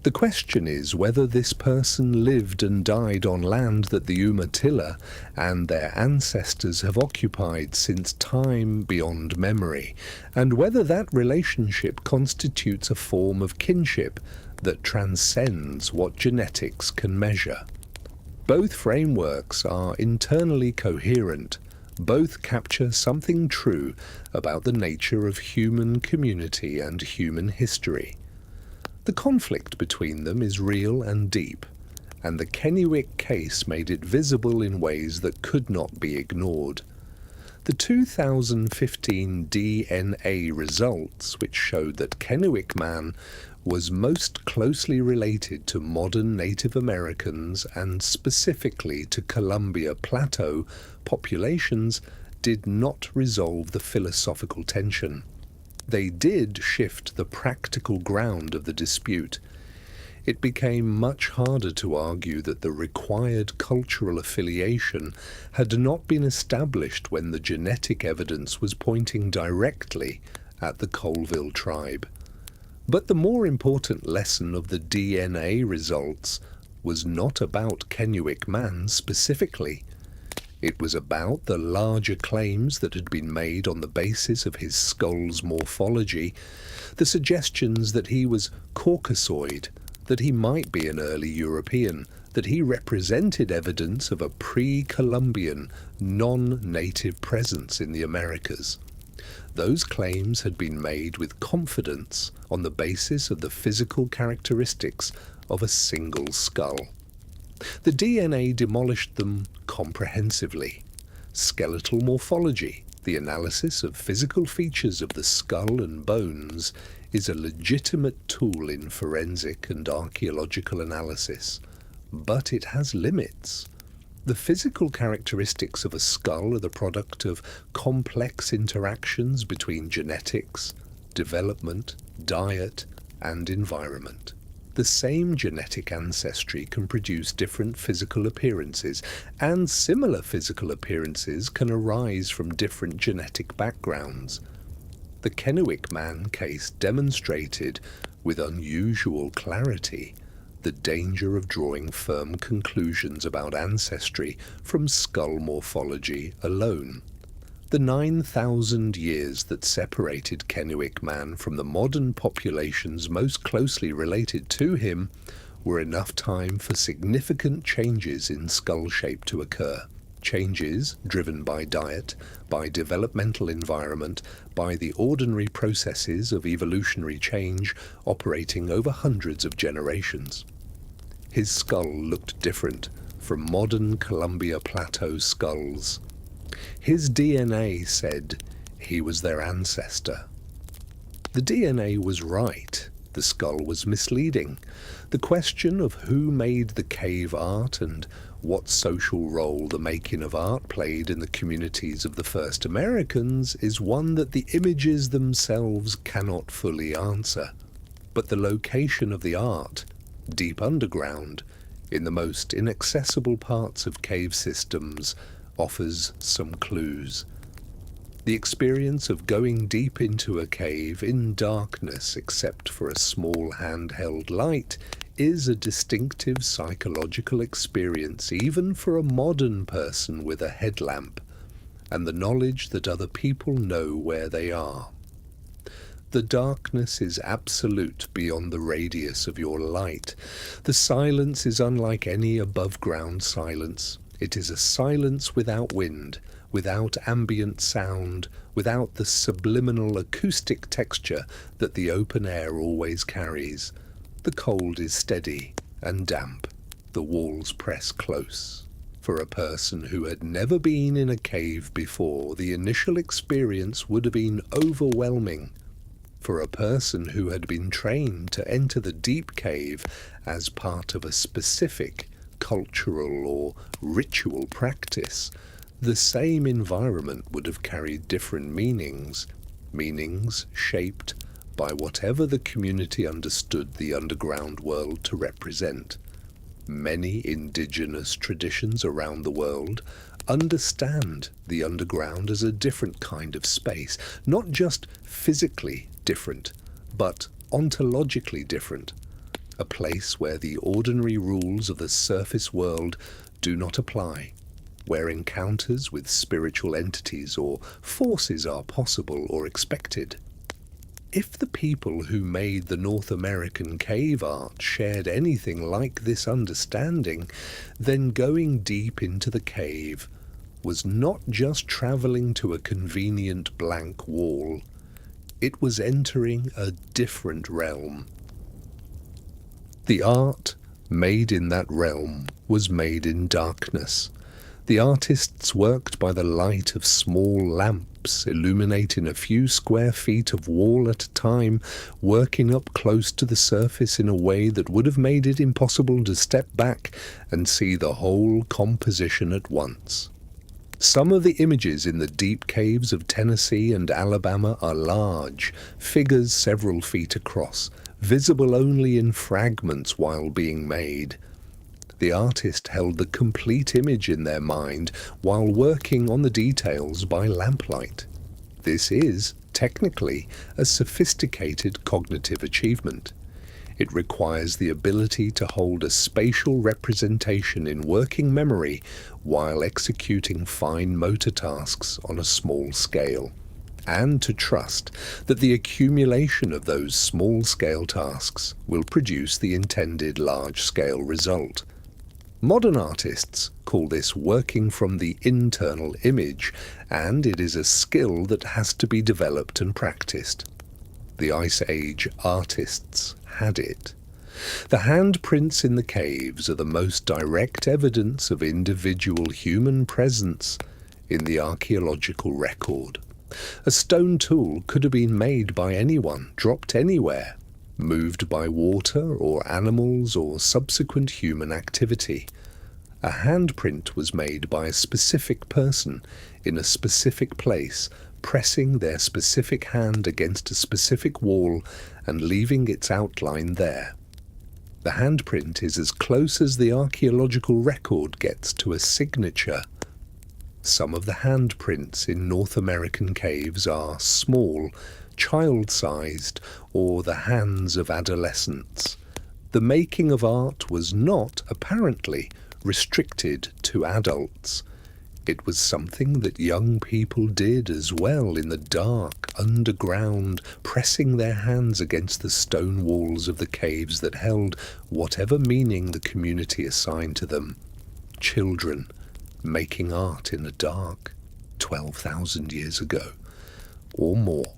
The question is whether this person lived and died on land that the Umatilla and their ancestors have occupied since time beyond memory, and whether that relationship constitutes a form of kinship that transcends what genetics can measure. Both frameworks are internally coherent. Both capture something true about the nature of human community and human history. The conflict between them is real and deep, and the Kennewick case made it visible in ways that could not be ignored. The 2015 DNA results, which showed that Kennewick Man was most closely related to modern Native Americans and specifically to Columbia Plateau populations, did not resolve the philosophical tension. They did shift the practical ground of the dispute. It became much harder to argue that the required cultural affiliation had not been established when the genetic evidence was pointing directly at the Colville tribe. But the more important lesson of the DNA results was not about Kennewick Man specifically. It was about the larger claims that had been made on the basis of his skull's morphology, the suggestions that he was Caucasoid, that he might be an early European, that he represented evidence of a pre-Columbian, non-native presence in the Americas. Those claims had been made with confidence on the basis of the physical characteristics of a single skull. The DNA demolished them comprehensively. Skeletal morphology, the analysis of physical features of the skull and bones, is a legitimate tool in forensic and archaeological analysis, but it has limits. The physical characteristics of a skull are the product of complex interactions between genetics, development, diet, and environment. The same genetic ancestry can produce different physical appearances, and similar physical appearances can arise from different genetic backgrounds. The Kennewick Man case demonstrated, with unusual clarity, the danger of drawing firm conclusions about ancestry from skull morphology alone. The 9,000 years that separated Kennewick Man from the modern populations most closely related to him were enough time for significant changes in skull shape to occur. Changes driven by diet, by developmental environment, by the ordinary processes of evolutionary change operating over hundreds of generations. His skull looked different from modern Columbia Plateau skulls. His DNA said he was their ancestor. The DNA was right. The skull was misleading. The question of who made the cave art and what social role the making of art played in the communities of the first Americans is one that the images themselves cannot fully answer. But the location of the art, deep underground, in the most inaccessible parts of cave systems, offers some clues. The experience of going deep into a cave in darkness except for a small handheld light is a distinctive psychological experience even for a modern person with a headlamp, and the knowledge that other people know where they are. The darkness is absolute beyond the radius of your light. The silence is unlike any above-ground silence. It is a silence without wind, without ambient sound, without the subliminal acoustic texture that the open air always carries. The cold is steady and damp. The walls press close. For a person who had never been in a cave before, the initial experience would have been overwhelming. For a person who had been trained to enter the deep cave as part of a specific cultural or ritual practice, the same environment would have carried different meanings, meanings shaped by whatever the community understood the underground world to represent. Many indigenous traditions around the world understand the underground as a different kind of space, not just physically different, but ontologically different. A place where the ordinary rules of the surface world do not apply, where encounters with spiritual entities or forces are possible or expected. If the people who made the North American cave art shared anything like this understanding, then going deep into the cave was not just travelling to a convenient blank wall. It was entering a different realm. The art made in that realm was made in darkness. The artists worked by the light of small lamps, illuminating a few square feet of wall at a time, working up close to the surface in a way that would have made it impossible to step back and see the whole composition at once. Some of the images in the deep caves of Tennessee and Alabama are large, figures several feet across, visible only in fragments while being made. The artist held the complete image in their mind while working on the details by lamplight. This is, technically, a sophisticated cognitive achievement. It requires the ability to hold a spatial representation in working memory while executing fine motor tasks on a small scale, and to trust that the accumulation of those small-scale tasks will produce the intended large-scale result. Modern artists call this working from the internal image, and it is a skill that has to be developed and practiced. The Ice Age artists had it. The handprints in the caves are the most direct evidence of individual human presence in the archaeological record. A stone tool could have been made by anyone, dropped anywhere, moved by water or animals or subsequent human activity. A handprint was made by a specific person in a specific place, pressing their specific hand against a specific wall and leaving its outline there. The handprint is as close as the archaeological record gets to a signature. Some of the handprints in North American caves are small, child-sized, or the hands of adolescents. The making of art was not, apparently, restricted to adults. It was something that young people did as well in the dark, underground, pressing their hands against the stone walls of the caves that held whatever meaning the community assigned to them. Children making art in the dark 12,000 years ago, or more.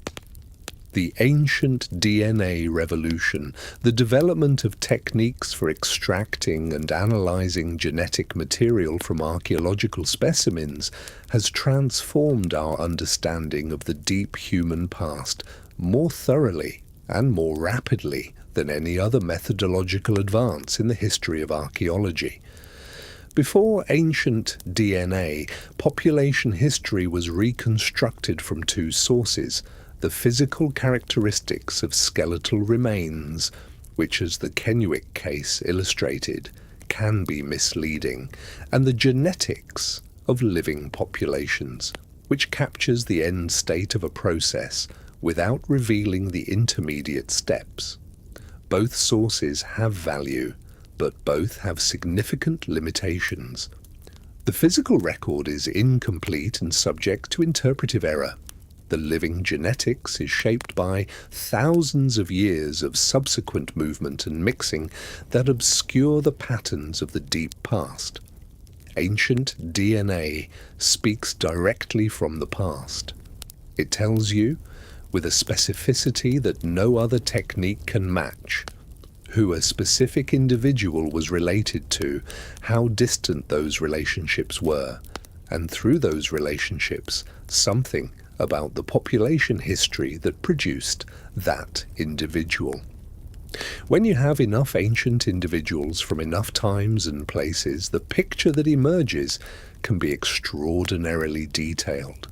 The ancient DNA revolution, the development of techniques for extracting and analyzing genetic material from archaeological specimens, has transformed our understanding of the deep human past more thoroughly and more rapidly than any other methodological advance in the history of archaeology. Before ancient DNA, population history was reconstructed from two sources: the physical characteristics of skeletal remains, which, as the Kennewick case illustrated, can be misleading, and the genetics of living populations, which captures the end state of a process without revealing the intermediate steps. Both sources have value, but both have significant limitations. The physical record is incomplete and subject to interpretive error. The living genetics is shaped by thousands of years of subsequent movement and mixing that obscure the patterns of the deep past. Ancient DNA speaks directly from the past. It tells you, with a specificity that no other technique can match, who a specific individual was related to, how distant those relationships were, and through those relationships, something about the population history that produced that individual. When you have enough ancient individuals from enough times and places, the picture that emerges can be extraordinarily detailed.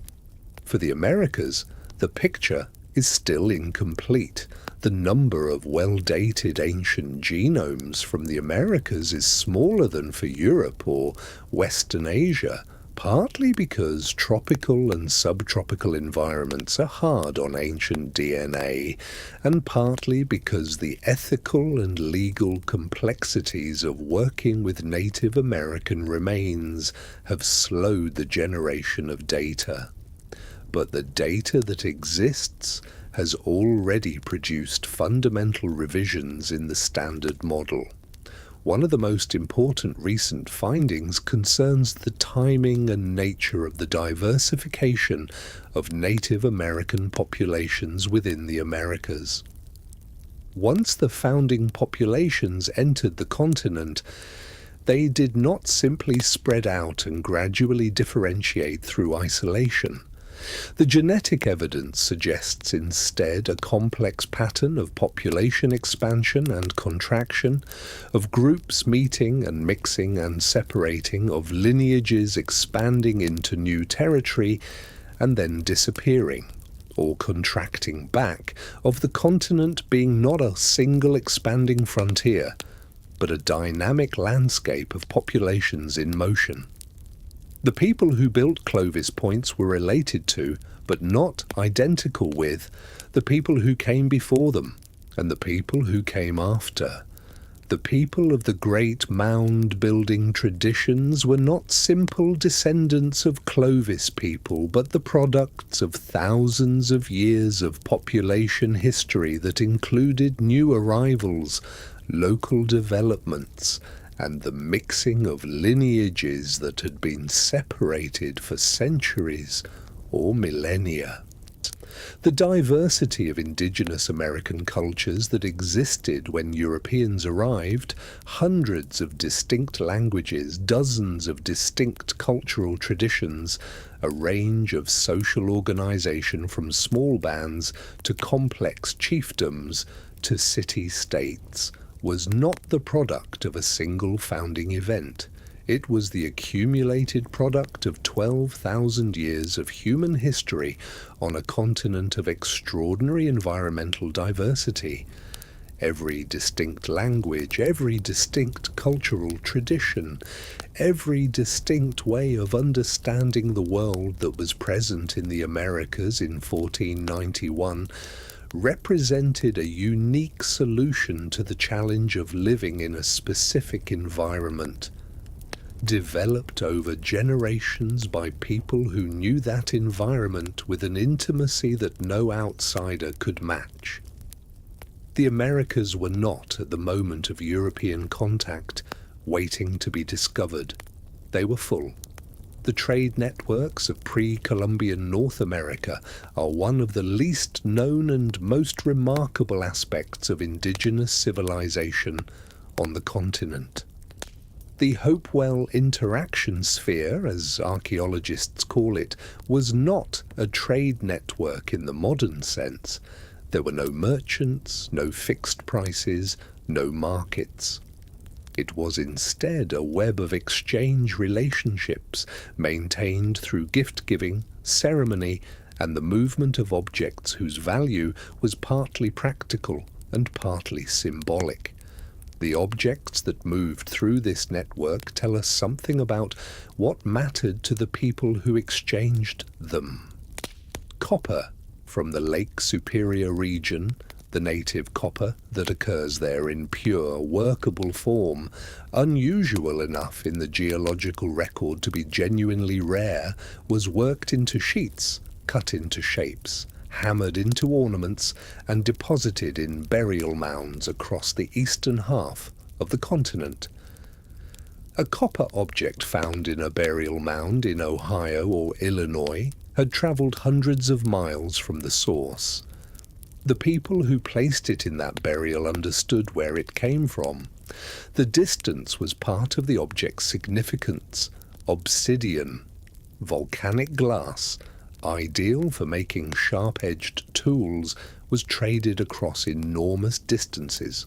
For the Americas, the picture is still incomplete. The number of well-dated ancient genomes from the Americas is smaller than for Europe or Western Asia, partly because tropical and subtropical environments are hard on ancient DNA, and partly because the ethical and legal complexities of working with Native American remains have slowed the generation of data. But the data that exists has already produced fundamental revisions in the standard model. One of the most important recent findings concerns the timing and nature of the diversification of Native American populations within the Americas. Once the founding populations entered the continent, they did not simply spread out and gradually differentiate through isolation. The genetic evidence suggests instead a complex pattern of population expansion and contraction, of groups meeting and mixing and separating, of lineages expanding into new territory and then disappearing or contracting back, of the continent being not a single expanding frontier, but a dynamic landscape of populations in motion. The people who built Clovis points were related to, but not identical with, the people who came before them, and the people who came after. The people of the great mound-building traditions were not simple descendants of Clovis people, but the products of thousands of years of population history that included new arrivals, local developments, and the mixing of lineages that had been separated for centuries or millennia. The diversity of indigenous American cultures that existed when Europeans arrived, hundreds of distinct languages, dozens of distinct cultural traditions, a range of social organization from small bands to complex chiefdoms to city-states, was not the product of a single founding event. It was the accumulated product of 12,000 years of human history on a continent of extraordinary environmental diversity. Every distinct language, every distinct cultural tradition, every distinct way of understanding the world that was present in the Americas in 1491 represented a unique solution to the challenge of living in a specific environment, developed over generations by people who knew that environment with an intimacy that no outsider could match. The Americas were not, at the moment of European contact, waiting to be discovered. They were full. The trade networks of pre-Columbian North America are one of the least known and most remarkable aspects of indigenous civilization on the continent. The Hopewell interaction sphere, as archaeologists call it, was not a trade network in the modern sense. There were no merchants, no fixed prices, no markets. It was instead a web of exchange relationships maintained through gift-giving, ceremony, and the movement of objects whose value was partly practical and partly symbolic. The objects that moved through this network tell us something about what mattered to the people who exchanged them. Copper from the Lake Superior region, the native copper that occurs there in pure, workable form, unusual enough in the geological record to be genuinely rare, was worked into sheets, cut into shapes, hammered into ornaments, and deposited in burial mounds across the eastern half of the continent. A copper object found in a burial mound in Ohio or Illinois had travelled hundreds of miles from the source. The people who placed it in that burial understood where it came from. The distance was part of the object's significance. Obsidian, volcanic glass, ideal for making sharp-edged tools, was traded across enormous distances.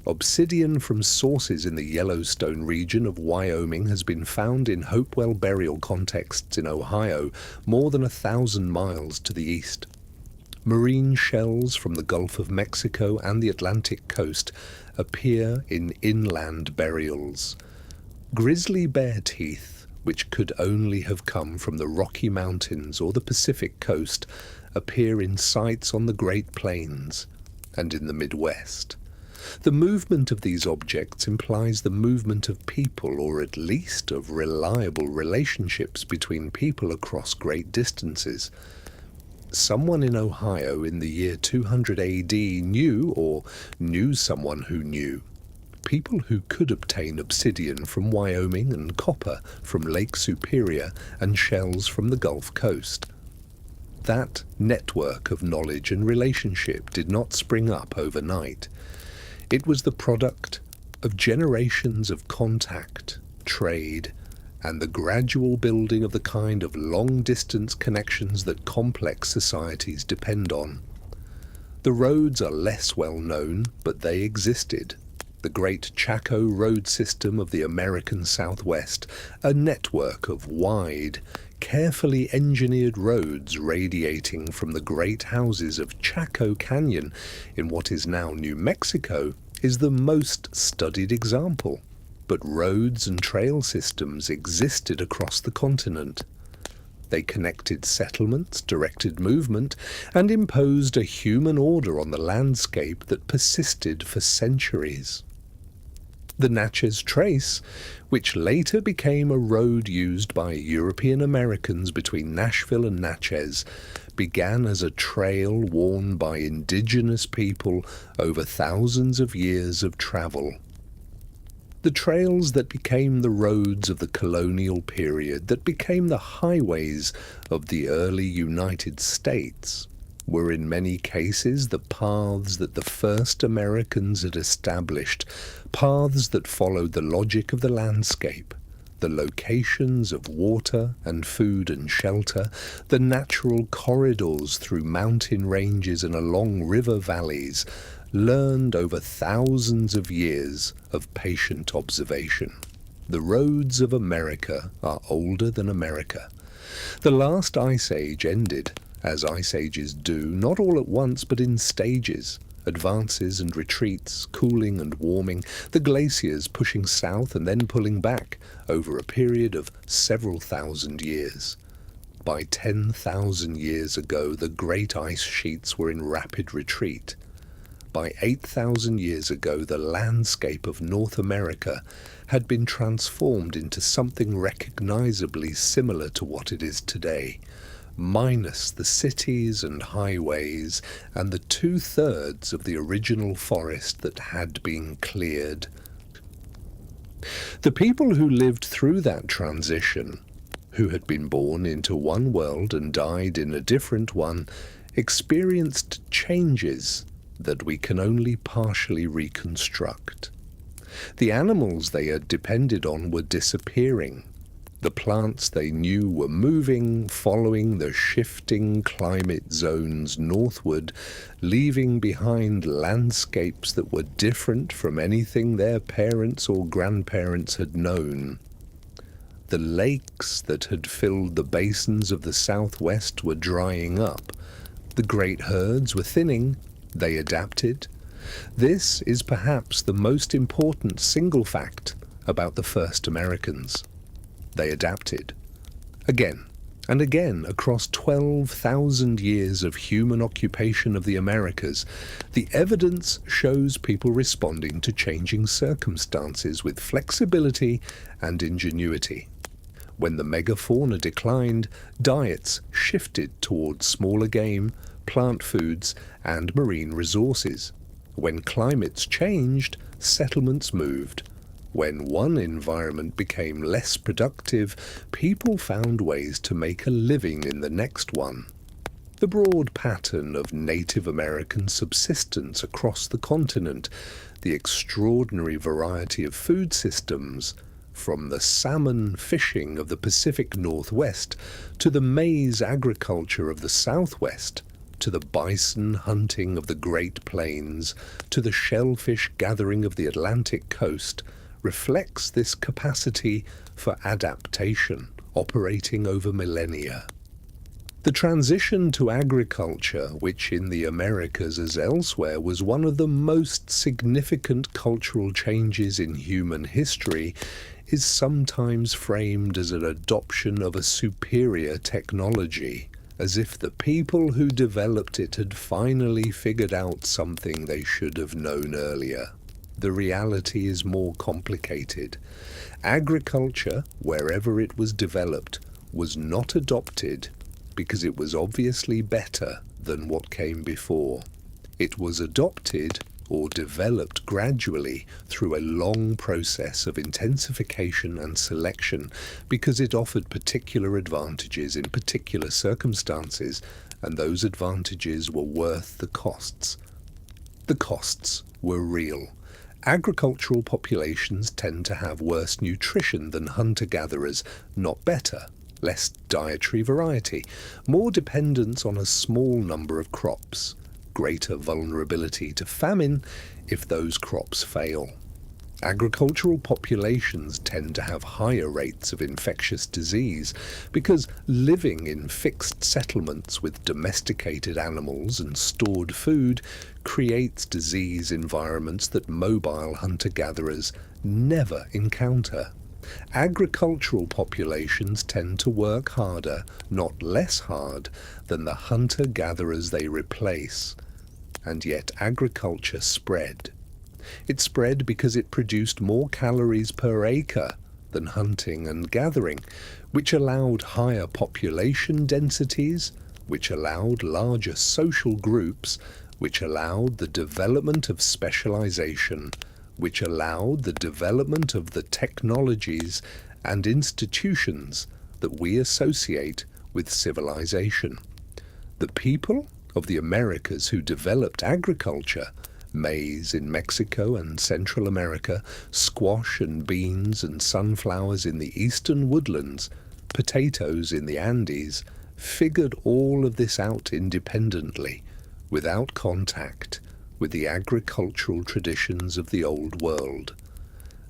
Obsidian from sources in the Yellowstone region of Wyoming has been found in Hopewell burial contexts in Ohio, more than 1,000 miles to the east. Marine shells from the Gulf of Mexico and the Atlantic coast appear in inland burials. Grizzly bear teeth, which could only have come from the Rocky Mountains or the Pacific coast, appear in sites on the Great Plains and in the Midwest. The movement of these objects implies the movement of people, or at least of reliable relationships between people across great distances. Someone in Ohio in the year 200 AD knew, or knew someone who knew, people who could obtain obsidian from Wyoming and copper from Lake Superior and shells from the Gulf Coast. That network of knowledge and relationship did not spring up overnight. It was the product of generations of contact, trade, and the gradual building of the kind of long-distance connections that complex societies depend on. The roads are less well known, but they existed. The Great Chaco Road System of the American Southwest, a network of wide, carefully engineered roads radiating from the great houses of Chaco Canyon in what is now New Mexico, is the most studied example. But roads and trail systems existed across the continent. They connected settlements, directed movement, and imposed a human order on the landscape that persisted for centuries. The Natchez Trace, which later became a road used by European Americans between Nashville and Natchez, began as a trail worn by indigenous people over thousands of years of travel. The trails that became the roads of the colonial period, that became the highways of the early United States, were in many cases the paths that the first Americans had established, paths that followed the logic of the landscape, the locations of water and food and shelter, the natural corridors through mountain ranges and along river valleys, learned over thousands of years of patient observation. The roads of America are older than America. The last ice age ended, as ice ages do, not all at once but in stages, advances and retreats, cooling and warming, the glaciers pushing south and then pulling back over a period of several thousand years. By 10,000 years ago, the great ice sheets were in rapid retreat. By 8,000 years ago, the landscape of North America had been transformed into something recognizably similar to what it is today, minus the cities and highways and the 2/3 of the original forest that had been cleared. The people who lived through that transition, who had been born into one world and died in a different one, experienced changes that we can only partially reconstruct. The animals they had depended on were disappearing. The plants they knew were moving, following the shifting climate zones northward, leaving behind landscapes that were different from anything their parents or grandparents had known. The lakes that had filled the basins of the Southwest were drying up. The great herds were thinning. They adapted. This is perhaps the most important single fact about the first Americans. They adapted. Again and again, across 12,000 years of human occupation of the Americas, the evidence shows people responding to changing circumstances with flexibility and ingenuity. When the megafauna declined, diets shifted towards smaller game, plant foods, and marine resources. When climates changed, settlements moved. When one environment became less productive, people found ways to make a living in the next one. The broad pattern of Native American subsistence across the continent, the extraordinary variety of food systems, from the salmon fishing of the Pacific Northwest to the maize agriculture of the Southwest, to the bison hunting of the Great Plains, to the shellfish gathering of the Atlantic coast, reflects this capacity for adaptation operating over millennia. The transition to agriculture, which in the Americas as elsewhere was one of the most significant cultural changes in human history, is sometimes framed as an adoption of a superior technology, as if the people who developed it had finally figured out something they should have known earlier. The reality is more complicated. Agriculture, wherever it was developed, was not adopted because it was obviously better than what came before. It was adopted or developed gradually through a long process of intensification and selection because it offered particular advantages in particular circumstances, and those advantages were worth the costs. The costs were real. Agricultural populations tend to have worse nutrition than hunter-gatherers, not better. Less dietary variety, more dependence on a small number of crops, greater vulnerability to famine if those crops fail. Agricultural populations tend to have higher rates of infectious disease because living in fixed settlements with domesticated animals and stored food creates disease environments that mobile hunter-gatherers never encounter. Agricultural populations tend to work harder, not less hard, than the hunter-gatherers they replace. And yet agriculture spread. It spread because it produced more calories per acre than hunting and gathering, which allowed higher population densities, which allowed larger social groups, which allowed the development of specialization, which allowed the development of the technologies and institutions that we associate with civilization. The people of the Americas who developed agriculture, maize in Mexico and Central America, squash and beans and sunflowers in the eastern woodlands, potatoes in the Andes, figured all of this out independently, without contact with the agricultural traditions of the Old World.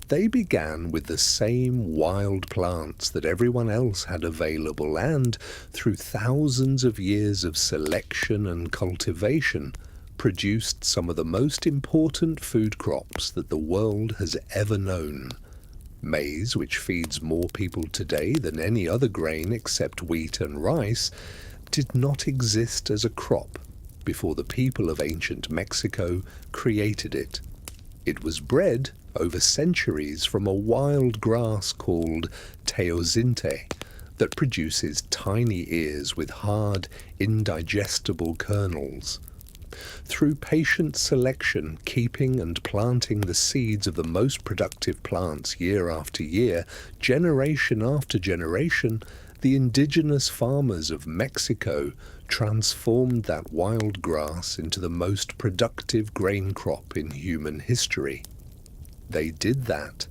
They began with the same wild plants that everyone else had available and, through thousands of years of selection and cultivation, produced some of the most important food crops that the world has ever known. Maize, which feeds more people today than any other grain except wheat and rice, did not exist as a crop before the people of ancient Mexico created it. It was bred over centuries from a wild grass called teosinte that produces tiny ears with hard, indigestible kernels. Through patient selection, keeping and planting the seeds of the most productive plants year after year, generation after generation, the indigenous farmers of Mexico transformed that wild grass into the most productive grain crop in human history. They did that.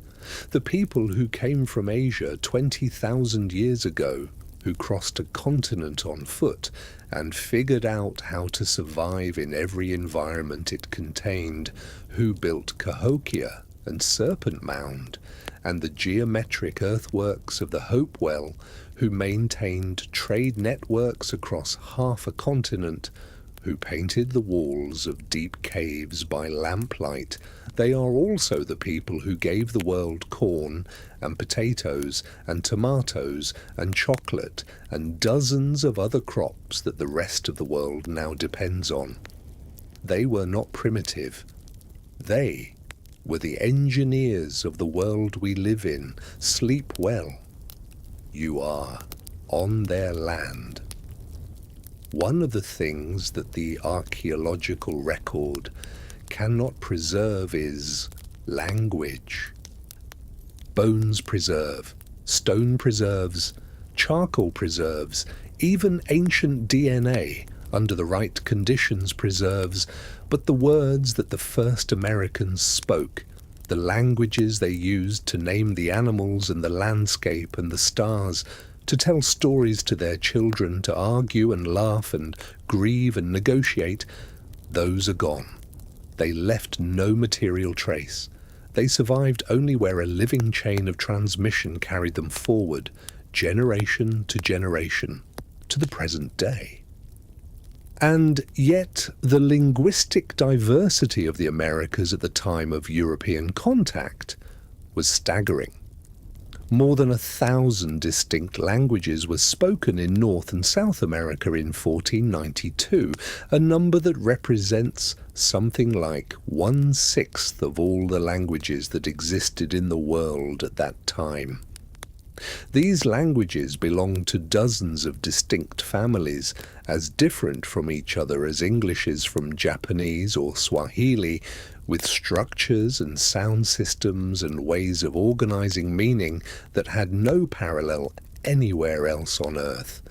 The people who came from Asia 20,000 years ago, who crossed a continent on foot and figured out how to survive in every environment it contained, who built Cahokia and Serpent Mound and the geometric earthworks of the Hopewell, who maintained trade networks across half a continent, who painted the walls of deep caves by lamplight. They are also the people who gave the world corn and potatoes and tomatoes and chocolate and dozens of other crops that the rest of the world now depends on. They were not primitive. They were the engineers of the world we live in. Sleep well. You are on their land. One of the things that the archaeological record cannot preserve is language. bones preserve, stone preserves, charcoal preserves, even ancient DNA under the right conditions preserves, but the words that the first Americans spoke, the languages they used to name the animals and the landscape and the stars, to tell stories to their children, to argue and laugh and grieve and negotiate, those are gone. They left no material trace. They survived only where a living chain of transmission carried them forward, generation to generation, to the present day. And yet the linguistic diversity of the Americas at the time of European contact was staggering. More than 1,000 distinct languages were spoken in North and South America in 1492, a number that represents something like 1/6 of all the languages that existed in the world at that time. These languages belonged to dozens of distinct families, as different from each other as English is from Japanese or Swahili, with structures and sound systems and ways of organizing meaning that had no parallel anywhere else on Earth.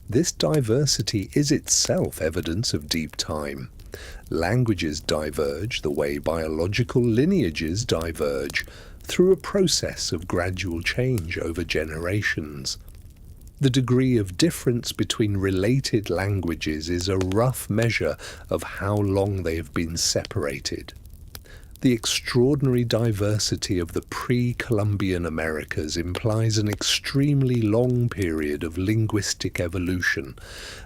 This diversity is itself evidence of deep time. Languages diverge the way biological lineages diverge, through a process of gradual change over generations. The degree of difference between related languages is a rough measure of how long they have been separated. The extraordinary diversity of the pre-Columbian Americas implies an extremely long period of linguistic evolution,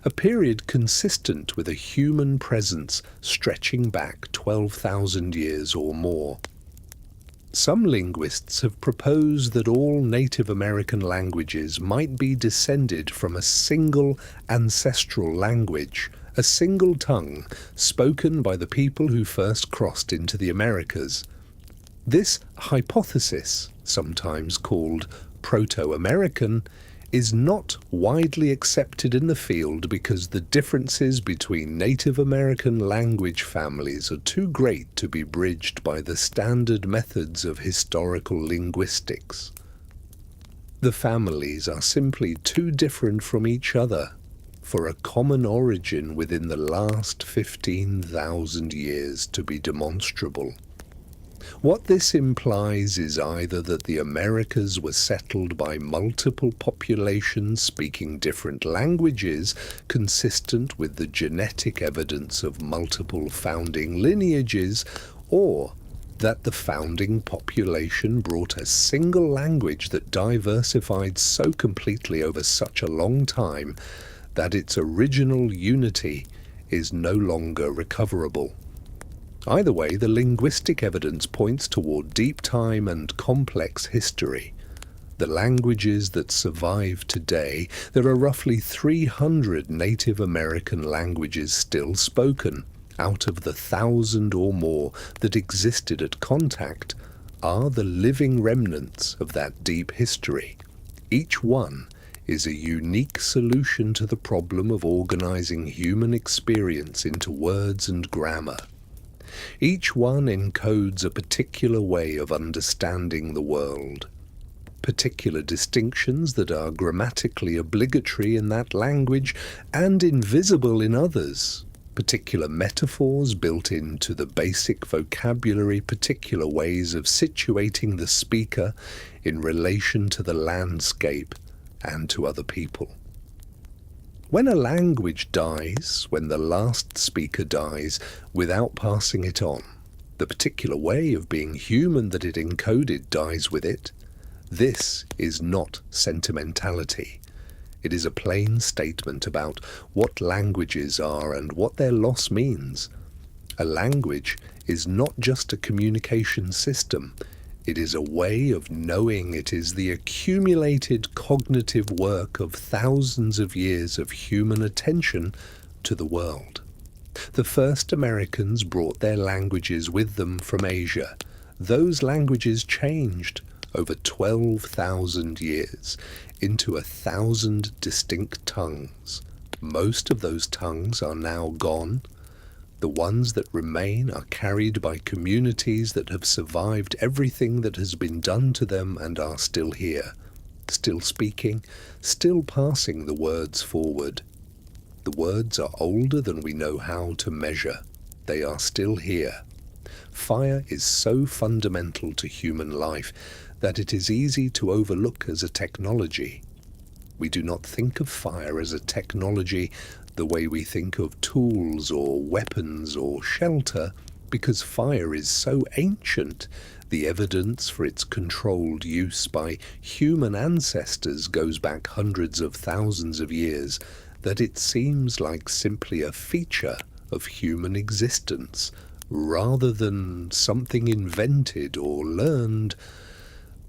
a period consistent with a human presence stretching back 12,000 years or more. Some linguists have proposed that all Native American languages might be descended from a single ancestral language, a single tongue, spoken by the people who first crossed into the Americas. This hypothesis, sometimes called Proto-American, is not widely accepted in the field because the differences between Native American language families are too great to be bridged by the standard methods of historical linguistics. The families are simply too different from each other for a common origin within the last 15,000 years to be demonstrable. What this implies is either that the Americas were settled by multiple populations speaking different languages consistent with the genetic evidence of multiple founding lineages, or that the founding population brought a single language that diversified so completely over such a long time that its original unity is no longer recoverable. Either way, the linguistic evidence points toward deep time and complex history. The languages that survive today, there are roughly 300 Native American languages still spoken, out of the 1,000 or more that existed at contact, are the living remnants of that deep history. Each one is a unique solution to the problem of organizing human experience into words and grammar. Each one encodes a particular way of understanding the world, particular distinctions that are grammatically obligatory in that language and invisible in others, particular metaphors built into the basic vocabulary, particular ways of situating the speaker in relation to the landscape and to other people. When a language dies, when the last speaker dies, without passing it on, the particular way of being human that it encoded dies with it. This is not sentimentality. It is a plain statement about what languages are and what their loss means. A language is not just a communication system. It is a way of knowing. It is the accumulated cognitive work of thousands of years of human attention to the world. The first Americans brought their languages with them from Asia. Those languages changed over 12,000 years into 1,000 distinct tongues. Most of those tongues are now gone. The ones that remain are carried by communities that have survived everything that has been done to them and are still here, still speaking, still passing the words forward. The words are older than we know how to measure. They are still here. Fire is so fundamental to human life that it is easy to overlook as a technology. We do not think of fire as a technology the way we think of tools or weapons or shelter, because fire is so ancient. The evidence for its controlled use by human ancestors goes back hundreds of thousands of years, that it seems like simply a feature of human existence, rather than something invented or learned.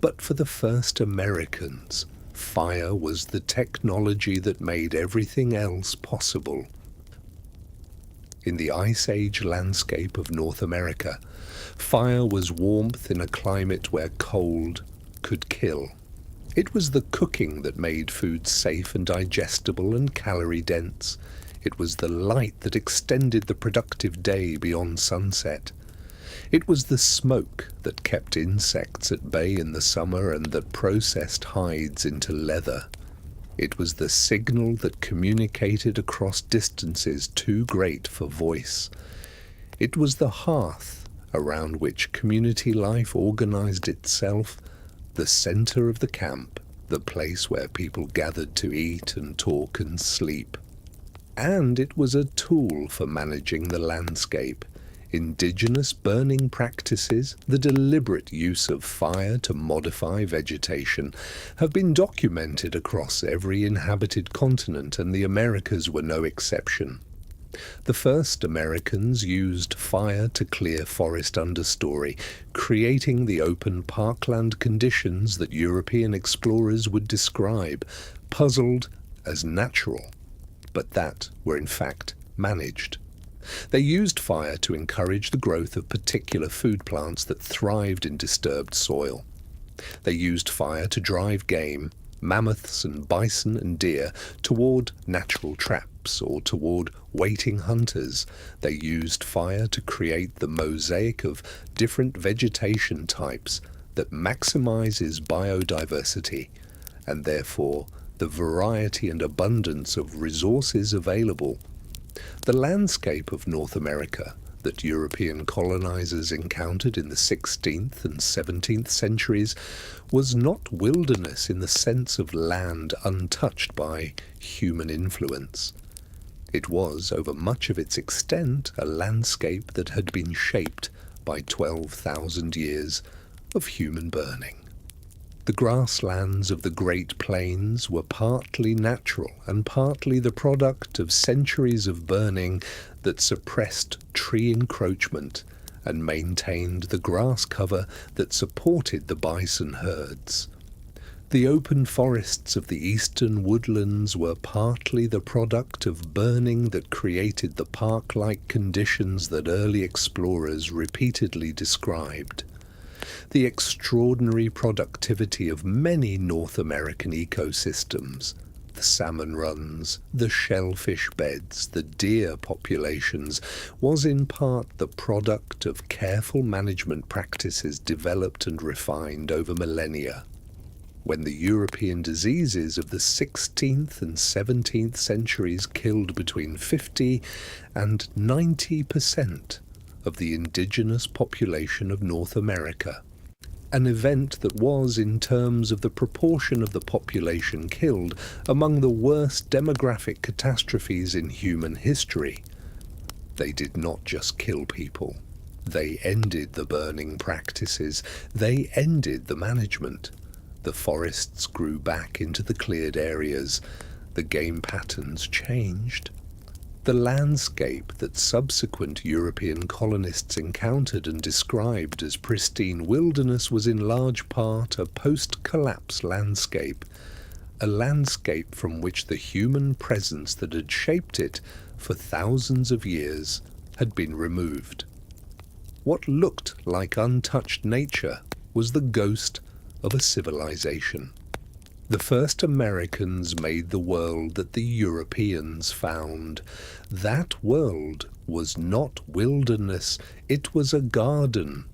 But for the first Americans, fire was the technology that made everything else possible. In the Ice Age landscape of North America, fire was warmth in a climate where cold could kill. It was the cooking that made food safe and digestible and calorie-dense. It was the light that extended the productive day beyond sunset. It was the smoke that kept insects at bay in the summer and that processed hides into leather. It was the signal that communicated across distances too great for voice. It was the hearth around which community life organized itself, the center of the camp, the place where people gathered to eat and talk and sleep. And it was a tool for managing the landscape. Indigenous burning practices, the deliberate use of fire to modify vegetation, have been documented across every inhabited continent, and the Americas were no exception. The first Americans used fire to clear forest understory, creating the open parkland conditions that European explorers would describe, puzzled as natural, but that were in fact managed. They used fire to encourage the growth of particular food plants that thrived in disturbed soil. They used fire to drive game, mammoths and bison and deer, toward natural traps or toward waiting hunters. They used fire to create the mosaic of different vegetation types that maximizes biodiversity, and therefore the variety and abundance of resources available. The landscape of North America that European colonizers encountered in the 16th and 17th centuries was not wilderness in the sense of land untouched by human influence. It was, over much of its extent, a landscape that had been shaped by 12,000 years of human burning. The grasslands of the Great Plains were partly natural and partly the product of centuries of burning that suppressed tree encroachment and maintained the grass cover that supported the bison herds. The open forests of the eastern woodlands were partly the product of burning that created the park-like conditions that early explorers repeatedly described. The extraordinary productivity of many North American ecosystems, the salmon runs, the shellfish beds, the deer populations, was in part the product of careful management practices developed and refined over millennia. When the European diseases of the 16th and 17th centuries killed between 50 and 90% of the indigenous population of North America, an event that was, in terms of the proportion of the population killed, among the worst demographic catastrophes in human history. They did not just kill people. They ended the burning practices. They ended the management. The forests grew back into the cleared areas. The game patterns changed. The landscape that subsequent European colonists encountered and described as pristine wilderness was in large part a post-collapse landscape, a landscape from which the human presence that had shaped it for thousands of years had been removed. What looked like untouched nature was the ghost of a civilization. The first Americans made the world that the Europeans found. That world was not wilderness, it was a garden